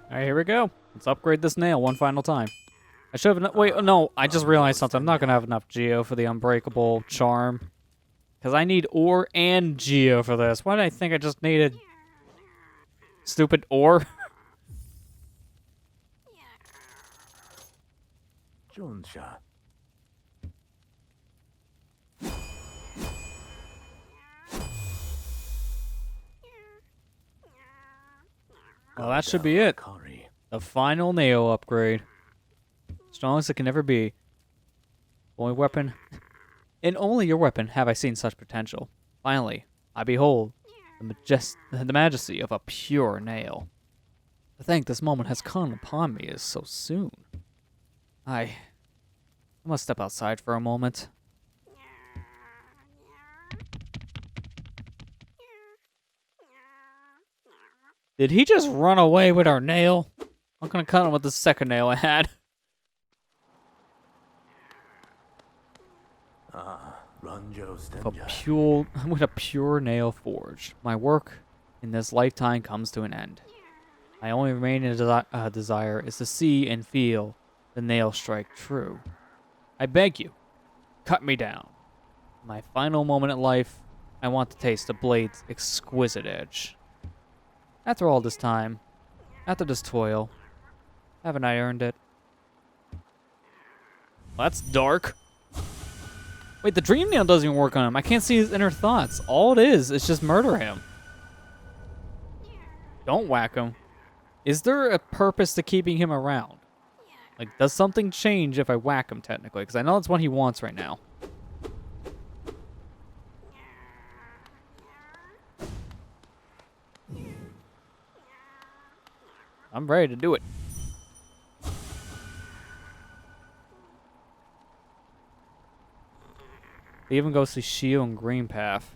All right, here we go. Let's upgrade this nail one final time. I should have... Wait, no, I just realized something. I'm not going to have enough geo for the Unbreakable charm. Because I need ore and geo for this. Why did I think I just needed stupid ore? Well, that should be it. The final nail upgrade. Strongest it can ever be. Only weapon. In only your weapon have I seen such potential. Finally, I behold the majesty of a pure nail. To think this moment has come upon me is so soon. I must step outside for a moment. Did he just run away with our nail? I'm gonna cut him with the second nail I had. With a pure nail forged, my work in this lifetime comes to an end. My only remaining desire is to see and feel the nail strike true. I beg you, cut me down. My final moment in life, I want to taste the blade's exquisite edge. After all this time, after this toil, haven't I earned it? Well, that's dark. Wait, the dream nail doesn't even work on him. I can't see his inner thoughts. All it is just murder him. Don't whack him. Is there a purpose to keeping him around? Like, does something change if I whack him, technically? Because I know it's what he wants right now. I'm ready to do it. They even go see Shio and Green Path.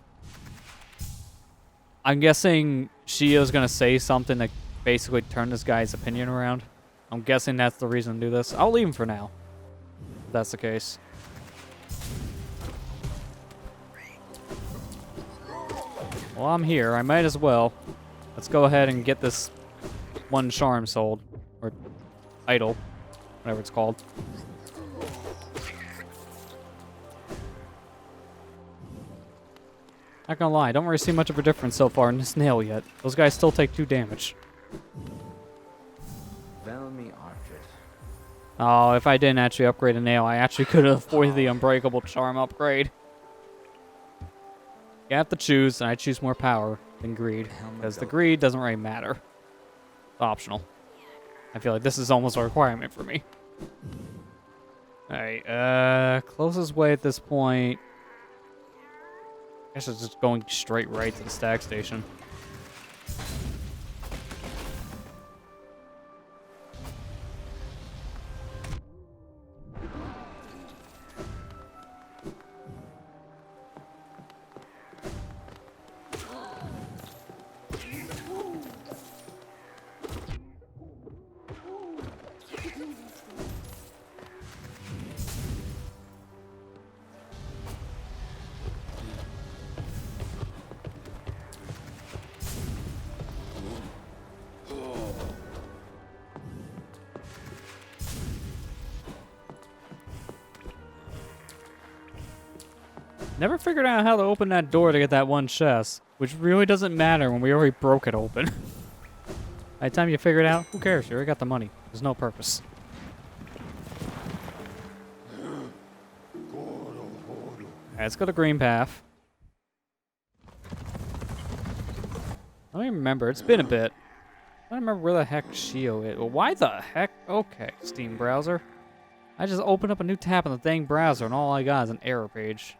I'm guessing Shio's gonna say something to basically turn this guy's opinion around. I'm guessing that's the reason to do this. I'll leave him for now, if that's the case. Well, I'm here. I might as well. Let's go ahead and get this one charm sold. Or idol. Whatever it's called. Not gonna lie, I don't really see much of a difference so far in this nail yet. Those guys still take 2 damage. Oh, if I didn't actually upgrade a nail, I actually could have avoided the unbreakable charm upgrade. You have to choose, and I choose more power than greed. Because the greed doesn't really matter. It's optional. I feel like this is almost a requirement for me. Alright, closest way at this point... I guess it's just going straight right to the stag station. Never figured out how to open that door to get that one chest, which really doesn't matter when we already broke it open. By the time you figure it out, who cares? You already got the money. There's no purpose. Alright, let's go to Green Path. Let me remember. It's been a bit. I don't remember where the heck Shio is. Well, why the heck? Okay, Steam browser. I just opened up a new tab on the dang browser, and all I got is an error page.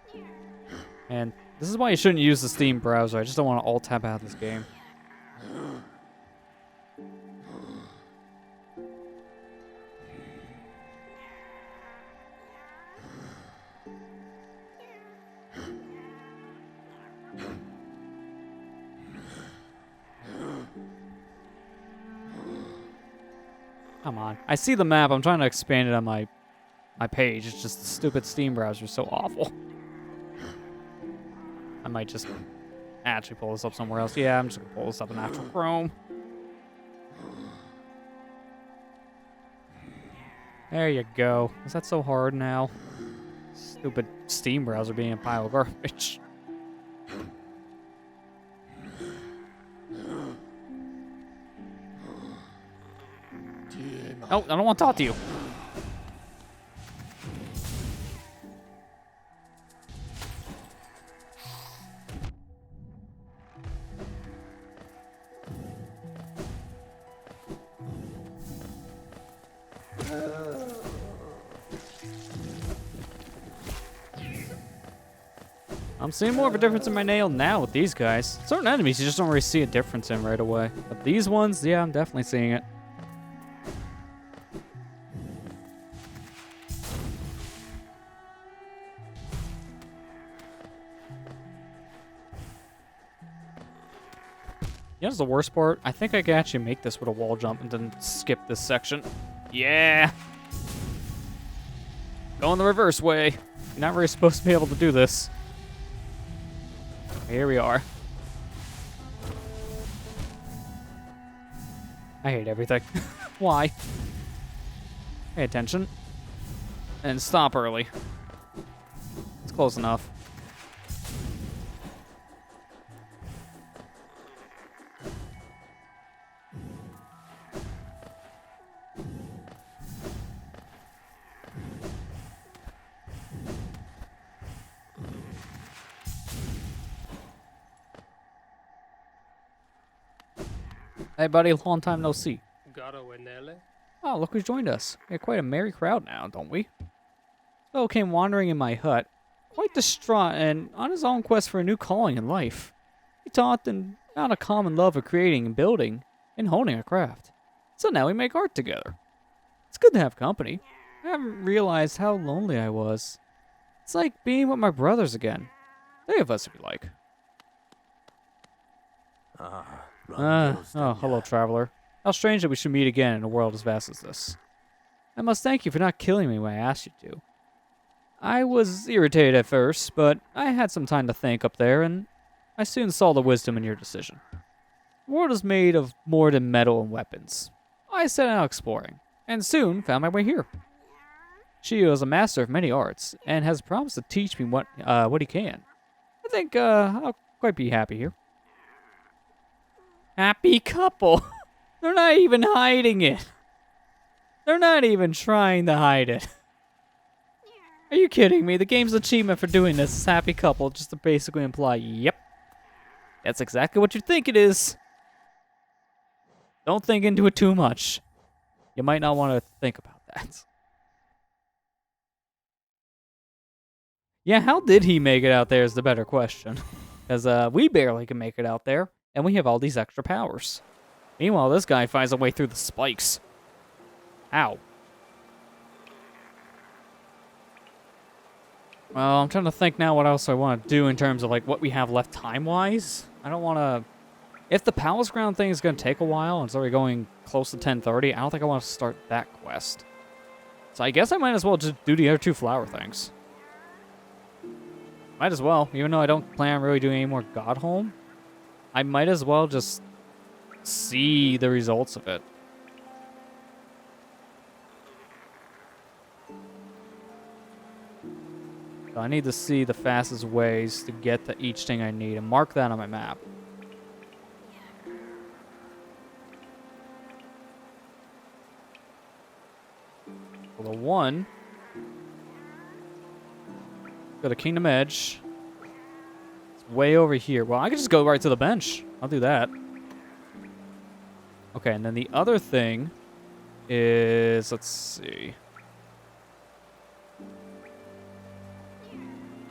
And this is why you shouldn't use the Steam browser. I just don't want to alt-tab out of this game. Come on. I see the map. I'm trying to expand it on my page. It's just the stupid Steam browser is so awful. I might just actually pull this up somewhere else. Yeah, I'm just going to pull this up in actual Chrome. There you go. Is that so hard now? Stupid Steam browser being a pile of garbage. Oh, I don't want to talk to you. I'm seeing more of a difference in my nail now with these guys. Certain enemies you just don't really see a difference in right away. But these ones, yeah, I'm definitely seeing it. You know what's the worst part? I think I can actually make this with a wall jump and then skip this section. Yeah! Going the reverse way. You're not really supposed to be able to do this. Here we are. I hate everything. Why? Pay attention. And stop early. It's close enough. Hey, buddy, long time no see. Oh, look who's joined us. We have quite a merry crowd now, don't we? Fellow came wandering in my hut, quite distraught and on his own quest for a new calling in life. He taught and found a common love of creating and building and honing a craft. So now we make art together. It's good to have company. I haven't realized how lonely I was. It's like being with my brothers again. 3 of us, if you like. Oh, hello, traveler. How strange that we should meet again in a world as vast as this. I must thank you for not killing me when I asked you to. I was irritated at first, but I had some time to think up there, and I soon saw the wisdom in your decision. The world is made of more than metal and weapons. I set out exploring, and soon found my way here. Shio is a master of many arts, and has promised to teach me what he can. I think I'll quite be happy here. Happy couple. They're not even hiding it. They're not even trying to hide it. Are you kidding me? The game's achievement for doing this is happy couple, just to basically imply, yep. That's exactly what you think it is. Don't think into it too much. You might not want to think about that. Yeah, how did he make it out there is the better question. Because we barely can make it out there. And we have all these extra powers. Meanwhile, this guy finds a way through the spikes. Ow. Well, I'm trying to think now what else I want to do in terms of like what we have left time-wise. I don't want to... If the palace ground thing is going to take a while and it's already going close to 10:30, I don't think I want to start that quest. So I guess I might as well just do the other 2 flower things. Might as well, even though I don't plan on really doing any more Godholm. I might as well just see the results of it. So I need to see the fastest ways to get to each thing I need and mark that on my map. Well, the one... Go to Kingdom Edge. Way over here. Well, I could just go right to the bench. I'll do that. Okay, and then the other thing is, let's see.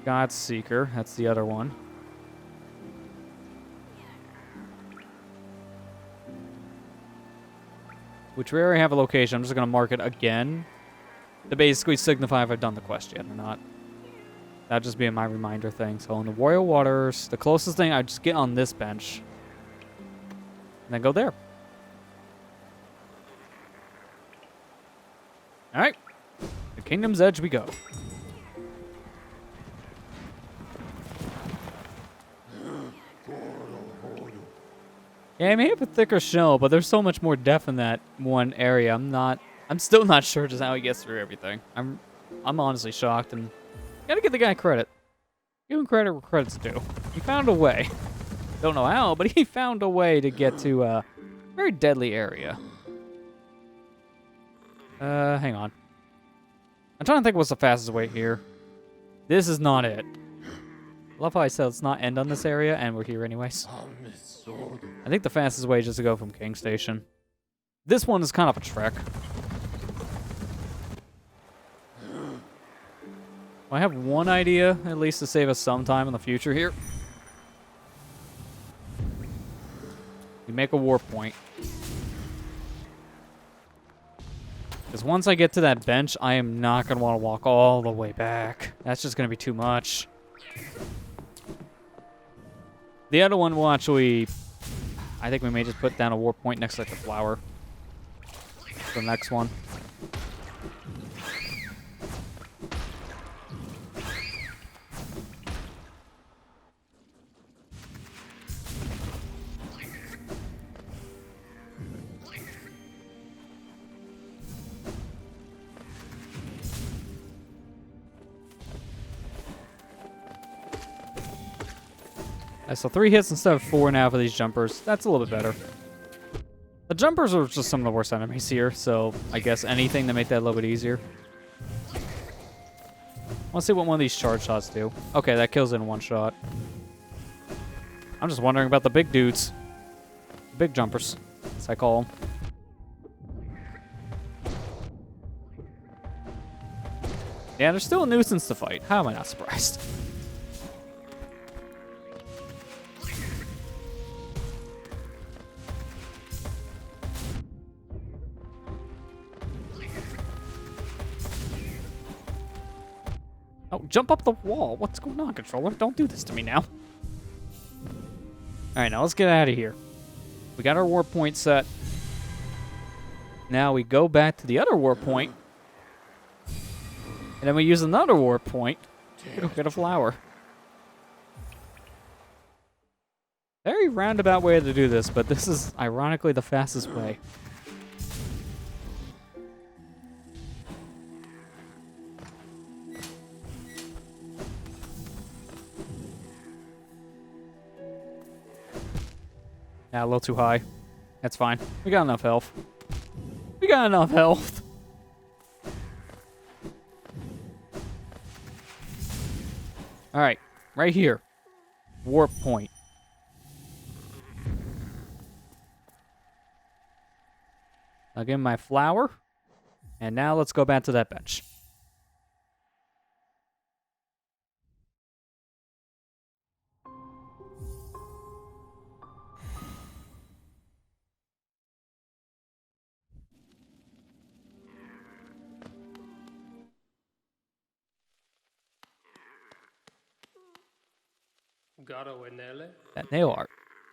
God Seeker, that's the other one. Which we already have a location. I'm just going to mark it again to basically signify if I've done the quest yet or not. That'd just be my reminder thing. So in the Royal Waters, the closest thing, I just get on this bench. And then go there. Alright. The Kingdom's Edge we go. Yeah, I may have a thicker shell, but there's so much more depth in that one area. I'm still not sure just how he gets through everything. I'm honestly shocked, and gotta give the guy credit. Give him credit where credit's due. He found a way. Don't know how, but he found a way to get to a very deadly area. Hang on. I'm trying to think what's the fastest way here. This is not it. I love how I said let's not end on this area, and we're here anyways. I think the fastest way is just to go from King Station. This one is kind of a trek. I have one idea, at least to save us some time in the future here. We make a warp point. Because once I get to that bench, I am not going to want to walk all the way back. That's just going to be too much. The other one will actually... I think we may just put down a warp point next to like, the flower. The next one. So 3 hits instead of 4 now for these jumpers. That's a little bit better. The jumpers are just some of the worst enemies here, so I guess anything to make that a little bit easier. Let's see what one of these charge shots do. Okay, that kills it in 1 shot. I'm just wondering about the big dudes. Big jumpers, as I call them. Yeah, they're still a nuisance to fight. How am I not surprised? Oh, jump up the wall. What's going on, controller? Don't do this to me now. Alright, now let's get out of here. We got our warp point set. Now we go back to the other warp point. And then we use another warp point to go get a flower. Very roundabout way to do this, but this is ironically the fastest way. Yeah, a little too high. That's fine. We got enough health. We got enough health. Alright, right here. Warp point. I'll give him my flower. And now let's go back to that bench. That nail art.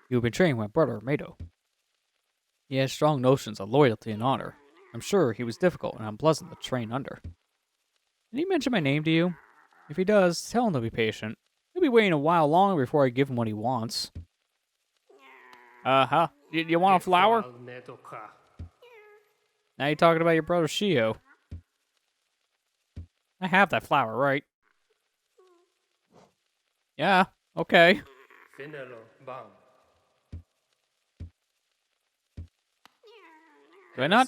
You've been training my brother, Mado. He has strong notions of loyalty and honor. I'm sure he was difficult and unpleasant to train under. Did he mention my name to you? If he does, tell him to be patient. He'll be waiting a while longer before I give him what he wants. Huh? You want a flower? Now you're talking about your brother Shio. I have that flower, right? Yeah. Okay. Do I not?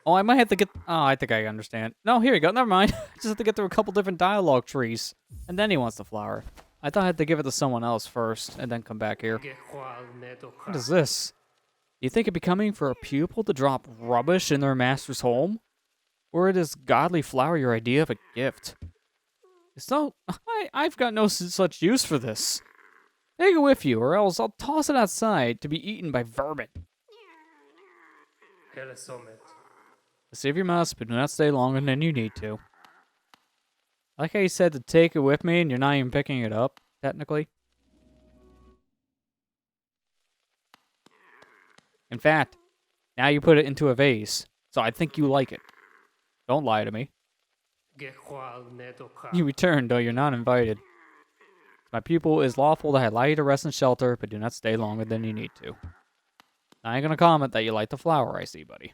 Oh, I might have to get... Oh, I think I understand. No, here you go. Never mind. I just have to get through a couple different dialogue trees. And then he wants the flower. I thought I had to give it to someone else first, and then come back here. What is this? Do you think it'd be coming for a pupil to drop rubbish in their master's home? Or is godly flower your idea of a gift? It's no... I've got no such use for this. Take it with you, or else I'll toss it outside to be eaten by vermin. Save your must, but do not stay longer than you need to. I like how you said to take it with me, and you're not even picking it up, technically. In fact, now you put it into a vase, so I think you like it. Don't lie to me. You return, though you're not invited. My pupil is lawful to allow you to rest and shelter, but do not stay longer than you need to. I ain't gonna comment that you like the flower, I see, buddy.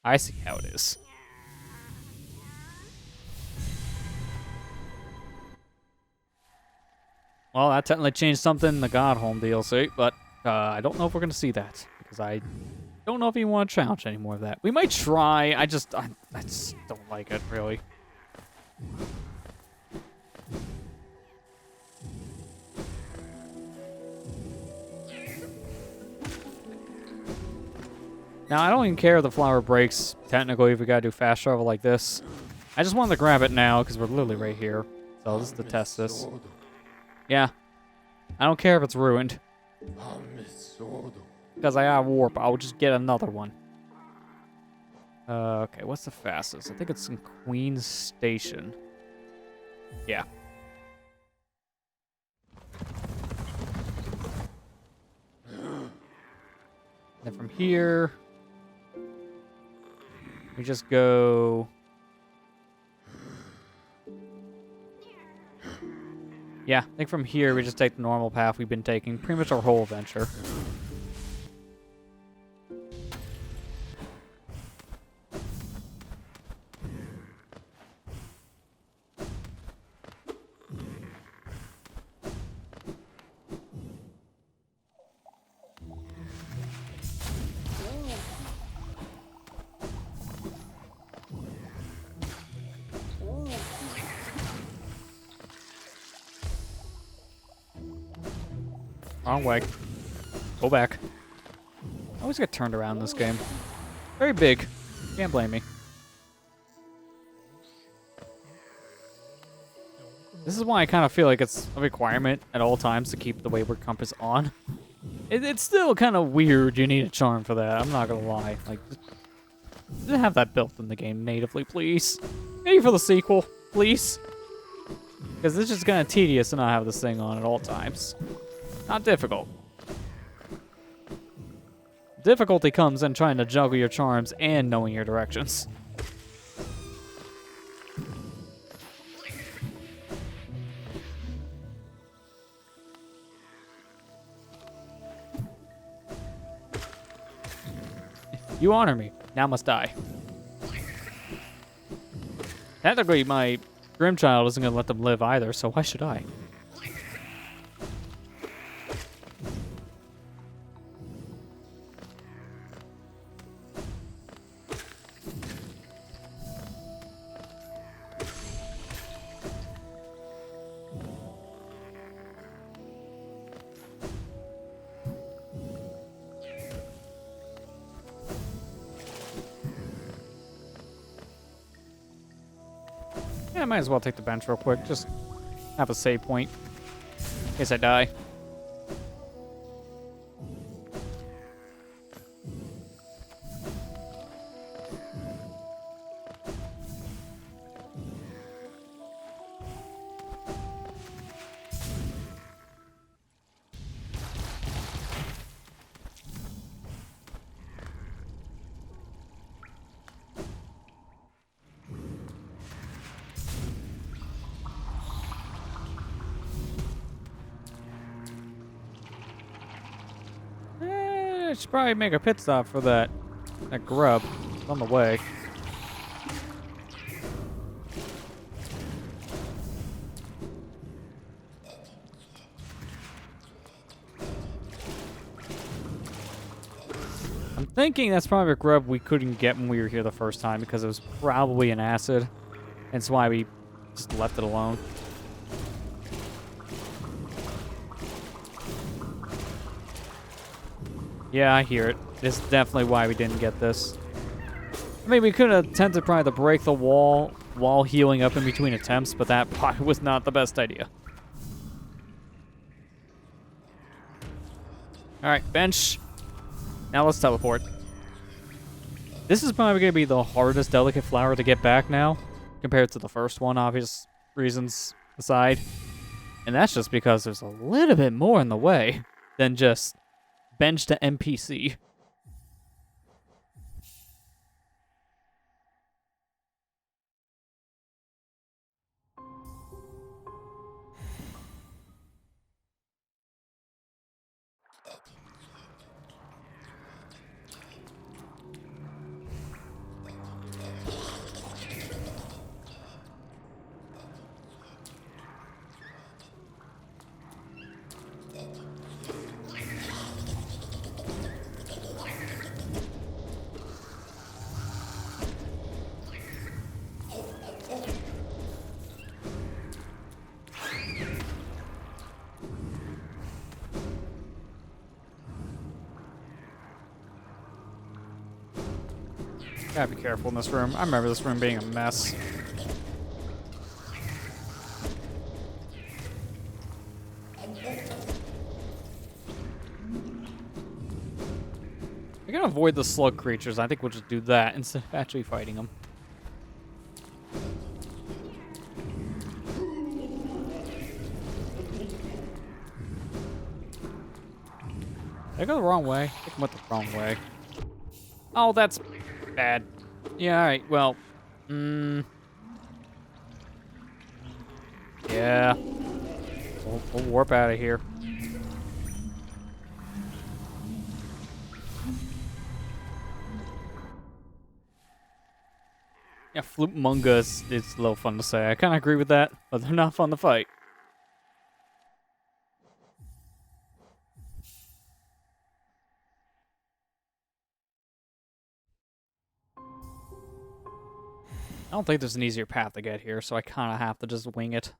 I see how it is. Well, that technically changed something in the God Home DLC, but I don't know if we're gonna see that, because I don't know if you want to challenge any more of that. We might try, I just don't like it, really. Now, I don't even care if the flower breaks, technically, if we gotta do fast travel like this. I just wanted to grab it now because we're literally right here. So this is to test this. Yeah. I don't care if it's ruined. Because I got warp. I'll just get another one. Okay, what's the fastest? I think it's in Queen's Station. Yeah. Then from here, we just go... Yeah, I think from here we just take the normal path we've been taking pretty much our whole adventure. Wrong way. Go back. I always get turned around in this game. Very big. Can't blame me. This is why I kind of feel like it's a requirement at all times to keep the wayward compass on. It's still kind of weird. You need a charm for that. I'm not gonna lie. Like, just have that built in the game natively, please. Maybe for the sequel, please. Because it's just kind of tedious to not have this thing on at all times. Not difficult. Difficulty comes in trying to juggle your charms and knowing your directions. You honor me. Now must die. Technically, my Grimm child isn't going to let them live either, so why should I? Yeah, I might as well take the bench real quick. Just have a save point in case I die. I should probably make a pit stop for that grub. It's on the way. I'm thinking that's probably a grub we couldn't get when we were here the first time because it was probably an acid. That's why we just left it alone. Yeah, I hear it. It's definitely why we didn't get this. I mean, we could have attempted probably to break the wall while healing up in between attempts, but that probably was not the best idea. Alright, bench. Now let's teleport. This is probably going to be the hardest delicate flower to get back now, compared to the first one, obvious reasons aside. And that's just because there's a little bit more in the way than just bench to NPC. Gotta be careful in this room. I remember this room being a mess. We're gonna avoid the slug creatures. I think we'll just do that instead of actually fighting them. Did I go the wrong way? I think I went the wrong way. Oh, that's bad. Yeah, alright, well. Yeah. We'll warp out of here. Yeah, Flute Munga is a little fun to say. I kind of agree with that, but they're not fun to fight. I don't think there's an easier path to get here, so I kind of have to just wing it.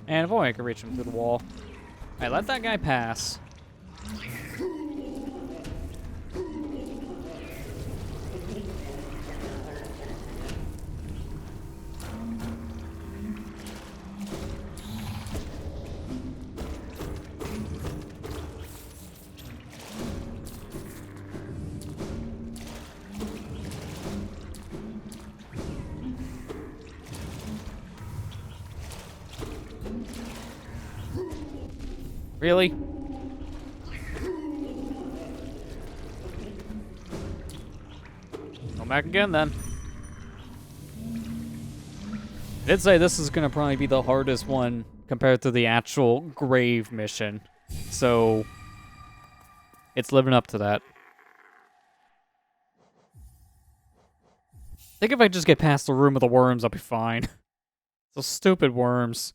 And if only I could reach him through the wall. Alright, let that guy pass. Really? Go back again then. I did say this is gonna probably be the hardest one compared to the actual grave mission. So it's living up to that. I think if I just get past the room of the worms, I'll be fine. Those stupid worms.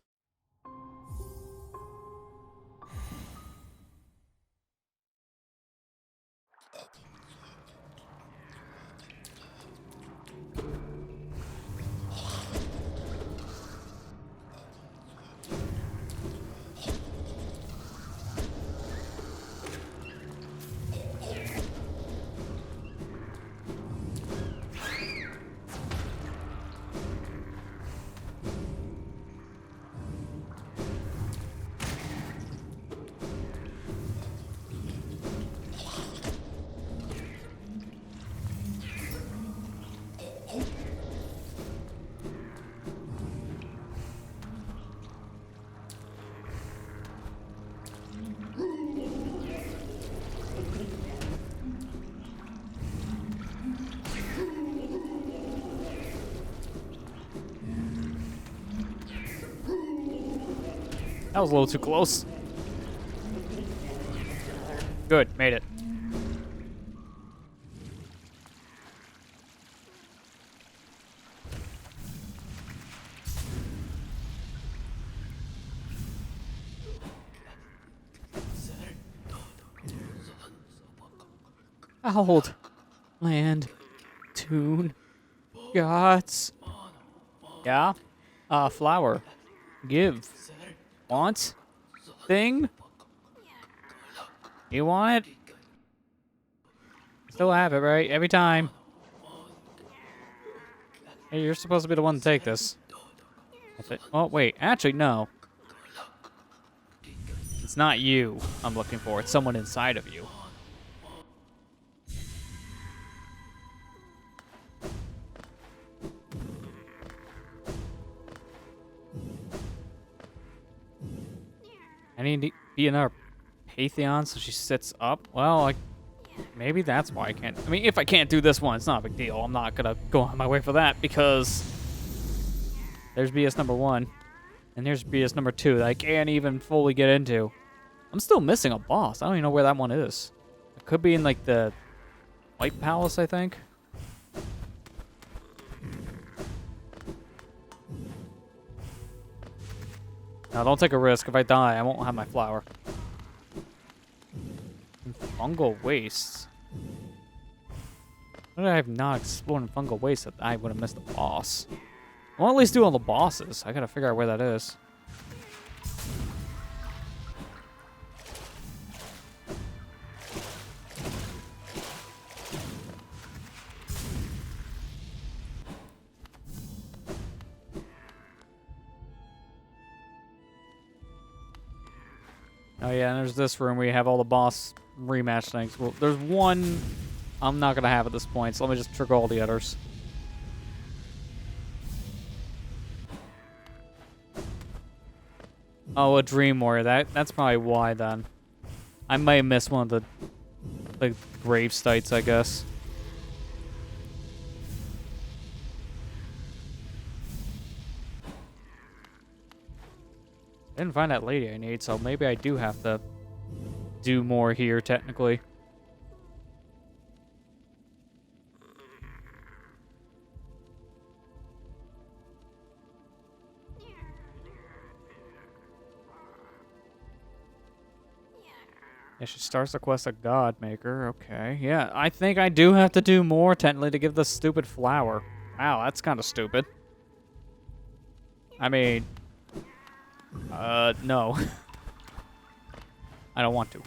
That was a little too close. Good, made it. Hold. Land. Tune. Gods. Yeah? Flower. Give. Want? Thing? You want it? Still have it, right? Every time. Hey, you're supposed to be the one to take this. Oh, wait. Actually, no. It's not you I'm looking for. It's someone inside of you. I need to be in our Pantheon so she sits up. Well, maybe that's why I can't. I mean, if I can't do this one, it's not a big deal. I'm not going to go on my way for that because there's BS number 1 and there's BS number 2 that I can't even fully get into. I'm still missing a boss. I don't even know where that one is. It could be in, like, the White Palace, I think. Now, don't take a risk. If I die, I won't have my flower. Fungal wastes. What did I have not explored in fungal waste that I would have missed the boss? I'll at least do all the bosses. I gotta figure out where that is. Oh yeah, and there's this room where you have all the boss rematch things. Well, there's one I'm not gonna have at this point, so let me just trigger all the others. Oh, a Dream Warrior. That's probably why then. I might have missed one of the grave sites, I guess. Didn't find that lady I need, so maybe I do have to do more here, technically. Yeah, she starts the quest of Godmaker. Okay, yeah, I think I do have to do more, technically, to give this stupid flower. Wow, that's kind of stupid. I mean... no. I don't want to.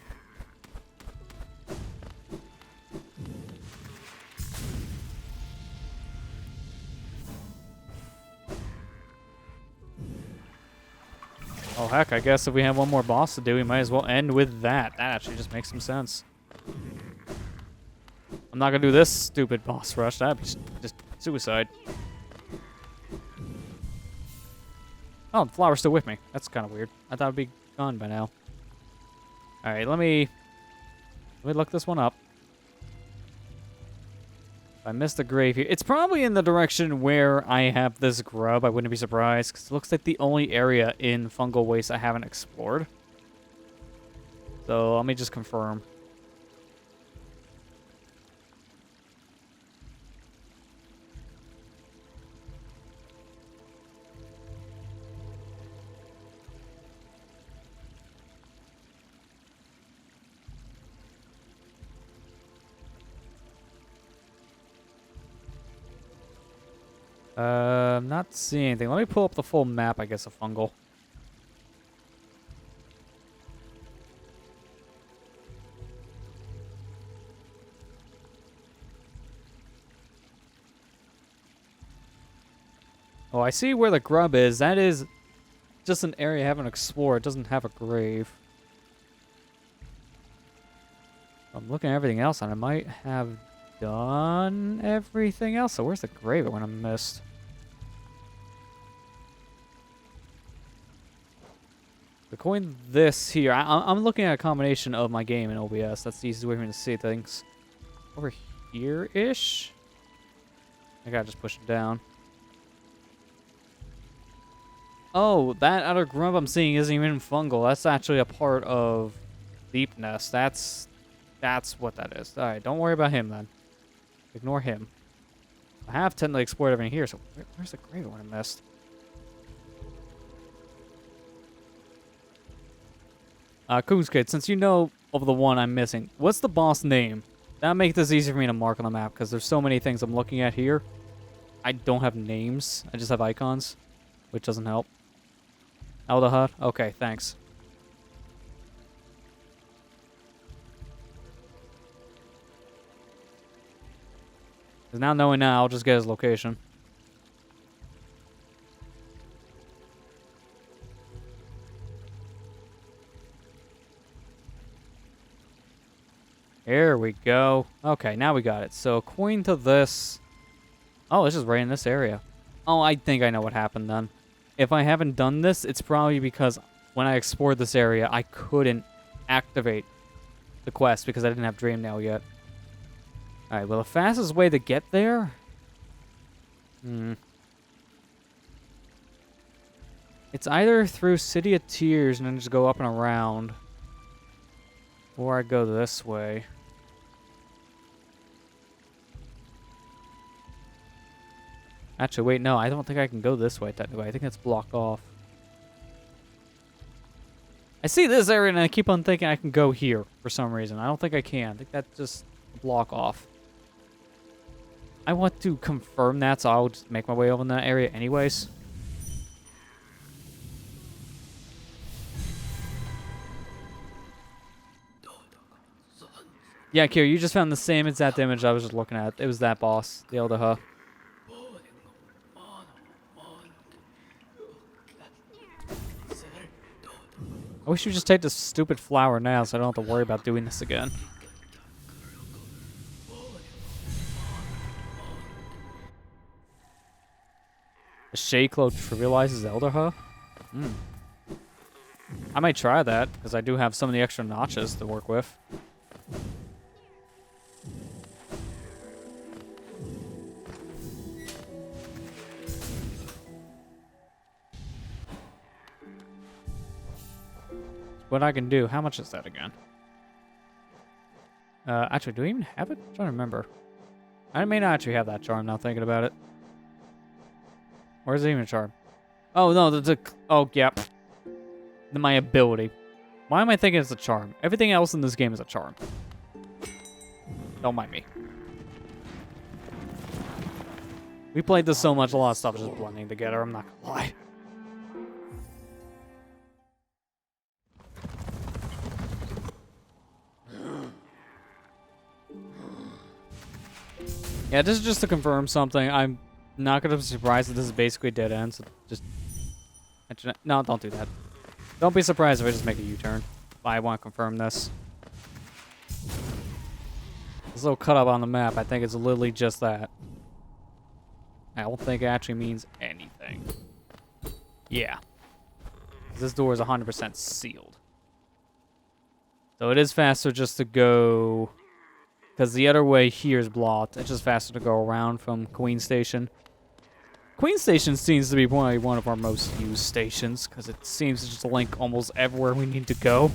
Oh, heck, I guess if we have one more boss to do, we might as well end with that. That actually just makes some sense. I'm not gonna do this stupid boss rush. That'd be just suicide. Oh, the flower's still with me. That's kind of weird. I thought it'd be gone by now. All right, let me look this one up. If I missed the grave here, it's probably in the direction where I have this grub. I wouldn't be surprised, because it looks like the only area in Fungal Waste I haven't explored. So let me just confirm. I'm not seeing anything. Let me pull up the full map, I guess, of Fungal. Oh, I see where the grub is. That is just an area I haven't explored. It doesn't have a grave. I'm looking at everything else, and I might have done everything else. So where's the grave I went and missed? The coin this here. I'm looking at a combination of my game and OBS. That's the easiest way for me to see things. Over here-ish? I gotta just push it down. Oh, that other grub I'm seeing isn't even fungal. That's actually a part of Deep Nest. That's what that is. Alright, don't worry about him then. Ignore him. I have technically explored everything here, so where's the grave I missed? Coons Kid, since you know of the one I'm missing, what's the boss name? That'll make this easier for me to mark on the map, because there's so many things I'm looking at here. I don't have names. I just have icons, which doesn't help. Aldahad? Okay, thanks. Because now knowing now, I'll just get his location. Here we go. Okay, now we got it. So, coin to this. Oh, this is right in this area. Oh, I think I know what happened then. If I haven't done this, it's probably because when I explored this area, I couldn't activate the quest because I didn't have Dream Nail yet. Alright, well, the fastest way to get there... It's either through City of Tears and then just go up and around. Or I go this way. Actually, wait, no, I don't think I can go this way, technically. I think it's blocked off. I see this area and I keep on thinking I can go here for some reason. I don't think I can. I think that's just block off. I want to confirm that, so I'll just make my way over in that area anyways. Yeah, Kira, you just found the same exact image I was just looking at. It was that boss, the Elder Huh. I wish you just take this stupid flower now so I don't have to worry about doing this again. The Shade Cloak trivializes Elder Huh? I might try that, because I do have some of the extra notches to work with. What I can do. How much is that again? Actually, do we even have it? I'm trying to remember. I may not actually have that charm now thinking about it. Or is it even a charm? Oh, no, oh, yeah. My ability. Why am I thinking it's a charm? Everything else in this game is a charm. Don't mind me. We played this so much, a lot of stuff is just blending together, I'm not gonna lie. Yeah, this is just to confirm something. I'm not going to be surprised that this is basically a dead end, so just... No, don't do that. Don't be surprised if I just make a U-turn. I want to confirm this. This little cut up on the map, I think it's literally just that. I don't think it actually means anything. Yeah. This door is 100% sealed. So it is faster just to go... Because the other way here is blocked. It's just faster to go around from Queen Station. Queen Station seems to be probably one of our most used stations, because it seems to just link almost everywhere we need to go.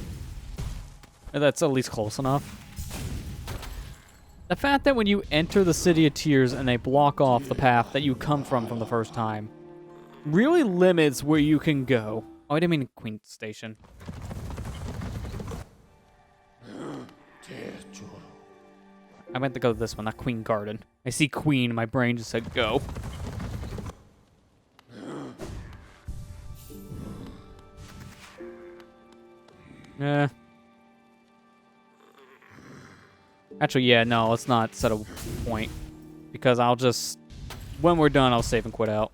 And that's at least close enough. The fact that when you enter the City of Tears and they block off the path that you come from the first time really limits where you can go. Oh, I didn't mean Queen Station. I meant to go to this one, not Queen Garden. I see Queen, my brain just said go. Actually, yeah, no, let's not set a point. Because I'll just... When we're done, I'll save and quit out.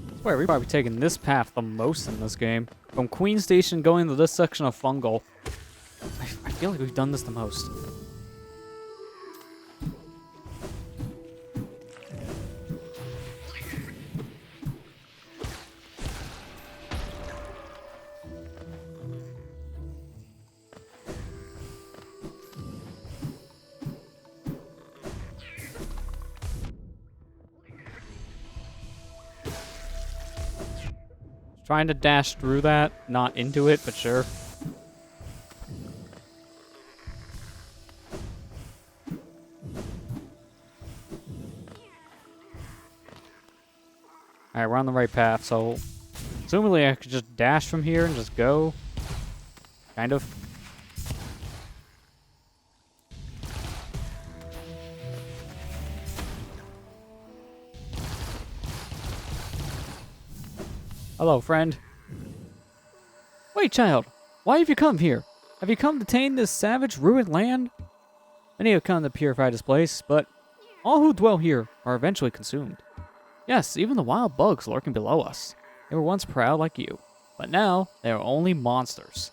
I swear, we've probably taken this path the most in this game. From Queen Station going to this section of Fungal. I feel like we've done this the most. Trying to dash through that, not into it, but sure. Alright, we're on the right path, so... Assumably I could just dash from here and just go. Kind of. Hello, friend. Wait, child. Why have you come here? Have you come to tame this savage, ruined land? Many have come to purify this place, but all who dwell here are eventually consumed. Yes, even the wild bugs lurking below us. They were once proud like you, but now they are only monsters.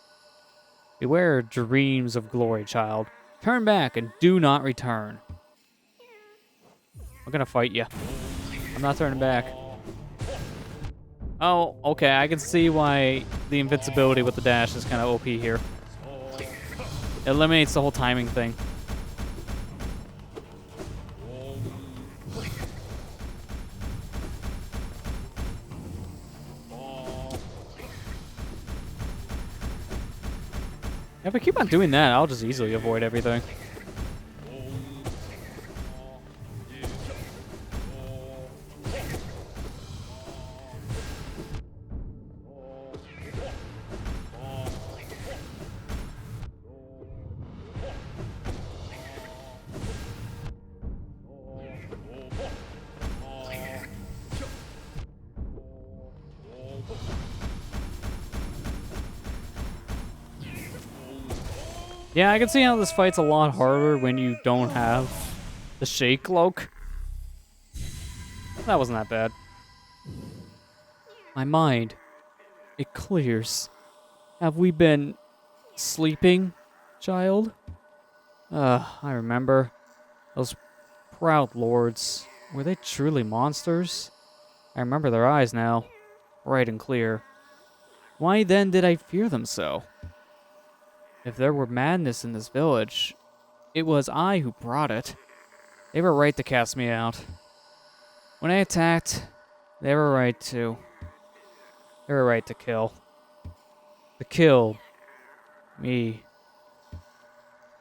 Beware dreams of glory, child. Turn back and do not return. gonna fight you. I'm not turning back. Oh, okay, I can see why the invincibility with the dash is kind of OP here. It eliminates the whole timing thing. If I keep on doing that, I'll just easily avoid everything. Yeah, I can see how this fight's a lot harder when you don't have the shake cloak. That wasn't that bad. My mind, it clears. Have we been sleeping, child? I remember. Those proud lords. Were they truly monsters? I remember their eyes now, bright and clear. Why then did I fear them so? If there were madness in this village, it was I who brought it. They were right to cast me out. When I attacked, they were right to. They were right to kill. To kill me.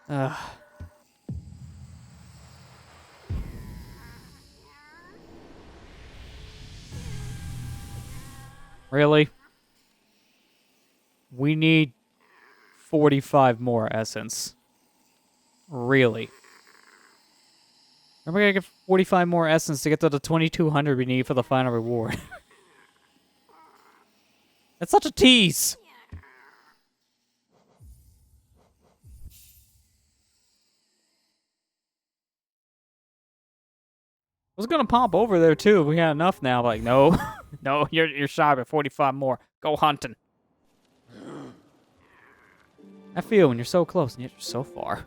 Ugh. Really? We need 45 more essence. Really? Remember, I gotta get 45 more essence to get to the 2200 we need for the final reward. That's such a tease! I was gonna pop over there too if we had enough now, but like, no. No, you're shy by 45 more. Go hunting. I feel when you're so close and yet you're so far.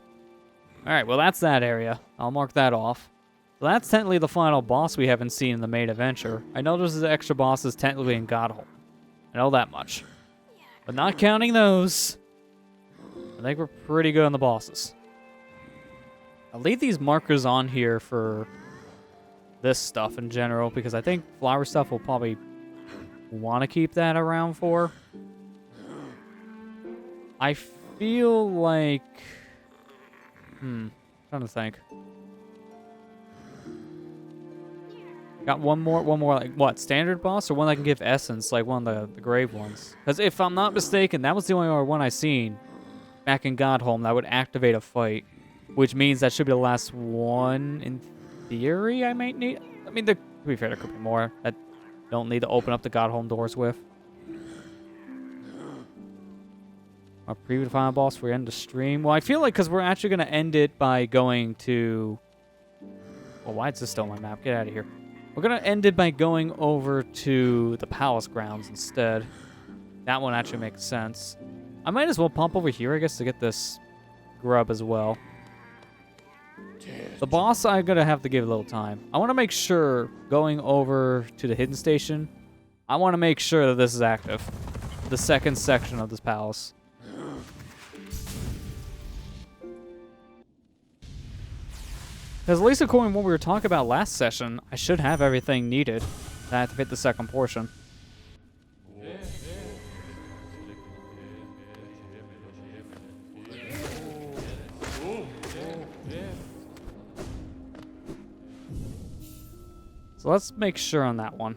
Alright, well that's that area. I'll mark that off. So that's technically the final boss we haven't seen in the main adventure. I know there's extra bosses technically in Godhold. I know that much. But not counting those, I think we're pretty good on the bosses. I'll leave these markers on here for this stuff in general, because I think flower stuff will probably want to keep that around for. I feel like... trying to think. Got one more, like, what, standard boss? Or one that can give essence, like one of the grave ones? Because if I'm not mistaken, that was the only one I seen back in Godholm that would activate a fight. Which means that should be the last one, in theory, I might need. I mean, to be fair, there could be more that don't need to open up the Godholm doors with. Our preview final boss for end the stream. Well, I feel like because we're actually going to end it by going to... Well, why is this still on my map? Get out of here. We're going to end it by going over to the palace grounds instead. That one actually makes sense. I might as well pump over here, I guess, to get this grub as well. The boss, I'm going to have to give a little time. I want to make sure, going over to the hidden station, I want to make sure that this is active. The second section of this palace. Because at least according to what we were talking about last session, I should have everything needed to activate the second portion. So let's make sure on that one.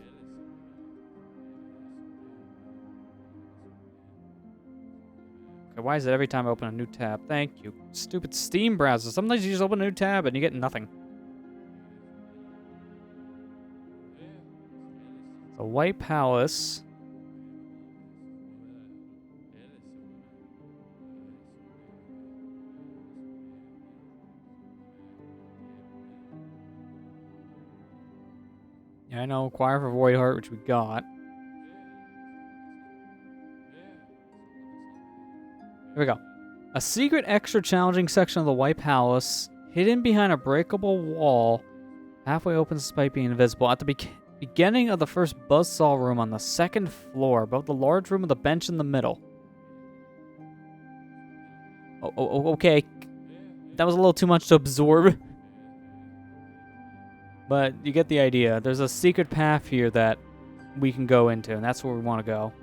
Okay, why is it every time I open a new tab? Thank you. Stupid Steam browser. Sometimes you just open a new tab and you get nothing. So White Palace. Yeah, I know. Acquire for Void Heart, which we got. Here we go. A secret extra challenging section of the White Palace, hidden behind a breakable wall, Halfway opens despite being invisible. At the beginning of the first buzzsaw room on the second floor, above the large room with a bench in the middle. Okay. That was a little too much to absorb. But you get the idea. There's a secret path here that we can go into, and that's where we want to go.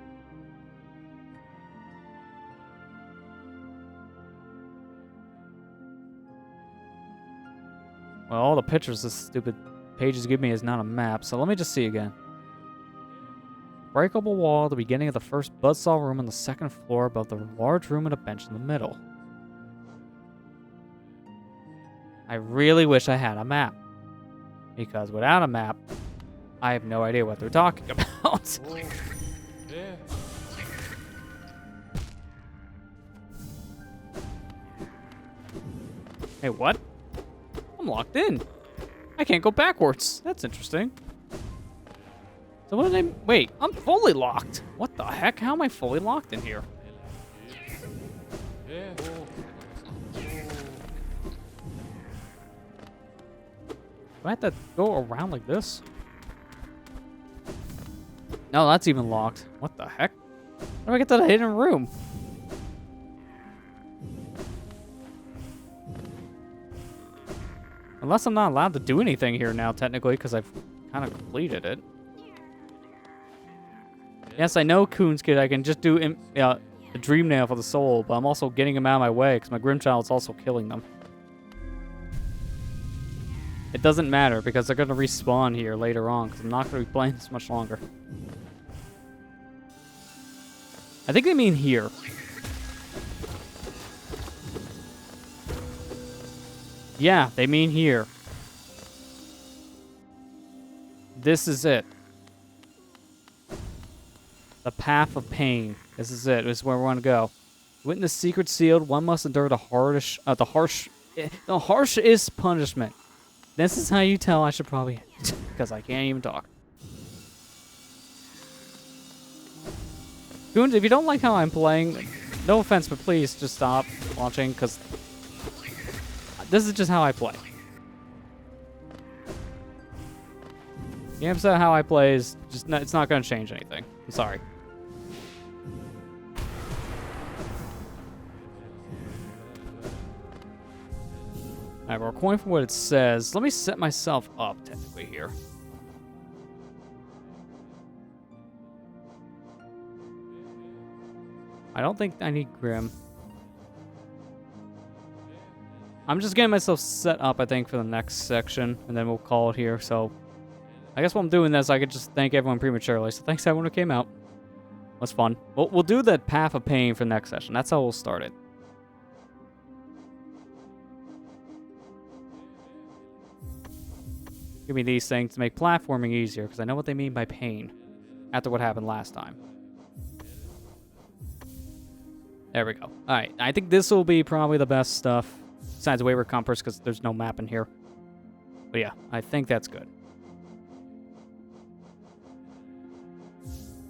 Well, all the pictures this stupid pages give me is not a map, so let me just see again. Breakable wall at the beginning of the first buzzsaw room on the second floor above the large room and a bench in the middle. I really wish I had a map. Because without a map, I have no idea what they're talking about. Hey, what? I'm locked in. I can't go backwards. That's interesting. So what did I... Wait, I'm fully locked. What the heck? How am I fully locked in here? Do I have to go around like this? No, that's even locked. What the heck? How do I get to the hidden room? Unless I'm not allowed to do anything here now, technically, because I've kind of completed it. Yes, I know, Coonskid, I can just do a dream nail for the soul, but I'm also getting him out of my way, because my Grimm Child's also killing them. It doesn't matter, because they're going to respawn here later on, because I'm not going to be playing this much longer. I think they mean here. Yeah, they mean here. This is it. The path of pain. This is it. This is where we want to go. Witness secret sealed. One must endure the harshest punishment. This is how you tell I should probably, because I can't even talk. Goons, if you don't like how I'm playing, no offense, but please just stop watching, because this is just how I play. The episode of how I play is just it's not going to change anything. I'm sorry. Alright, we're going for what it says. Let me set myself up, technically, here. I don't think I need Grimm. I'm just getting myself set up, I think, for the next section, and then we'll call it here. So, I guess while I'm doing this, I could just thank everyone prematurely. So, thanks to everyone who came out. It was fun. We'll do the Path of Pain for the next session. That's how we'll start it. Give me these things to make platforming easier, because I know what they mean by pain after what happened last time. There we go. Alright, I think this will be probably the best stuff, besides Wayward Compass, because there's no map in here. But yeah, I think that's good.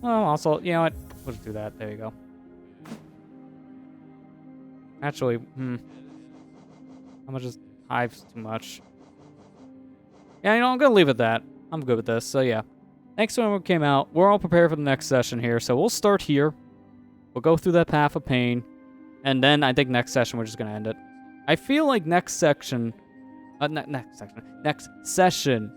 Oh, also, you know what? We'll just do that. There you go. Actually, I'm gonna just hives too much. Yeah, you know, I'm gonna leave it at that. I'm good with this, so yeah. Thanks to everyone who came out. We're all prepared for the next session here, so we'll start here. We'll go through that Path of Pain, and then I think next session we're just gonna end it. I feel like next session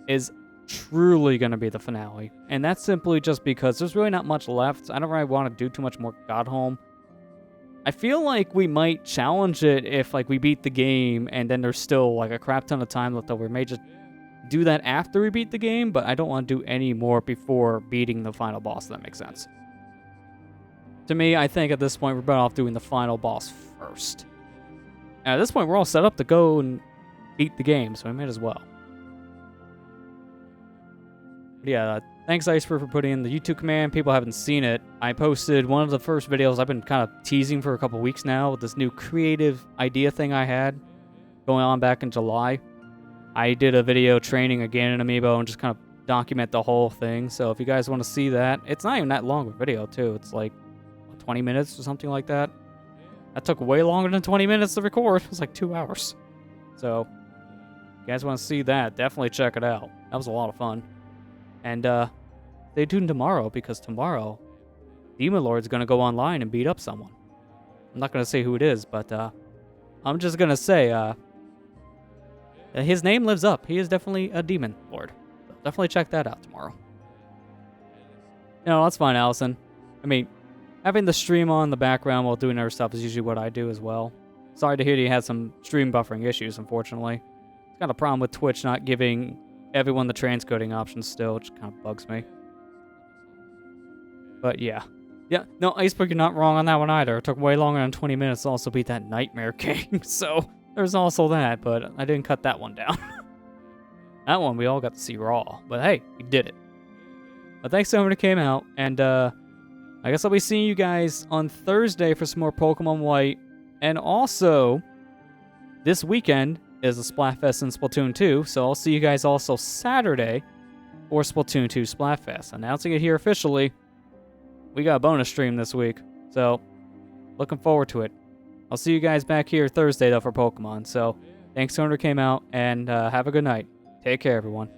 is truly gonna be the finale, and that's simply just because there's really not much left. I don't really want to do too much more Godhome. I feel like we might challenge it if like we beat the game, and then there's still like a crap ton of time left over. We may just do that after we beat the game, but I don't want to do any more before beating the final boss, if that makes sense. To me, I think at this point we're better off doing the final boss first. And at this point, we're all set up to go and beat the game, so we might as well. But yeah, thanks Iceberg for putting in the YouTube command. People haven't seen it. I posted one of the first videos I've been kind of teasing for a couple weeks now with this new creative idea thing I had going on back in July. I did a video training again in Amiibo and just kind of document the whole thing. So if you guys want to see that, it's not even that long of a video too. It's like 20 minutes or something like that. That took way longer than 20 minutes to record. It was like 2 hours. So you guys want to see that, definitely check it out. That was a lot of fun. And stay tuned tomorrow, because tomorrow, Demon Lord's going to go online and beat up someone. I'm not going to say who it is, but I'm just going to say his name lives up. He is definitely a Demon Lord. So definitely check that out tomorrow. No, that's fine, Allison. I mean, having the stream on in the background while doing other stuff is usually what I do as well. Sorry to hear you had some stream buffering issues, unfortunately. It's got a problem with Twitch not giving everyone the transcoding option still, which kind of bugs me. But yeah. Yeah, no, Iceberg, you're not wrong on that one either. It took way longer than 20 minutes to also beat that Nightmare King, so there's also that, but I didn't cut that one down. That one we all got to see raw, but hey, we did it. But thanks to everyone who came out, and I guess I'll be seeing you guys on Thursday for some more Pokemon White, and also, this weekend is a Splatfest in Splatoon 2, so I'll see you guys also Saturday for Splatoon 2 Splatfest. Announcing it here officially, we got a bonus stream this week, so looking forward to it. I'll see you guys back here Thursday, though, for Pokemon, so thanks to everyone who came out, and have a good night. Take care, everyone.